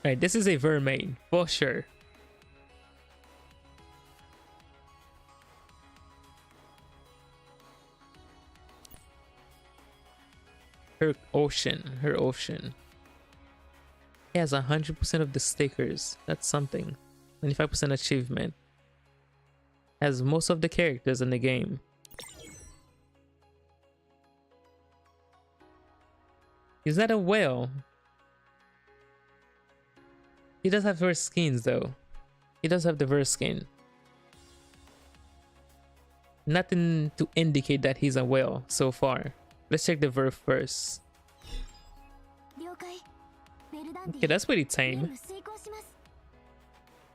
Alright, this is a Vermain, for sure. Her ocean. He has 100% of the stickers. That's something. 25% achievement. Has most of the characters in the game. Is that a whale? He does have verse skins though. He does have the verse skin. Nothing to indicate that he's a whale so far. Let's check the verb first. 了解ベルダンデ Okay, ィ that's pretty 任 tame. 務遂行します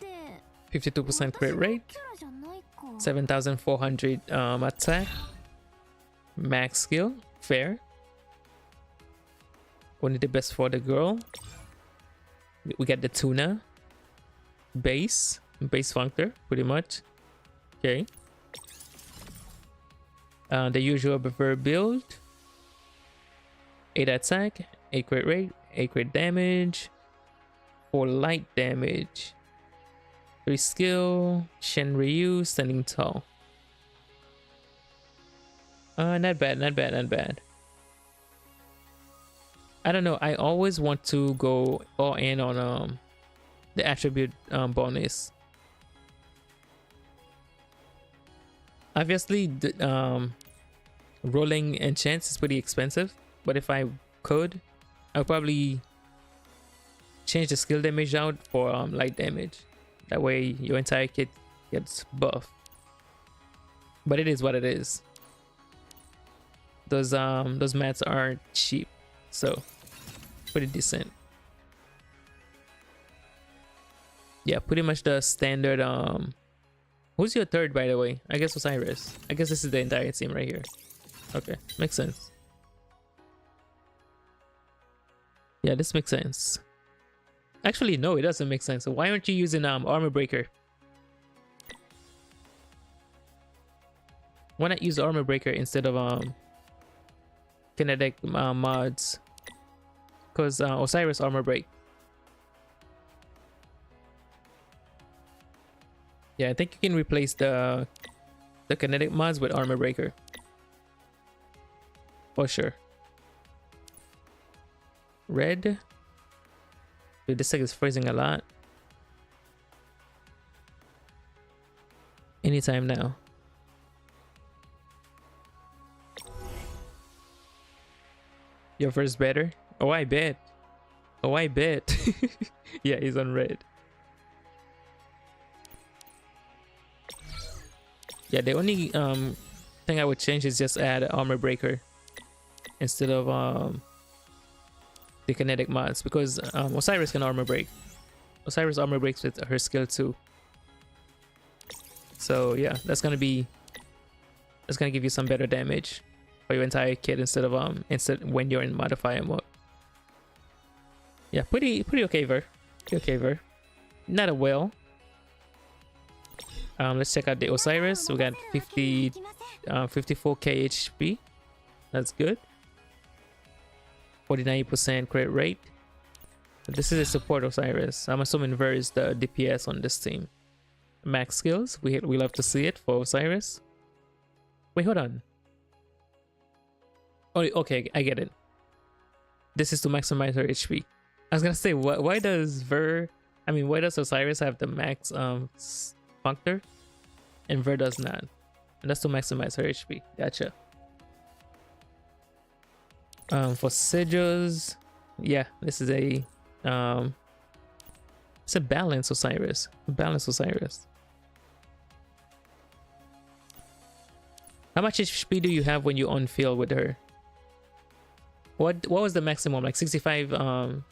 で 52% crit rate, キャラじゃないか 7,400 attack, max skill, fair. Only the best for the girl. We got the tuna, base functor, pretty much. Okay. The usual verb build. 8 attack, 8 crit rate, 8 crit damage, 4 light damage, 3 skill, Shen Ryu, standing tall. Not bad, not bad, not bad. I don't know, I always want to go all in on the attribute bonus. Obviously, rolling enchants is pretty expensive, but if I could, I'll probably change the skill damage out for light damage. That way your entire kit gets buff. But it is what it is. Those mats aren't cheap, so pretty decent. Yeah, pretty much the standard. Who's your third, by the way? I guess Osiris. I guess this is the entire team right here. Okay, makes sense. Yeah, this makes sense. Actually, no, it doesn't make sense. So why aren't you using armor breaker? Why not use armor breaker instead of kinetic mods? Because Osiris armor break. Yeah, I think you can replace the kinetic mods with armor breaker. For sure. Red. Dude, this thing is freezing a lot. Anytime now. Your first better? Oh, I bet. Oh, I bet. Yeah, he's on red. Yeah, the only thing I would change is just add armor breaker instead of the kinetic mods, because Osiris can armor break. Osiris armor breaks with her skill too. So yeah, that's gonna give you some better damage for your entire kit instead of when you're in modifier mode. Yeah, pretty okay ver. Pretty okay ver. Not a whale. Let's check out the Osiris. We got 54k HP. That's good. 49% crit rate. This is a support Osiris. I'm assuming Ver is the DPS on this team. Max skills. We love to see it for Osiris. Wait, hold on. Oh, okay, I get it. This is to maximize her HP. I was gonna say, why does Osiris have the max functor and Ver does not? And that's to maximize her HP. Gotcha. For Sigils, yeah, this is a it's a balanced Osiris. Balanced Osiris. How much HP do you have when you on field with her? What was the maximum? Like 65k,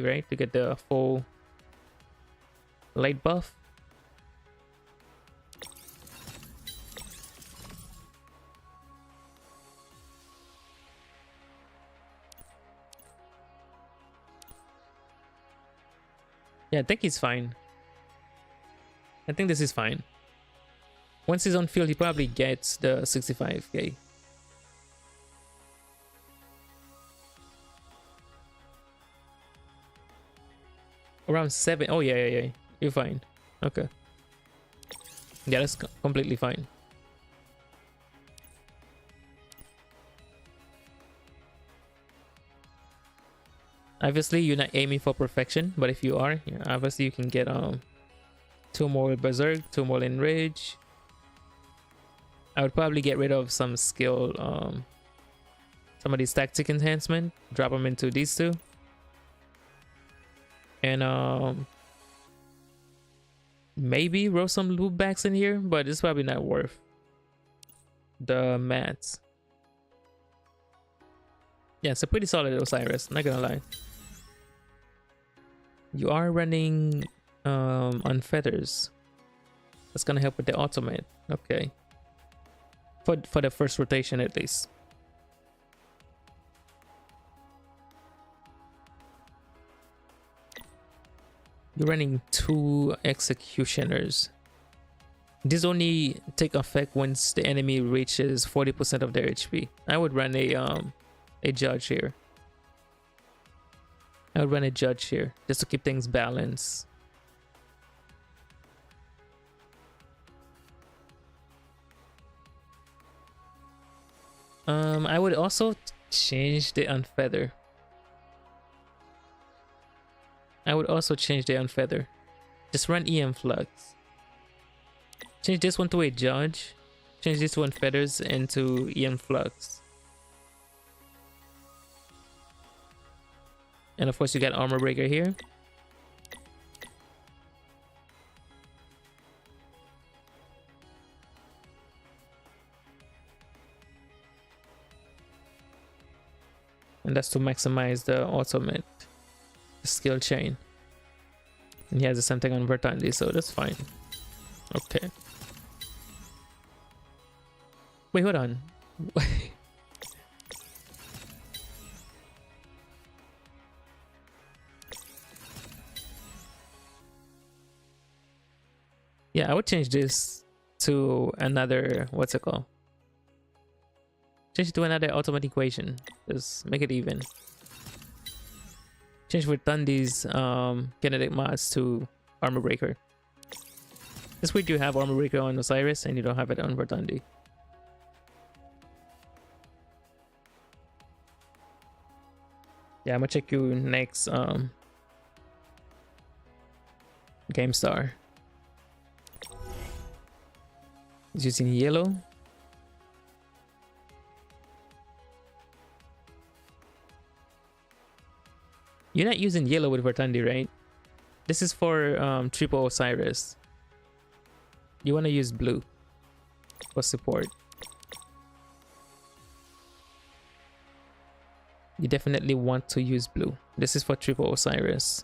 right? To get the full light buff. Yeah, I think he's fine. I think this is fine. Once he's on field, he probably gets the 65k. Around 7. Oh, yeah. You're fine. Okay. Yeah, that's completely fine. Obviously, you're not aiming for perfection, but if you are, yeah, obviously you can get 2 more Berserk, 2 more Enrage. I would probably get rid of some skill, some of these tactic enhancement, drop them into these two, and maybe roll some loop backs in here, but it's probably not worth. the mats. Yeah, it's a pretty solid Osiris, not gonna lie. You are running on feathers. That's gonna help with the ultimate. Okay. For the first rotation at least. You're running 2 executioners. These only take effect once the enemy reaches 40% of their HP. I would run a judge here. I would run a judge here just to keep things balanced. I would also change the unfeather. I would also change the unfeather. Just run EM flux. Change this one to a judge. Change this one feathers into EM flux. And of course you got armor breaker here. And that's to maximize the ultimate skill chain. And he has the same thing on Vertandi, so that's fine. Okay. Wait, hold on. Yeah, I would change this to another, what's it called? Change it to another ultimate equation. Just make it even. Change Vertandi's kinetic mods to armor breaker. This week you have armor breaker on Osiris and you don't have it on Vertandi. Yeah, I'm gonna check you next Game Star. He's using yellow. You're not using yellow with Vertandi, right? This is for triple Osiris. You want to use blue for support. You definitely want to use blue. This is for triple Osiris.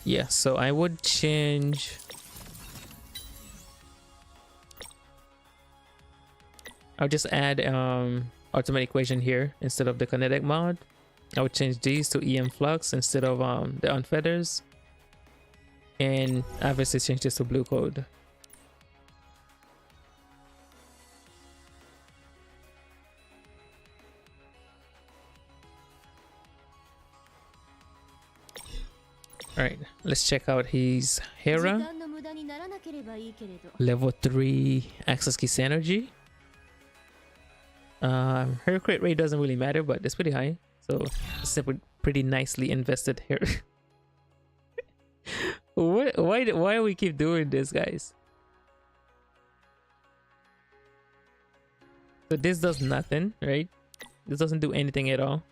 Yeah, so I would change. I'll just add ultimate equation here instead of the kinetic mod. I would change these to EM flux instead of the unfeathers. And obviously change this to blue code. Alright, let's check out his Hera. Level 3 access key synergy. Her crit rate doesn't really matter, but it's pretty high. So it's a pretty nicely invested here. Why do we keep doing this, guys? So this does nothing, right? This doesn't do anything at all.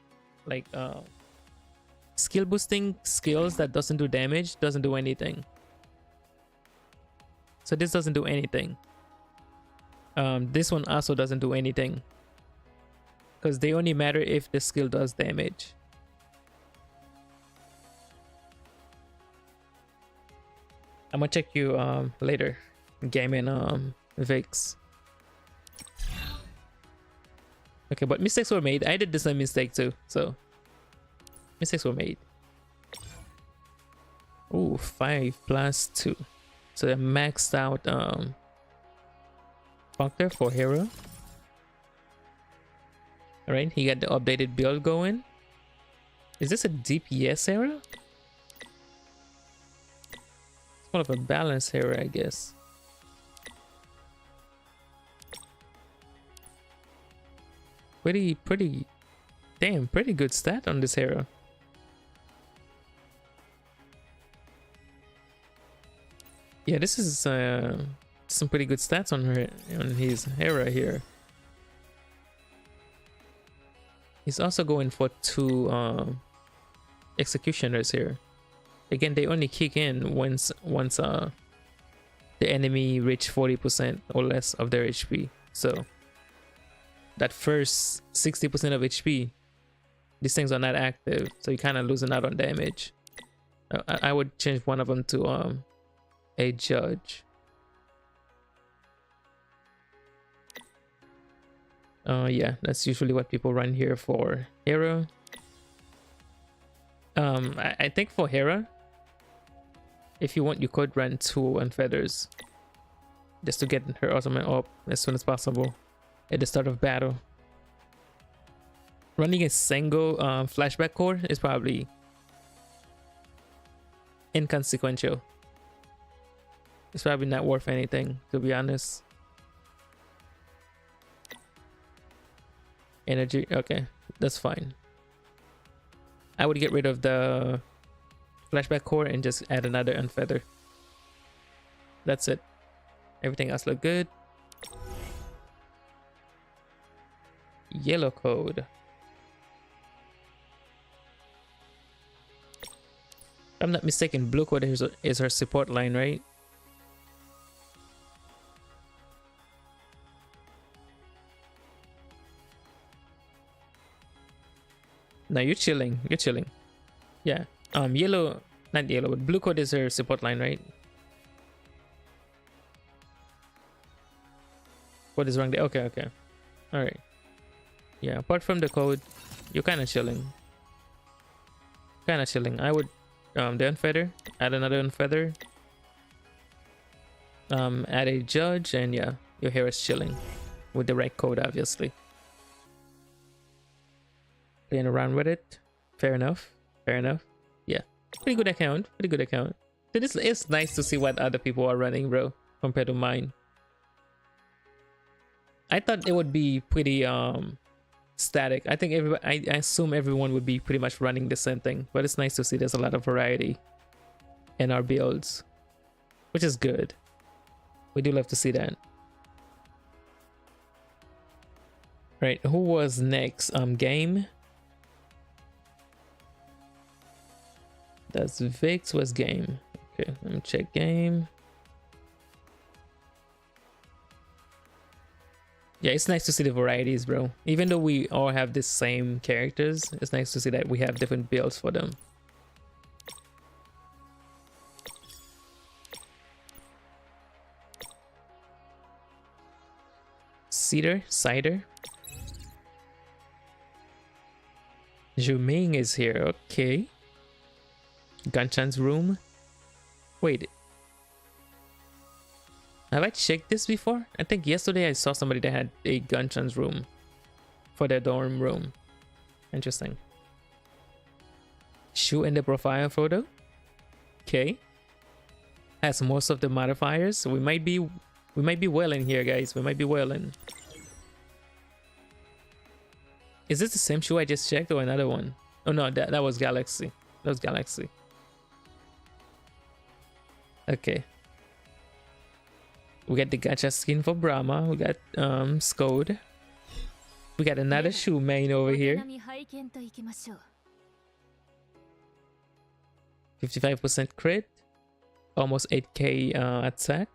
Like skill boosting skills that doesn't do damage doesn't do anything. So this doesn't do anything. This one also doesn't do anything, because they only matter if the skill does damage. I'm gonna check you later. Game in Vix. Okay, but mistakes were made. I did the same mistake too, so mistakes were made. Ooh, 5 plus 2. So I maxed out Functor for Hero. Alright, he got the updated build going. Is this a DPS era? It's more of a balance era, I guess. Pretty good stat on this hero. Yeah, this is some pretty good stats on his hero here. He's also going for 2 executioners here. Again, they only kick in once the enemy reach 40% or less of their HP. So that first 60% of HP, these things are not active, so you're kind of losing out on damage. I would change one of them to a judge. Yeah, that's usually what people run here for. Hera. I think for Hera, if you want, you could run 2 Unfeathers just to get her ultimate up as soon as possible at the start of battle. Running a single flashback core is probably inconsequential. It's probably not worth anything, to be honest. Energy, okay, that's fine. I would get rid of the flashback core and just add another unfeather. That's it. Everything else look good. Yellow code. If I'm not mistaken, blue code is her support line, right? No, you're chilling. You're chilling. Yeah. Yellow, not yellow, but blue code is her support line, right? What is wrong there? Okay, okay. All right. Yeah. Apart from the code, you're kind of chilling. Kind of chilling. I would the unfeather, add another unfeather. Add a judge, and yeah, your hair is chilling with the right code, obviously. Playing around with it. Fair enough. Fair enough. Yeah. Pretty good account. Pretty good account. It's nice to see what other people are running, bro, compared to mine. I thought it would be pretty static. I think I assume everyone would be pretty much running the same thing, but it's nice to see there's a lot of variety in our builds, which is good. We do love to see that. Right, who was next? Game. That's Vix was game. Okay, let me check game. Yeah, it's nice to see the varieties, bro. Even though we all have the same characters, it's nice to see that we have different builds for them. Cider. Juming is here, okay. Ganchan's room. Wait. Have I checked this before? I think yesterday I saw somebody that had a Ganchan's room for their dorm room. Interesting. Shoe in the profile photo. Okay. Has most of the modifiers. So we might be well in here, guys. We might be well in. Is this the same shoe I just checked or another one? Oh no, that was Galaxy. That was Galaxy. Okay. We got the gacha skin for Brahma. We got Scode. We got another shoe main over here. 55% crit. Almost 8k attack.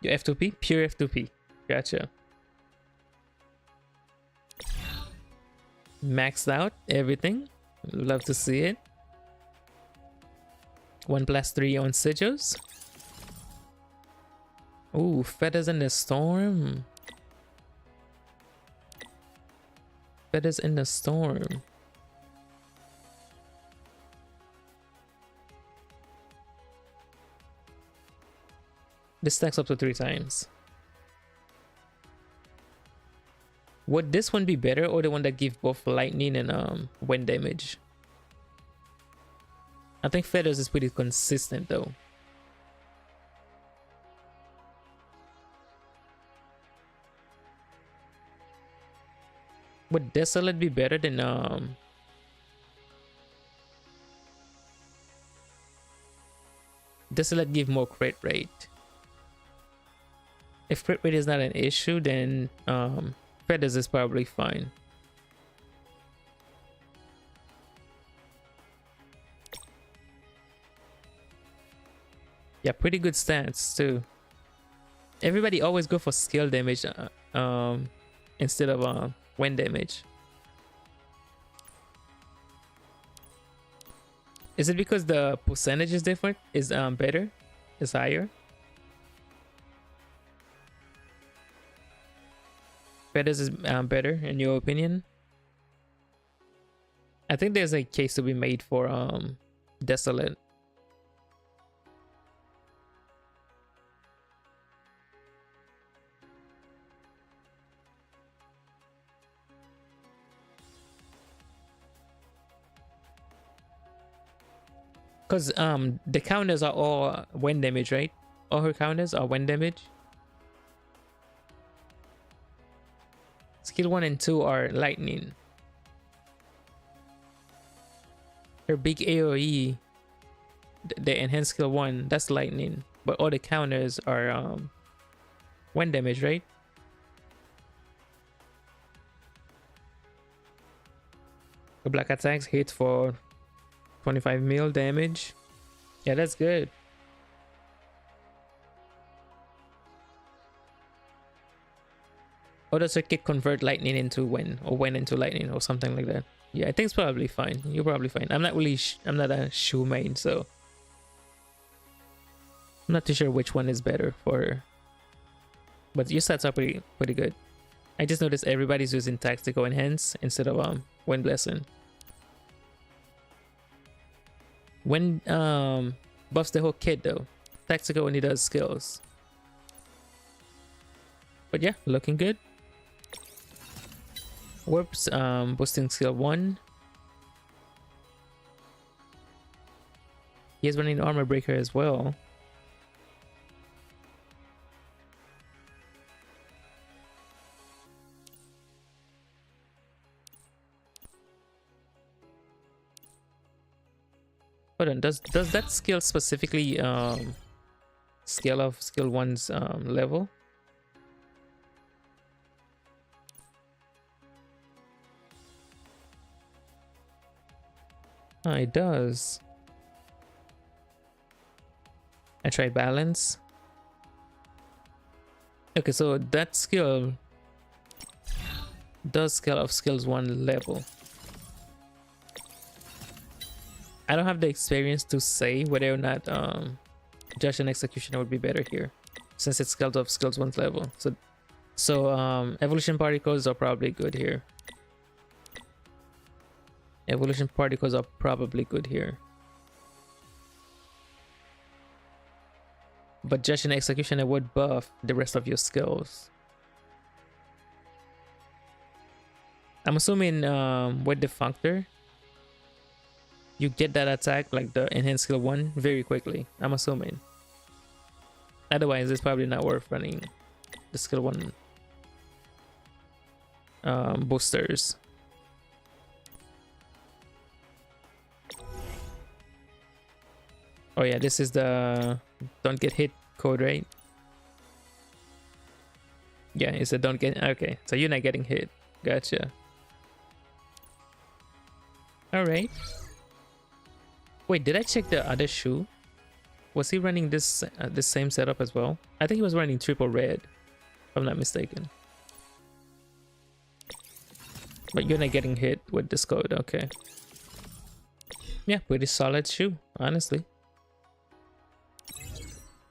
Your F2P? Pure F2P. Gotcha. Maxed out everything. Love to see it. 1+3 on sigils. Ooh, Feathers in the Storm. Feathers in the Storm. This stacks up to 3 times. Would this one be better or the one that gives both lightning and wind damage? I think Feathers is pretty consistent though. Would Desolate be better than Desolate give more crit rate? If crit rate is not an issue, then Feathers is probably fine. Yeah, pretty good stats too. Everybody always go for skill damage instead of wind damage. Is it because the percentage is different? Is better? Is higher? Better is better in your opinion? I think there's a case to be made for Desolate. Because the counters are all wind damage, right? All her counters are wind damage. Skill 1 and 2 are lightning. Her big AoE, the enhanced skill 1, that's lightning. But all the counters are wind damage, right? The black attacks hit for 25 mil damage. Yeah, that's good. Or does circuit convert lightning into wind, or wind into lightning, or something like that? Yeah, I think it's probably fine. You're probably fine. I'm not really I'm not a shoe main, so I'm not too sure which one is better for her. But your stats are pretty good. I just noticed everybody's using tactical enhance instead of wind blessing. When buffs the whole kit though. Tactical only does skills. But yeah, looking good. Warps boosting skill 1. He is running armor breaker as well. Hold on, does that skill specifically scale of skill 1's level? Oh, it does. I tried balance. Okay, so that skill does scale of skills 1 level. I don't have the experience to say whether or not Judge and Executioner would be better here, since it's scaled of skills 1 level. So evolution particles are probably good here. Evolution particles are probably good here. But Judge and Executioner would buff the rest of your skills. I'm assuming with Defunctor, you get that attack, like the enhanced skill 1, very quickly. I'm assuming. Otherwise, it's probably not worth running the skill 1 boosters. Oh yeah, this is the don't get hit code, right? Yeah, it's a don't get. Okay, so you're not getting hit. Gotcha. All right. Wait, did I check the other shoe? Was he running this same setup as well? I think he was running triple red, if I'm not mistaken. But you're not getting hit with this code, okay. Yeah, pretty solid shoe, honestly.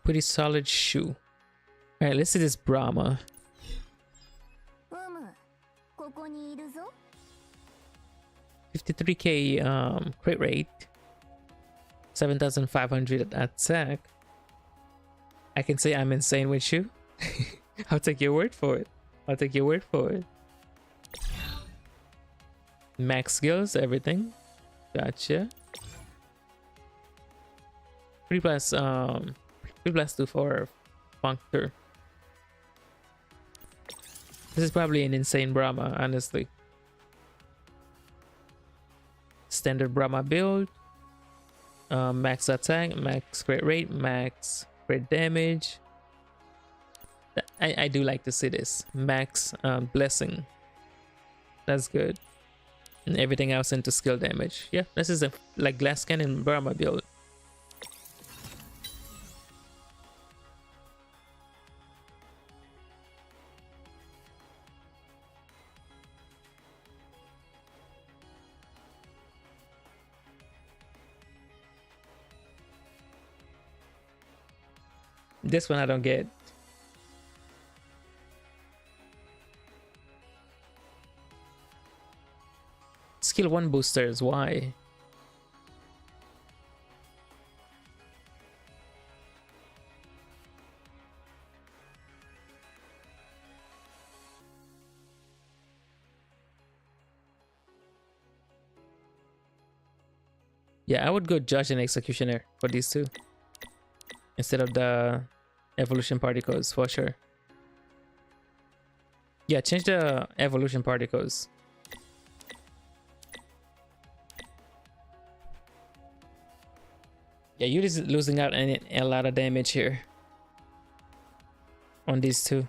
Pretty solid shoe. Alright, let's see this Brahma. 53k crit rate. 7,500 attack. I can say I'm insane with you. I'll take your word for it. I'll take your word for it. Max skills, everything. Gotcha. 3+2 for Puncture. This is probably an insane Brahma, honestly. Standard Brahma build. Max attack, max crit rate, max crit damage. I do like to see this. Max blessing. That's good. And everything else into skill damage. Yeah, this is a like glass cannon Brahma build. This one I don't get. Skill 1 boosters, why? Yeah, I would go Judge and Executioner for these two instead of the evolution particles for sure. Yeah, change the evolution particles. Yeah, you're just losing out on a lot of damage here on these two.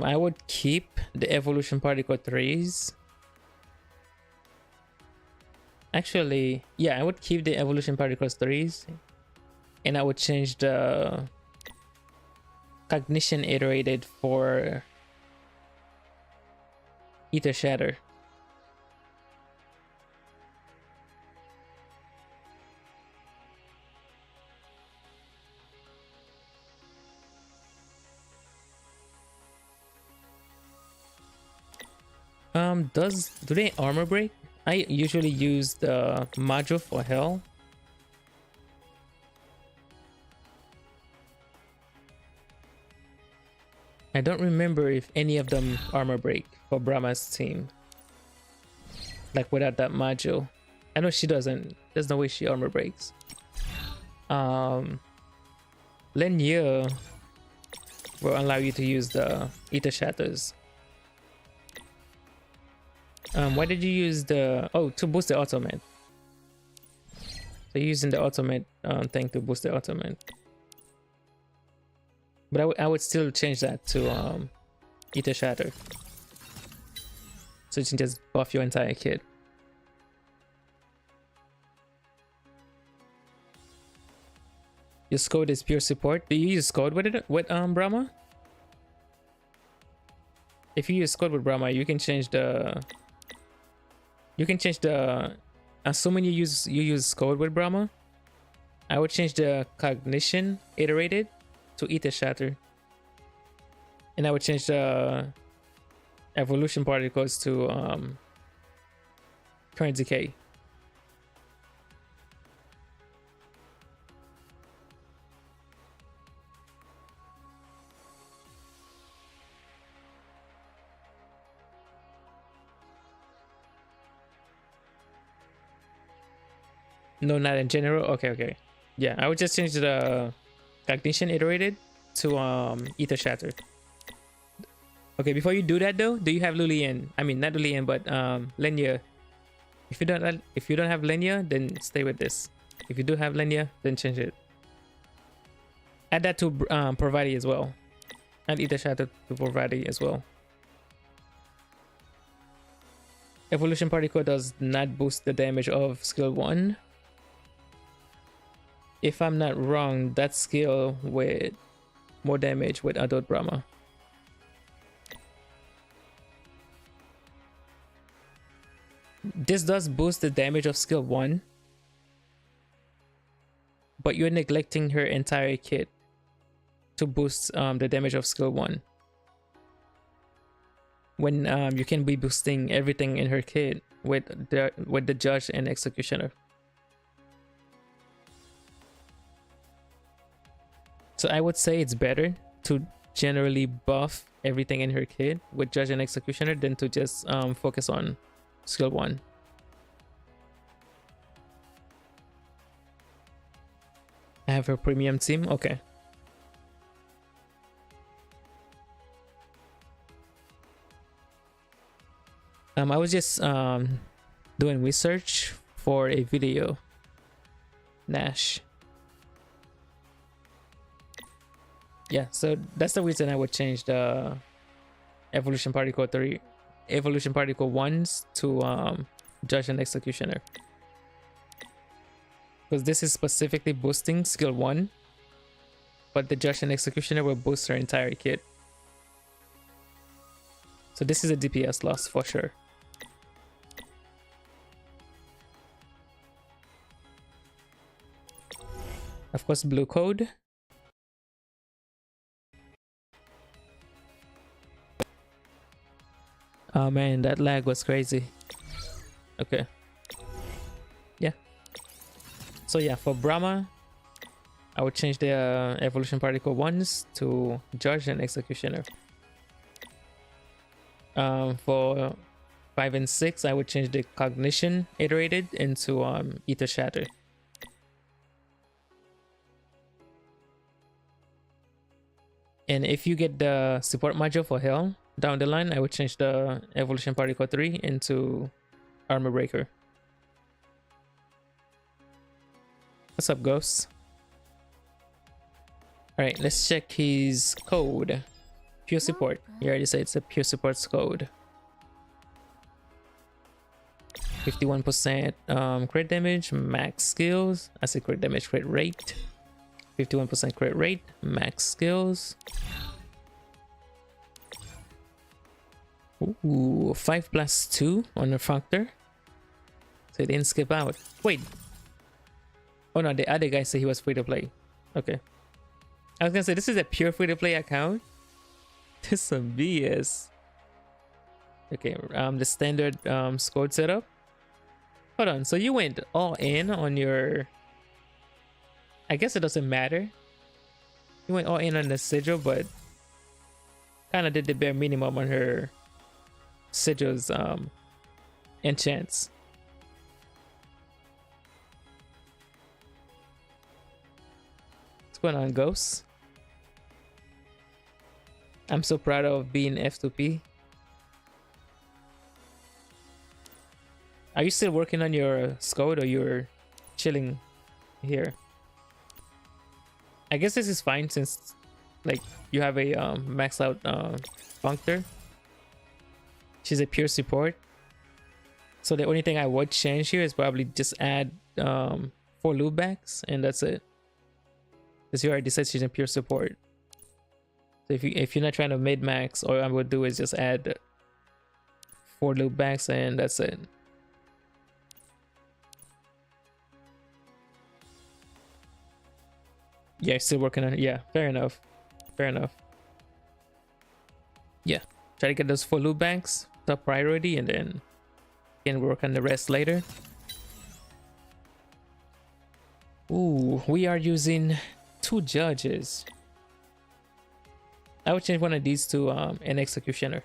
I would keep the evolution particle 3s. Actually, yeah, I would keep the evolution particles 3s, and I would change the cognition iterated for Aether Shatter. Do they armor break? I usually use the module for hell. I don't remember if any of them armor break for Brahma's team. Like without that module. I know she doesn't. There's no way she armor breaks. Lenya will allow you to use the Aether Shatters. Why did you use the... Oh, to boost the ultimate. So you're using the ultimate thing to boost the ultimate. But I would still change that to Aether Shatter. So you can just buff your entire kit. Your Scode is pure support. Do you use Scode with it with Brahma? If you use Scode with Brahma, you can change the... assuming you use Scode with Brahma, I would change the cognition iterated to Aether Shatter, and I would change the evolution particles to current decay. No, not in general. Okay. Yeah, I would just change the cognition iterated to Aether Shatter. Okay, before you do that though, do you have Lulien? I mean, not Lulien, but Lenya. If you don't have Lenya, then stay with this. If you do have Lenya, then change it. Add that to Provide as well. Add Aether Shatter to Provide as well. Evolution Particle does not boost the damage of skill 1. If I'm not wrong, that skill with more damage with Adult Brahma. This does boost the damage of skill 1, but you're neglecting her entire kit to boost the damage of skill 1. When you can be boosting everything in her kit with the Judge and Executioner. So I would say it's better to generally buff everything in her kit with Judge and Executioner than to just focus on skill 1. I have her premium team. Okay. I was just doing research for a video. Nash. Yeah, so that's the reason I would change the evolution particle 1s to Judge and Executioner, because this is specifically boosting skill 1, but the Judge and Executioner will boost her entire kit. So this is a DPS loss for sure. Of course, blue code. Oh man, that lag was crazy. Okay. Yeah. So yeah, for Brahma, I would change the evolution particle 1s to Judge and Executioner. For 5 and 6, I would change the Cognition iterated into Aether Shatter. And if you get the support module for Hell down the line, I would change the evolution particle 3 into Armor Breaker. What's up, Ghost? Alright, let's check his code. Pure support. You already said it's a pure support's code. 51% crit damage, max skills. I say crit damage, crit rate. 51% crit rate, max skills. Ooh, 5+2 on the factor. So it didn't skip out. Wait. Oh no, the other guy said he was free to play. Okay. I was gonna say, this is a pure free to play account. This is some BS. Okay, the standard squad setup. Hold on, so you went all in on your... I guess it doesn't matter. You went all in on the sigil, but kind of did the bare minimum on her sigil's enchants. What's going on, Ghosts? I'm so proud of being F2P. Are you still working on your Scode, or you're chilling here? I guess this is fine since like you have a maxed out functor. She's a pure support. So the only thing I would change here is probably just add 4 loopbacks, and that's it. Because you already said she's a pure support. So if you're not trying to mid max, all I would do is just add 4 loopbacks, and that's it. Yeah, still working on it. Yeah, fair enough. Fair enough. Yeah, try to get those 4 loop banks top priority, and then you can work on the rest later. Ooh, we are using 2 judges. I would change one of these to an executioner.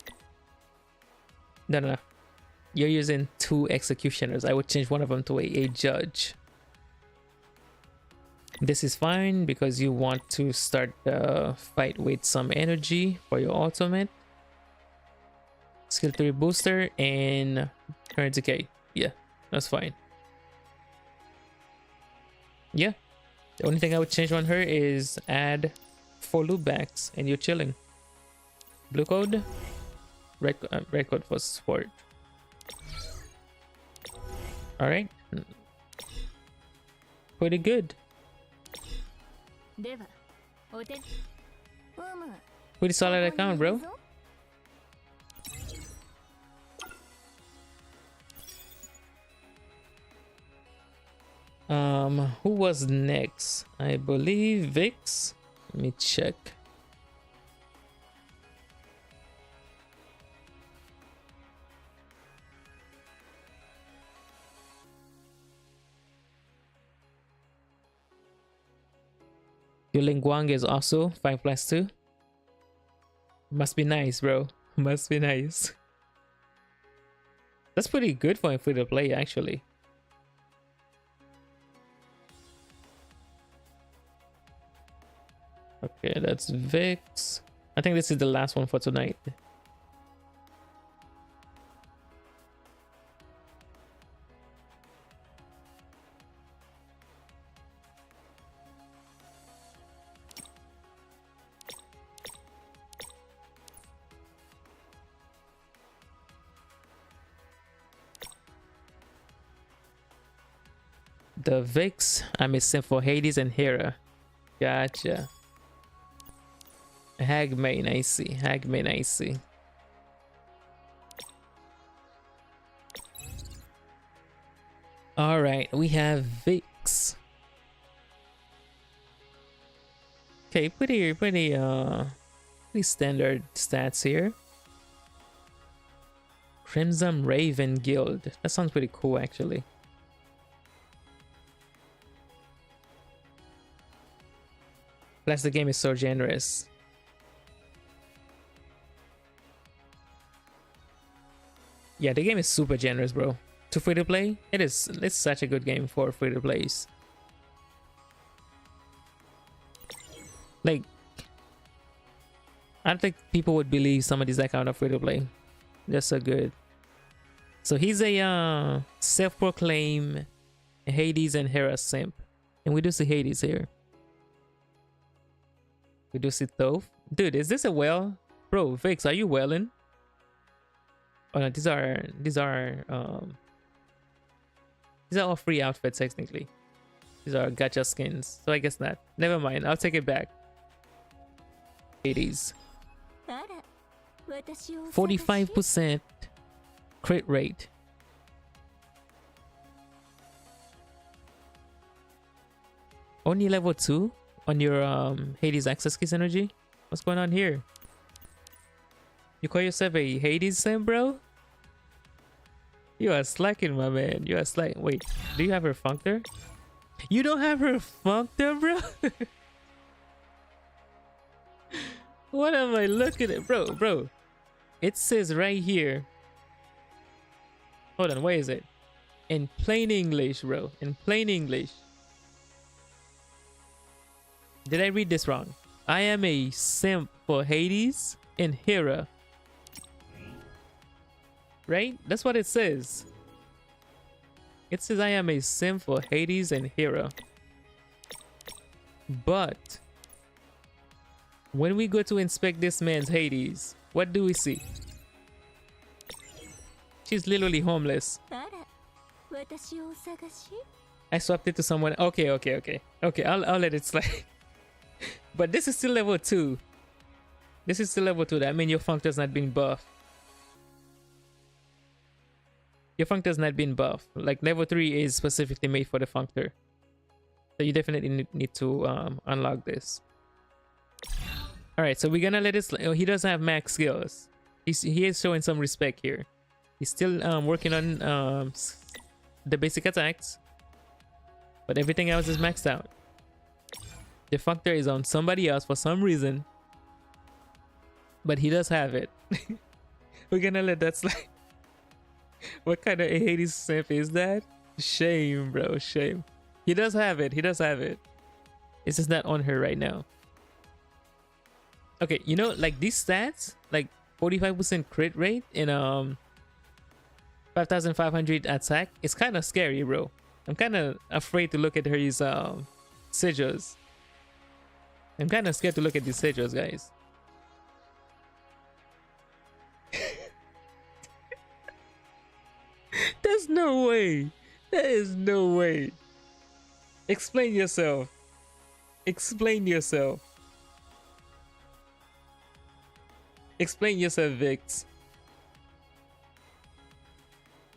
No. You're using 2 executioners. I would change one of them to a judge. This is fine because you want to start the fight with some energy for your ultimate. Skill 3 booster and current decay. Yeah, that's fine. Yeah, the only thing I would change on her is add 4 loopbacks, and you're chilling. Blue code, red code for support. All right, pretty good. Pretty solid account, bro. Who was next? I believe Vix. Let me check. Yuling Guang is also 5+2. Must be nice, bro. Must be nice. That's pretty good for a free to play, actually. Okay, that's Vix. I think this is the last one for tonight. The Vix, I'm missing for Hades and Hera. Gotcha. Hagmain, I see. Hagmain, I see. All right, we have Vix. Okay, pretty standard stats here. Crimson Raven Guild. That sounds pretty cool, actually. Plus, the game is so generous. Yeah, the game is super generous, bro. To free to play, it's such a good game for free to plays. Like, I don't think people would believe some of these accounts are free to play. They're so good. So he's a self-proclaimed Hades and Hera simp, and we do see Hades here. We do see Thoth. Dude, is this a well? Bro, Vix, are you welling? Oh no, these are all free outfits technically. These are gacha skins, so I guess not. Never mind, I'll take it back. Hades. 45% crit rate. Only level 2 on your Hades access key synergy? What's going on here? You call yourself a Hades sim, bro? You are slacking, my man. You are slacking. Wait, do you have her functor? You don't have her functor, bro? What am I looking at? Bro. It says right here. Hold on, where is it? In plain English, bro. In plain English. Did I read this wrong? I am a simp for Hades and Hera. Right? That's what it says. It says I am a simp for Hades and Hera. But when we go to inspect this man's Hades, what do we see? She's literally homeless. I swapped it to someone. Okay. I'll let it slide. But this is still level 2. This is still level 2. That means your functor's not being buffed. Your functor's not being buffed. Like level 3 is specifically made for the functor. So you definitely need to unlock this. Alright, so we're gonna let it. He doesn't have max skills. He is showing some respect here. He's still working on the basic attacks, but everything else is maxed out. The functor is on somebody else for some reason, but he does have it. We're gonna let that slide. What kind of Hades simp is that? Shame, bro, shame. He does have it. He does have it. It's just not on her right now. Okay, you know, like these stats, like 45% crit rate and 5,500 attack, it's kind of scary, bro. I'm kind of afraid to look at her sigils. I'm kind of scared to look at these sigils, guys. There's no way. There is no way. Explain yourself. Explain yourself. Explain yourself, Vix.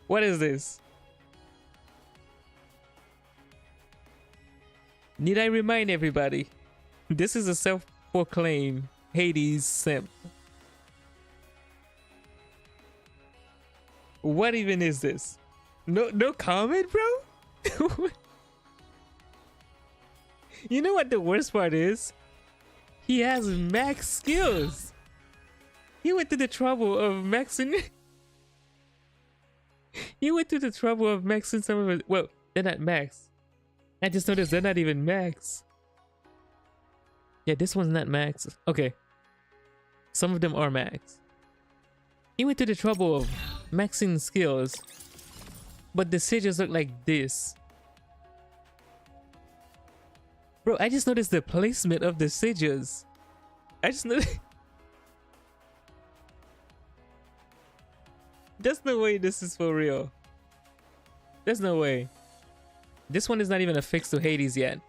What is this? Need I remind everybody? This is a self-proclaimed Hades simp. What even is this? No comment, bro? You know what the worst part is? He has max skills. He went to the trouble of maxing. He went to the trouble of maxing some of it. Well, they're not max. I just noticed they're not even max. Yeah, this one's not max. Okay. Some of them are max. He went to the trouble of maxing skills, but the sigils look like this. Bro, I just noticed the placement of the sigils. I just noticed. There's no way this is for real. There's no way. This one is not even affixed to Hades yet.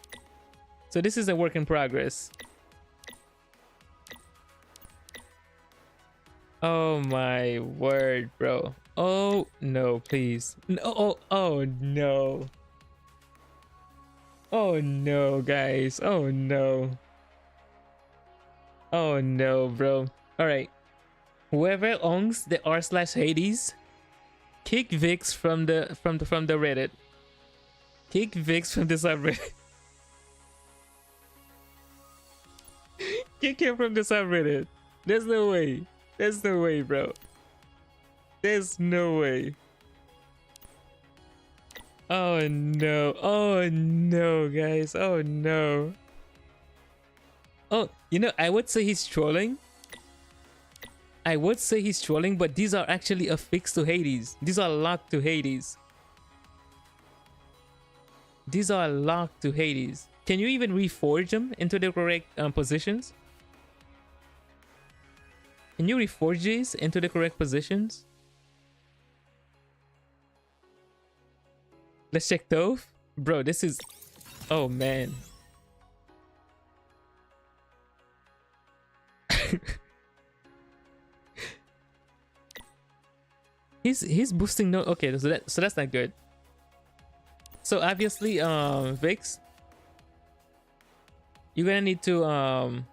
So this is a work in progress. Oh my word, bro. Oh no, please. No, oh no. Oh no, guys. Oh no. Oh no, bro. All right. Whoever owns the r/Hades, kick Vix from the Reddit. Kick Vix from the subreddit. Kick him from the subreddit. There's no way. There's no way, bro. There's no way. Oh no. Oh no, guys. Oh no. Oh, you know, I would say he's trolling. I would say he's trolling, but these are actually affixed to Hades. These are locked to Hades. These are locked to Hades. Can you even reforge them into the correct positions? Can you reforge these into the correct positions? Let's check Toph. Bro, this is... Oh, man. he's boosting no... Okay, so that's not good. So obviously, Vix, you're gonna need to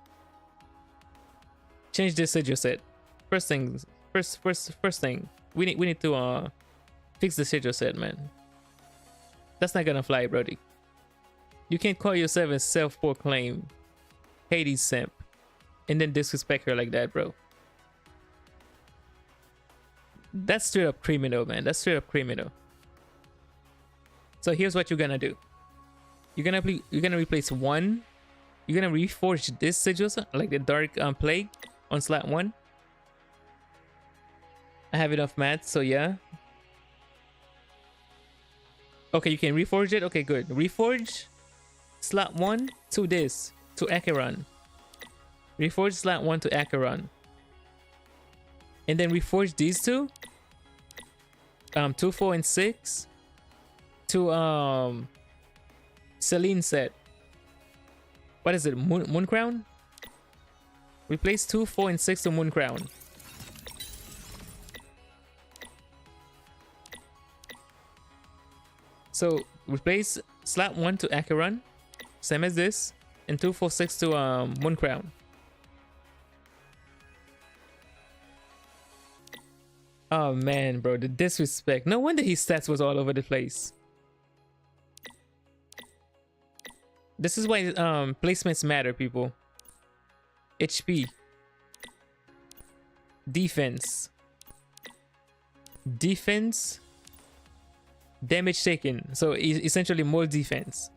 change this sigil set. First thing, we need to fix the sigil set, man. That's not gonna fly, brody. You can't call yourself a self-proclaimed Hades simp and then disrespect her like that, bro. That's straight up criminal, man. That's straight up criminal. So here's what you're gonna do. You're gonna replace one. You're gonna reforge this sigil, like the dark plague, on slot 1. I have enough mats, so yeah. Okay, you can reforge it. Okay, good. Reforge slot 1 to this, to Acheron. Reforge slot 1 to Acheron. And then reforge these two. 2, 4, and 6 to Selene set. What is it? Moon Crown? Replace 2, 4, and 6 to Moon Crown. So replace slot 1 to Acheron, same as this, and 2, 4, 6 to Moon Crown. Oh man, bro, the disrespect. No wonder his stats was all over the place. This is why placements matter, people. HP, defense, damage taken. So essentially more defense,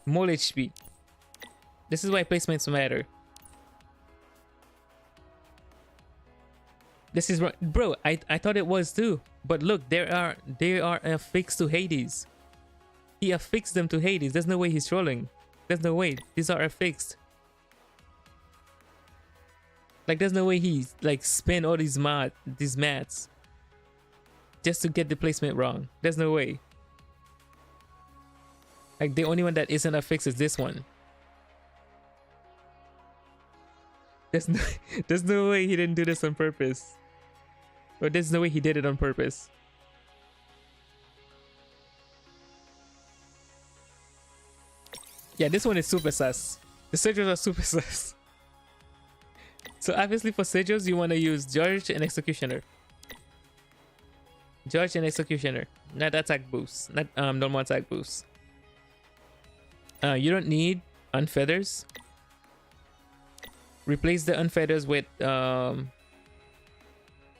more HP. This is why placements matter. This is right, bro. I thought it was too, but look, they are affixed to Hades. He affixed them to Hades. There's no way he's trolling. There's no way. These are affixed. Like, there's no way he like spent all these mats just to get the placement wrong. There's no way. Like, the only one that isn't affixed is this one. There's no way he didn't do this on purpose. Or there's no way he did it on purpose. Yeah, this one is super sus. The sigils are super sus. So obviously for sigils, you want to use Judge and Executioner. Judge and Executioner. Not attack boost. Not normal attack boost. You don't need Unfeathers. Replace the Unfeathers with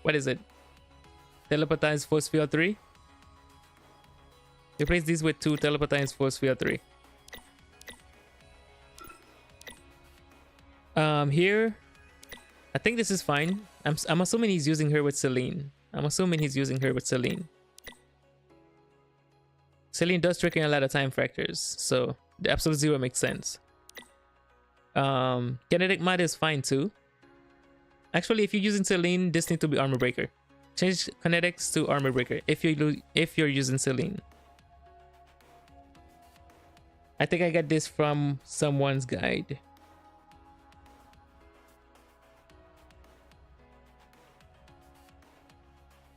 what is it? Telepathize Force Field 3. Replace these with 2 Telepathize Force Field 3. Here, I think this is fine. I'm assuming he's using her with Selene. Selene does trigger a lot of time fractures, so the absolute zero makes sense. Kinetic mod is fine too. Actually, if you're using Selene, this needs to be Armor Breaker. Change kinetics to Armor Breaker if you're using Selene. I think I got this from someone's guide.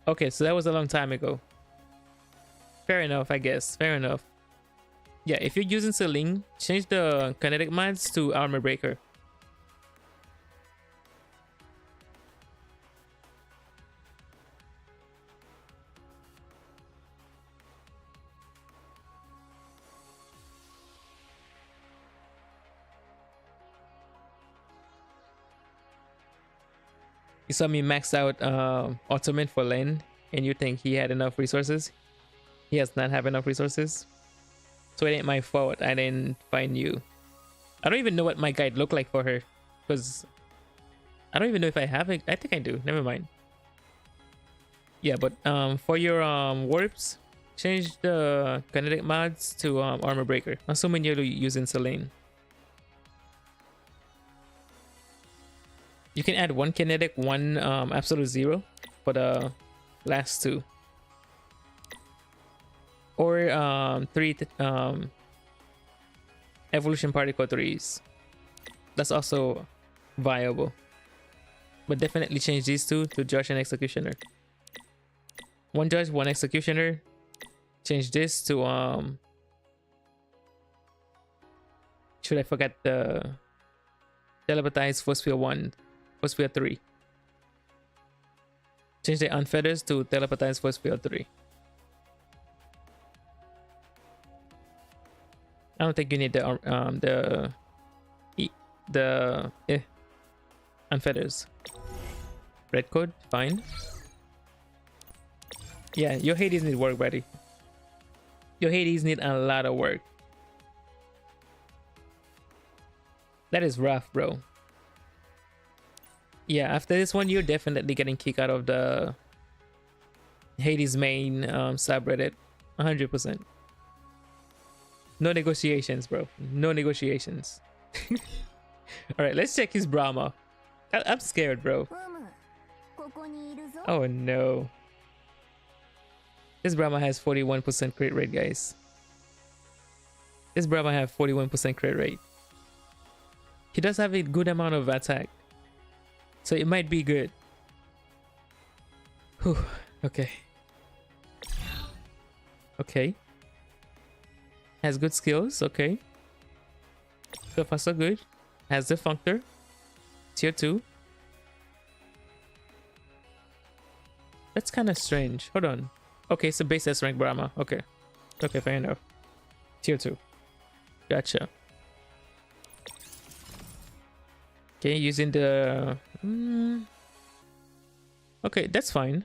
Okay, so that was a long time ago. Fair enough, I guess. Fair enough. Yeah, if you're using Celine, change the kinetic mods to Armor Breaker. You saw me max out Ultimate for Len, and you think he had enough resources? He does not have enough resources. So it ain't my fault I didn't find you. I don't even know what my guide looked like for her. Because I don't even know if I have it. I think I do. Never mind. Yeah, but for your warps, change the kinetic mods to Armor Breaker. Assuming you're using Selene. You can add one kinetic, one absolute zero for the last two. Or three evolution particle threes. That's also viable. But definitely change these two to Judge and Executioner. One Judge, one Executioner. Change this to should I forget the Telepathize Force Field 1, Force Field 3. Change the Unfeathers to Telepathize Force Field 3. I don't think you need the Unfeathers. Red code, fine. Yeah, your Hades need work, buddy. Your Hades need a lot of work. That is rough, bro. Yeah, after this one, you're definitely getting kicked out of the Hades main subreddit. 100%. No negotiations, bro. No negotiations. Alright, let's check his Brahma. I'm scared, bro. Oh no. This Brahma has 41% crit rate, guys. This Brahma has 41% crit rate. He does have a good amount of attack. So it might be good. Whew. Okay. Okay. Has good skills. Okay. So far so good. Has the Functor. Tier 2. That's kind of strange. Hold on. Okay, so base S rank Brahma. Okay. Okay, fair enough. Tier 2. Gotcha. Okay, using the... Okay, that's fine.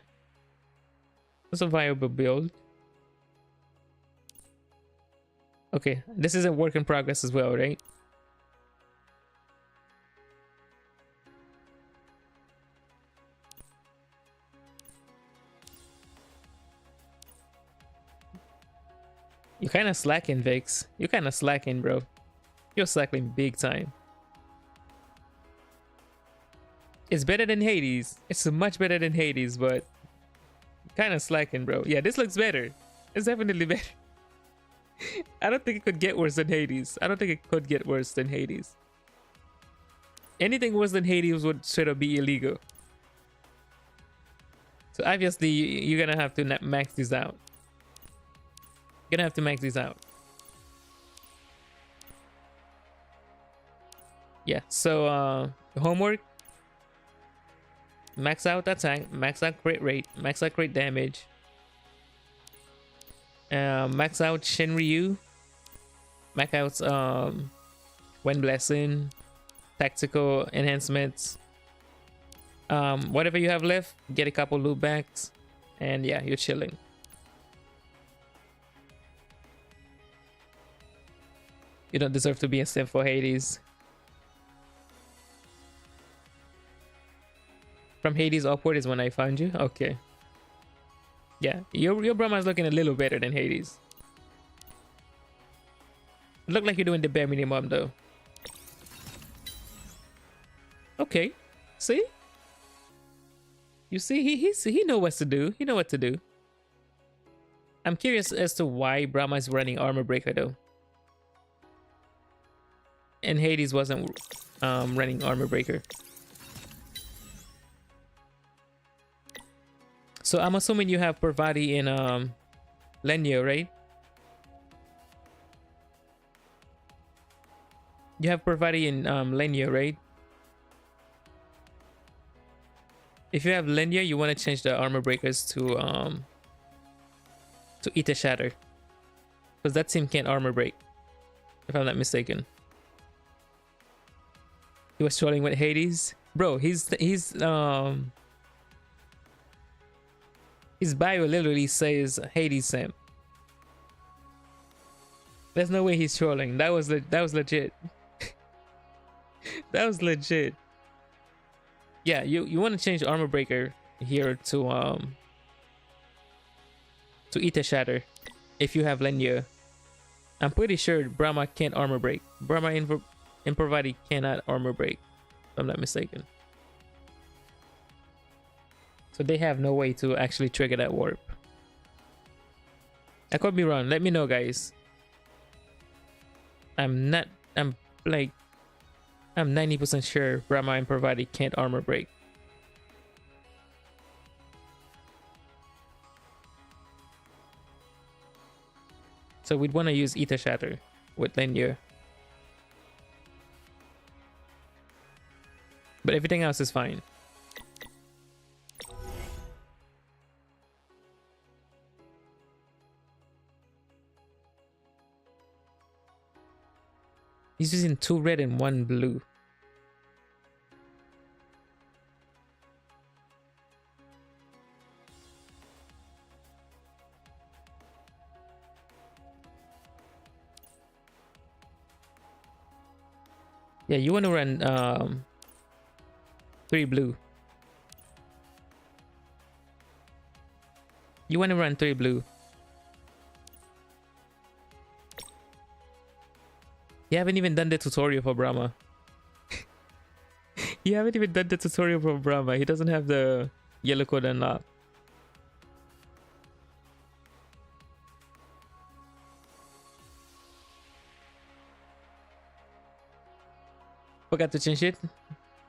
That's a viable build. Okay, this is a work in progress as well, right? You're kind of slacking, Vix. You're kind of slacking, bro. You're slacking big time. It's better than Hades. It's much better than Hades, but kind of slacking, bro. Yeah, this looks better. It's definitely better. I don't think it could get worse than Hades. I don't think it could get worse than Hades. Anything worse than Hades would sort of be illegal. So obviously, you're gonna have to max these out. You're gonna have to max these out. Yeah, so homework. Max out attack, max out crit rate, max out crit damage. Max out Shinryu. Max out Wind Blessing. Tactical enhancements. Whatever you have left, get a couple loot backs. And yeah, you're chilling. You don't deserve to be a simp for Hades. From Hades upward is when I found you? Okay. Yeah, your Brahma is looking a little better than Hades. Look like you're doing the bare minimum though. Okay. See? You see, he know what to do. He know what to do. I'm curious as to why Brahma is running Armor Breaker though. And Hades wasn't running Armor Breaker. So I'm assuming you have Parvati in Lenyo, right? You have Parvati in Lenyo, right? If you have Lenyo, you want to change the armor breakers to Aether Shatter, because that team can't armor break, if I'm not mistaken. He was trolling with Hades, bro. His bio literally says Hades Sim. There's no way he's trolling. That was legit. That was legit. Yeah, you want to change armor breaker here to Aether Shatter if you have Lenya. I'm pretty sure Brahma can't armor break. Brahma and Parvati cannot armor break, if I'm not mistaken. So they have no way to actually trigger that warp. I could be wrong. Let me know, guys. I'm 90% sure Brahma and Parvati can't armor break. So we'd want to use Aether Shatter with Lenya. But everything else is fine. He's using 2 red and 1 blue. Yeah, you want to run 3 blue. You want to run 3 blue. You haven't even done the tutorial for Brahma. You haven't even done the tutorial for Brahma. He doesn't have the yellow code unlocked. Forgot to change it?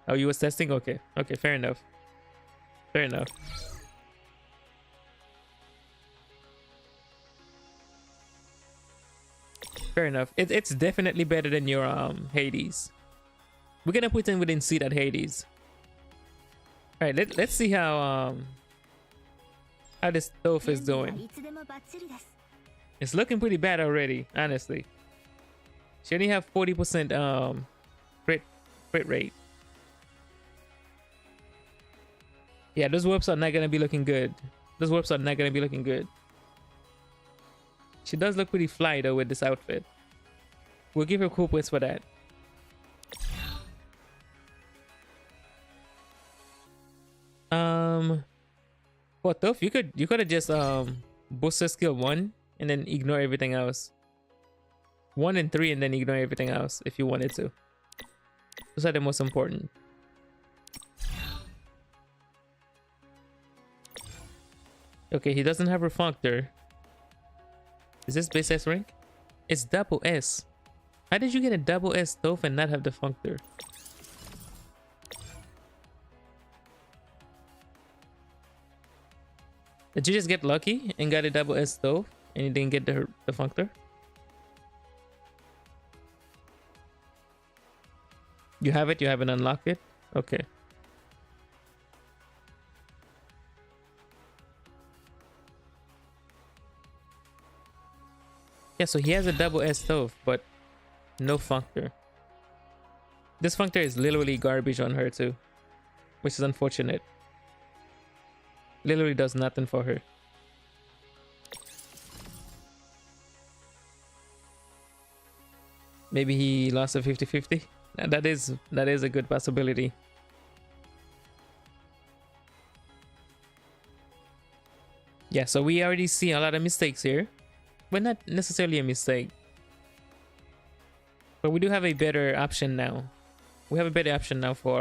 Oh, you was testing? Okay. Okay, fair enough. Fair enough. Fair enough. It's definitely better than your Hades. We're gonna put in within seed at Hades. Alright, let's see how this stove is doing. It's looking pretty bad already, honestly. She only have 40% crit rate. Yeah, those warps are not gonna be looking good. Those warps are not gonna be looking good. She does look pretty fly though with this outfit. We'll give her cool points for that. For Toph, you could have just boost her skill 1 and then ignore everything else. 1 and 3 and then ignore everything else if you wanted to. Those are the most important. Okay, he doesn't have Refunctor. Is this base S rank? It's double S. How did you get a double S Toph and not have the Functor? Did you just get lucky and got a double S Toph and you didn't get the Functor? You have it? You haven't unlocked it? Okay. Yeah, so he has a double S Toph, but no Functor. This Functor is literally garbage on her too, which is unfortunate. Literally does nothing for her. Maybe he lost a 50-50. That is a good possibility. Yeah, so we already see a lot of mistakes here, but not necessarily a mistake. But we do have a better option now. We have a better option now for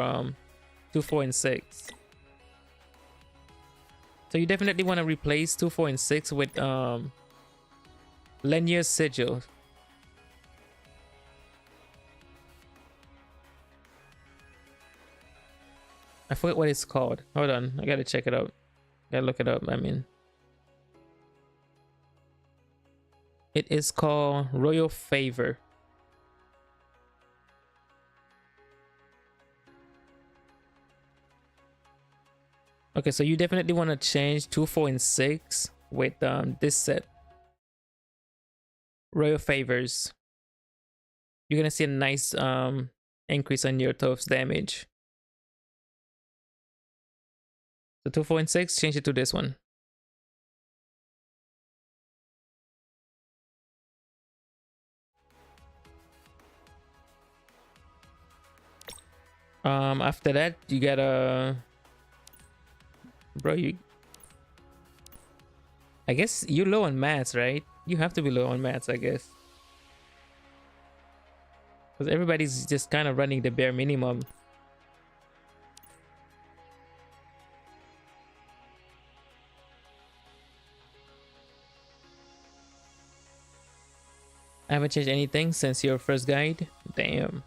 2, 4, and 6. So you definitely want to replace 2, 4, and 6 with Lenya's Sigil. I forget what it's called. Hold on, I gotta check it out. Gotta look it up. I mean, it is called Royal Favor. Okay, so you definitely want to change 2, 4, and 6 with this set. Royal Favors. You're gonna see a nice increase on your tough damage. So 2, 4, and 6, change it to this one. After that, you gotta, bro, I guess you're low on mats, right? You have to be low on mats, I guess, because everybody's just kind of running the bare minimum. I haven't changed anything since your first guide. Damn.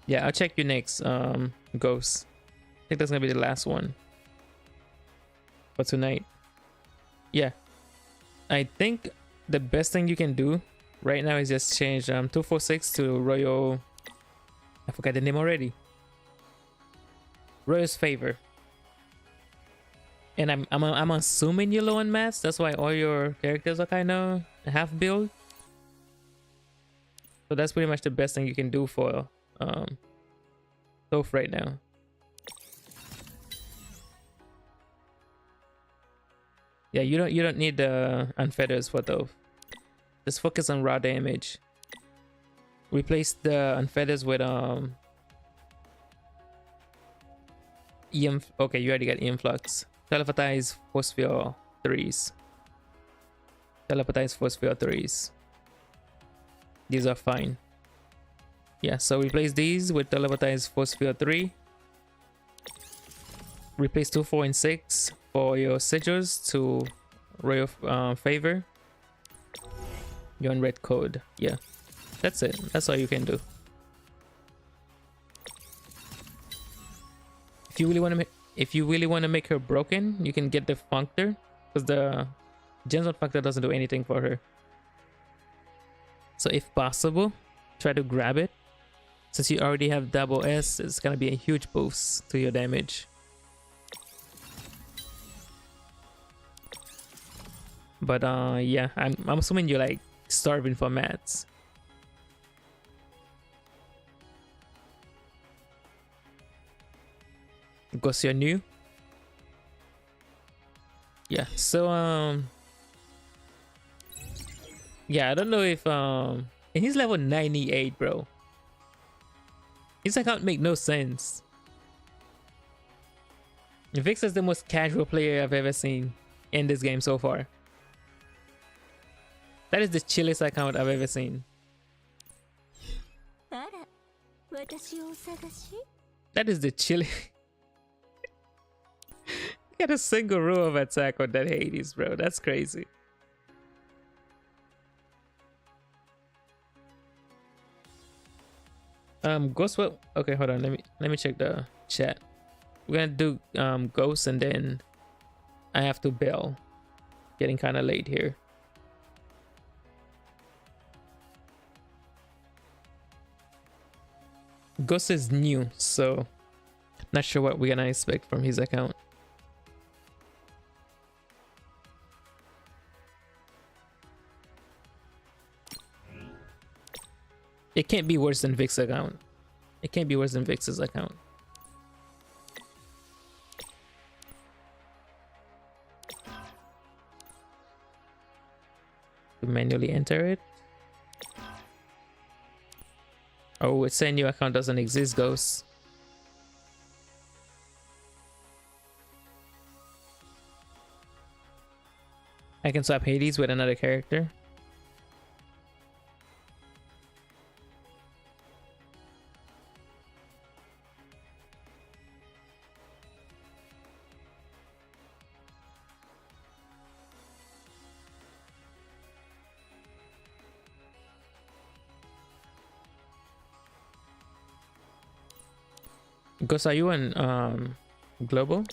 Yeah, I'll check you next, Ghost. I think that's gonna be the last one for tonight. Yeah, I think the best thing you can do right now is just change 246 to Royal. I forgot the name already. Royal's Favor. And I'm assuming you're low on mats. That's why all your characters are kind of half build. So that's pretty much the best thing you can do for Toph right now. Yeah, you don't need the unfeathers for Toph. Just focus on raw damage. Replace the unfeathers with okay, you already got influx. Telepathize Force Field 3s. Telepathize Force Field 3s. These are fine. Yeah, so replace these with Telepathize Force Field 3. Replace 2, 4, and 6 for your sigils to Royal Favor. You're on red code. Yeah, that's it. That's all you can do. If you really want to make her broken, you can get the Functor, because the Gemstone Functor doesn't do anything for her. So if possible, try to grab it. Since you already have double S, it's gonna be a huge boost to your damage. But yeah, I'm assuming you're like starving for mats. Because you're new. Yeah, so yeah, I don't know if and he's level 98, bro. His account make no sense. Vix is the most casual player I've ever seen in this game so far. That is the chillest account I've ever seen. That is the chilly. Got a single row of attack on that Hades, bro. That's crazy. Ghost, well, okay, hold on. Let me check the chat. We're gonna do Ghost, and then I have to bail. Getting kind of late here. Ghost is new, so not sure what we're gonna expect from his account. It can't be worse than Vic's account. It can't be worse than Vix's account. To manually enter it. Oh, it's saying your account doesn't exist, Ghost. I can swap Hades with another character. Ghost, are you on global?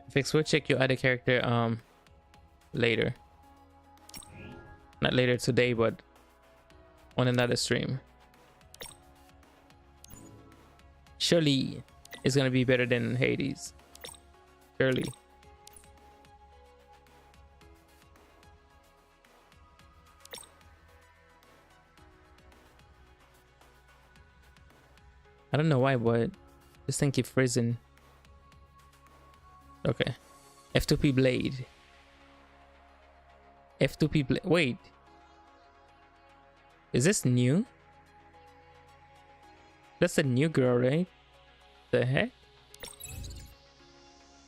Fix, we'll check your other character later. Not later today, but on another stream. Surely it's gonna be better than Hades. Surely. I don't know why, but this thing keep freezing. Okay. F2P blade. F2P blade. Wait. Is this new? That's a new girl, right? The heck?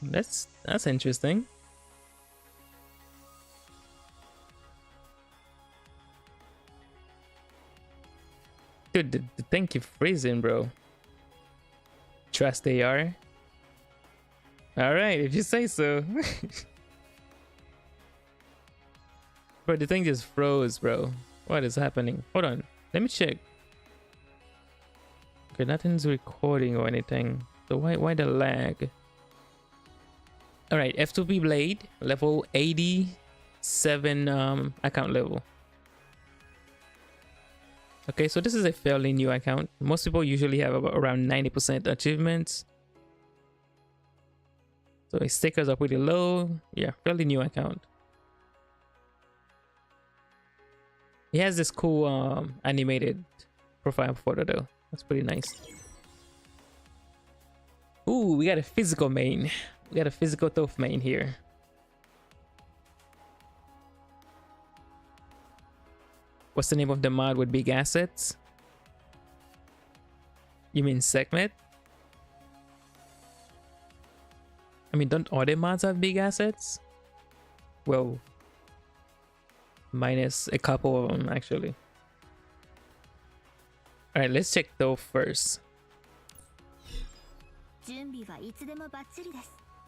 That's interesting. Dude, the thing keep freezing, bro. Trust AR. Alright, if you say so. Bro, the thing just froze, bro. What is happening? Hold on. Let me check. Okay, nothing's recording or anything. So why the lag? Alright, F2P Blade, level 87 account level. Okay, so this is a fairly new account. Most people usually have about around 90% achievements. So his stickers are pretty low. Yeah, fairly new account. He has this cool animated profile photo though. That's pretty nice. Ooh, we got a physical main. We got a physical Toph main here. What's the name of the mod with big assets? You mean Sekhmet? I mean, don't all the mods have big assets? Well, minus a couple of them actually. Alright, let's check Toph first.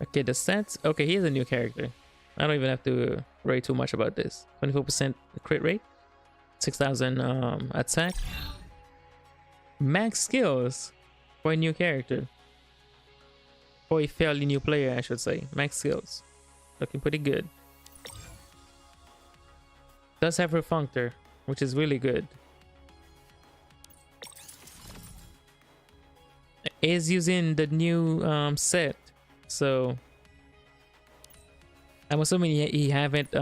Okay, the stats. Okay, here's a new character. I don't even have to worry too much about this. 24% crit rate, 6,000 attack, max skills for a new character. For a fairly new player, I should say. Max skills. Looking pretty good. Does have Refunctor, which is really good. Is using the new set. So I'm assuming he haven't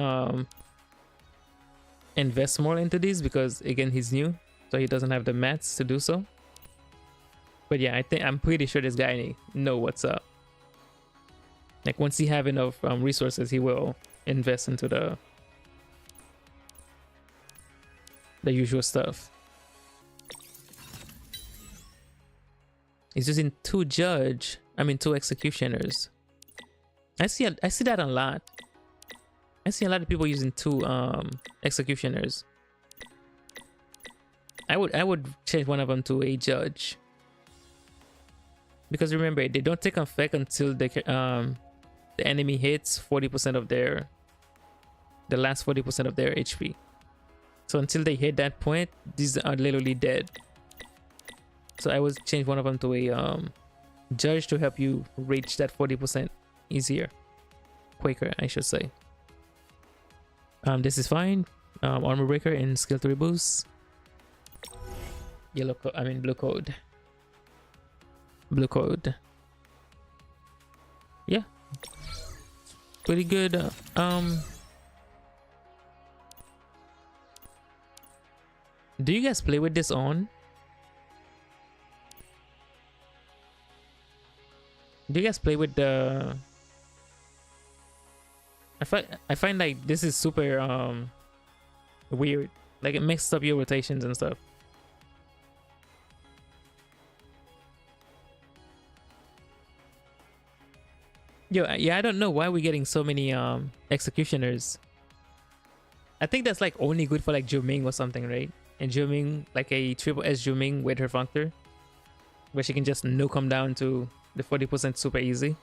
invest more into these because again he's new. So he doesn't have the mats to do so. But yeah, I'm pretty sure this guy know what's up. Like once he have enough resources, he will invest into the usual stuff. He's using two executioners. I see that a lot. I see a lot of people using two executioners. I would change one of them to a judge. Because remember, they don't take effect until the enemy hits 40% of the last 40% of their HP. So until they hit that point, these are literally dead. So I would change one of them to a judge to help you reach that 40% easier, quicker, I should say. This is fine. Armor breaker and skill 3 boost. Blue code. Blue code. Yeah, pretty good. Do you guys play with this on? Do you guys play with the? I find like this is super weird. Like it messes up your rotations and stuff. Yo, yeah, I don't know why we're getting so many executioners. I think that's like only good for like Juming or something, right? And Juming, like a triple S Juming with her functor, where she can just nuke them down to the 40% super easy.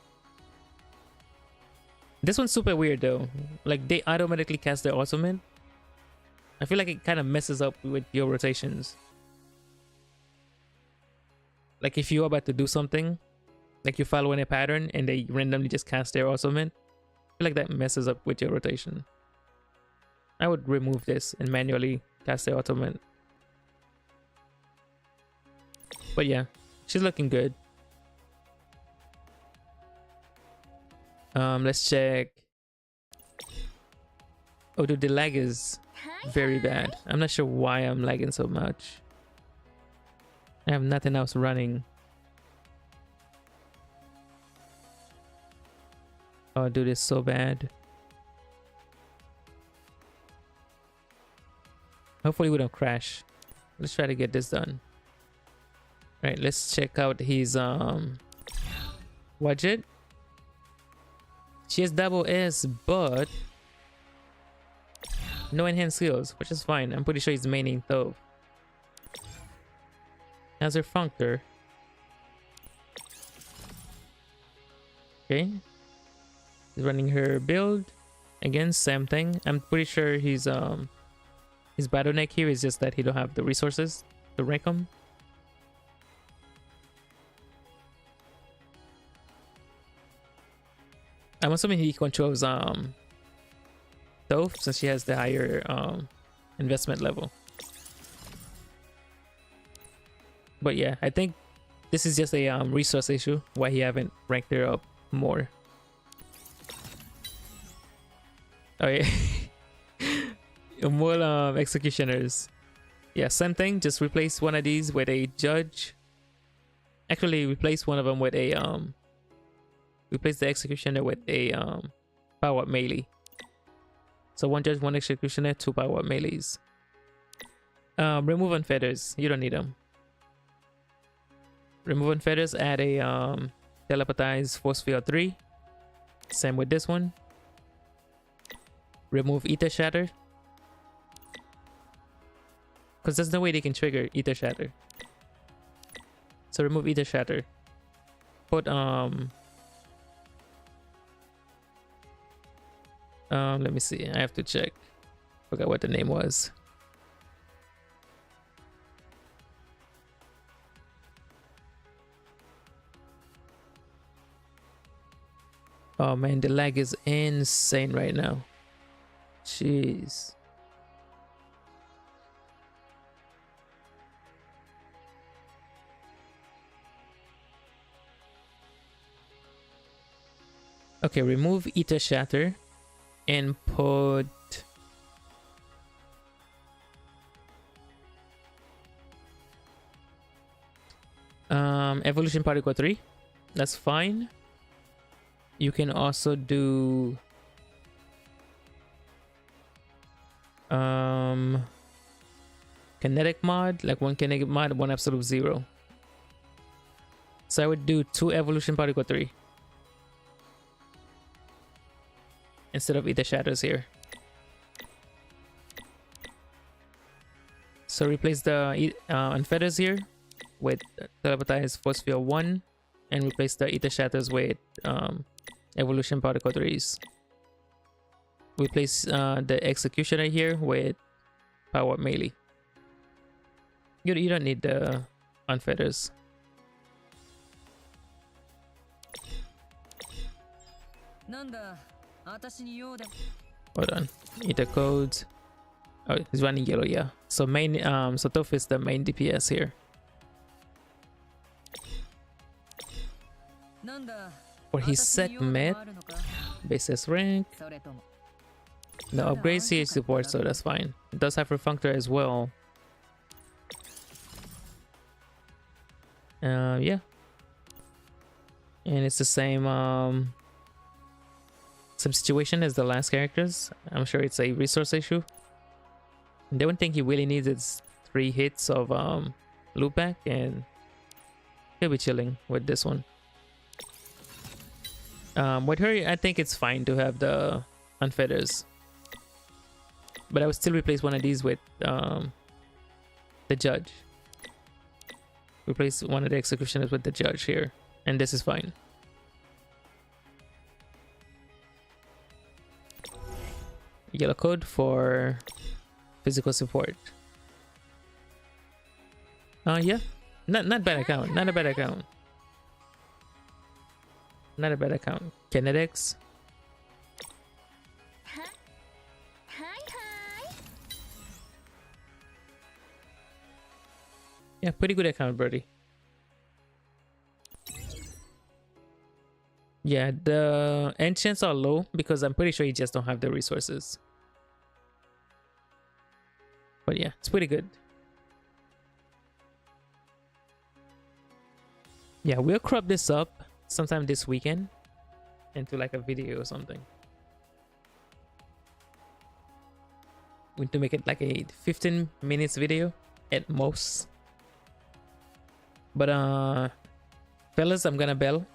This one's super weird though. Like they automatically cast their ultimate. I feel like it kind of messes up with your rotations. Like if you're about to do something, like you're following a pattern and they randomly just cast their ultimate, I feel like that messes up with your rotation. I would remove this and manually cast the ultimate. But yeah, she's looking good. Let's check. Oh, dude, the lag is very bad. I'm not sure why I'm lagging so much. I have nothing else running. Oh, dude, it's so bad. Hopefully we don't crash. Let's try to get this done. All right, let's check out his widget. She has double S, but no enhanced skills, which is fine. I'm pretty sure he's maining Thove. Has her functor. Okay. He's running her build. Again, same thing. I'm pretty sure his bottleneck here is just that he don't have the resources to rank him. I'm assuming he controls Thove since she has the higher investment level. But yeah, I think this is just a resource issue why he haven't ranked her up more. Oh yeah. More executioners. Yeah, same thing. Just replace one of these with a judge. Actually, replace one of them with a replace the executioner with a power melee. So one judge, one executioner, two power melees. Remove on feathers. You don't need them. Remove on feathers. Add a telepathize force field 3. Same with this one. Remove Aether Shatter. Because there's no way they can trigger Aether Shatter. So remove Aether Shatter. Put let me see. I have to check. Forgot what the name was. Oh man, the lag is insane right now. Jeez. Okay, remove Aether Shatter and put Evolution Particle 3. That's fine. You can also do kinetic mod, like one kinetic mod, one absolute 0. So I would do 2 Evolution Particle 3 instead of Aether Shatters here. So replace the Unfeathers here with Telepathize Force Field 1 and replace the Aether Shatters with Evolution Particle 3s. Replace the Executioner here with Power Melee. You don't need the Unfeathers. Hold on. Aether codes. Oh, he's running yellow, yeah. So main so Toph is the main DPS here. For his set mid, basis rank. No upgrades here support, so that's fine. It does have Refunctor as well. Yeah. And it's the same same situation as the last characters. I'm sure it's a resource issue. The one thing he really needs is 3 hits of loopback, and he'll be chilling with this one. With her, I think it's fine to have the unfeathers, but I would still replace one of these with the judge. Replace one of the executioners with the judge here, and this is fine. Yellow code for physical support. Yeah, not bad account, not a bad account, not a bad account. Kinetics. Yeah, pretty good account, birdie. Yeah, the enchants are low because I'm pretty sure you just don't have the resources. But yeah, it's pretty good. Yeah, we'll crop this up sometime this weekend into like a video or something. We need to make it like a 15 minutes video at most. But fellas, I'm gonna bail.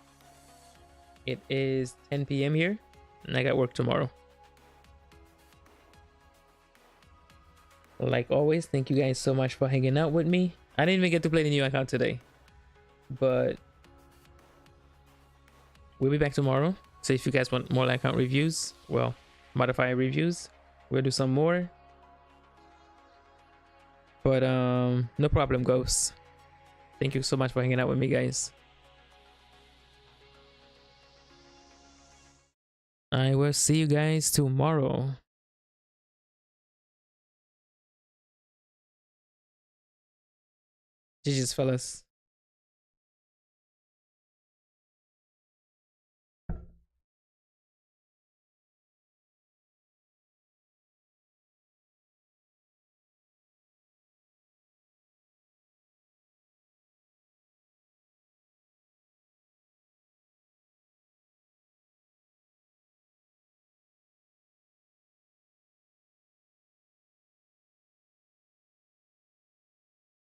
It is 10 p.m. here and I got work tomorrow. Like always, thank you guys so much for hanging out with me. I didn't even get to play the new account today, but we'll be back tomorrow. So if you guys want more account reviews, well, Modifier reviews, we'll do some more. But no problem, Ghosts. Thank you so much for hanging out with me, guys. I will see you guys tomorrow. GG's, fellas.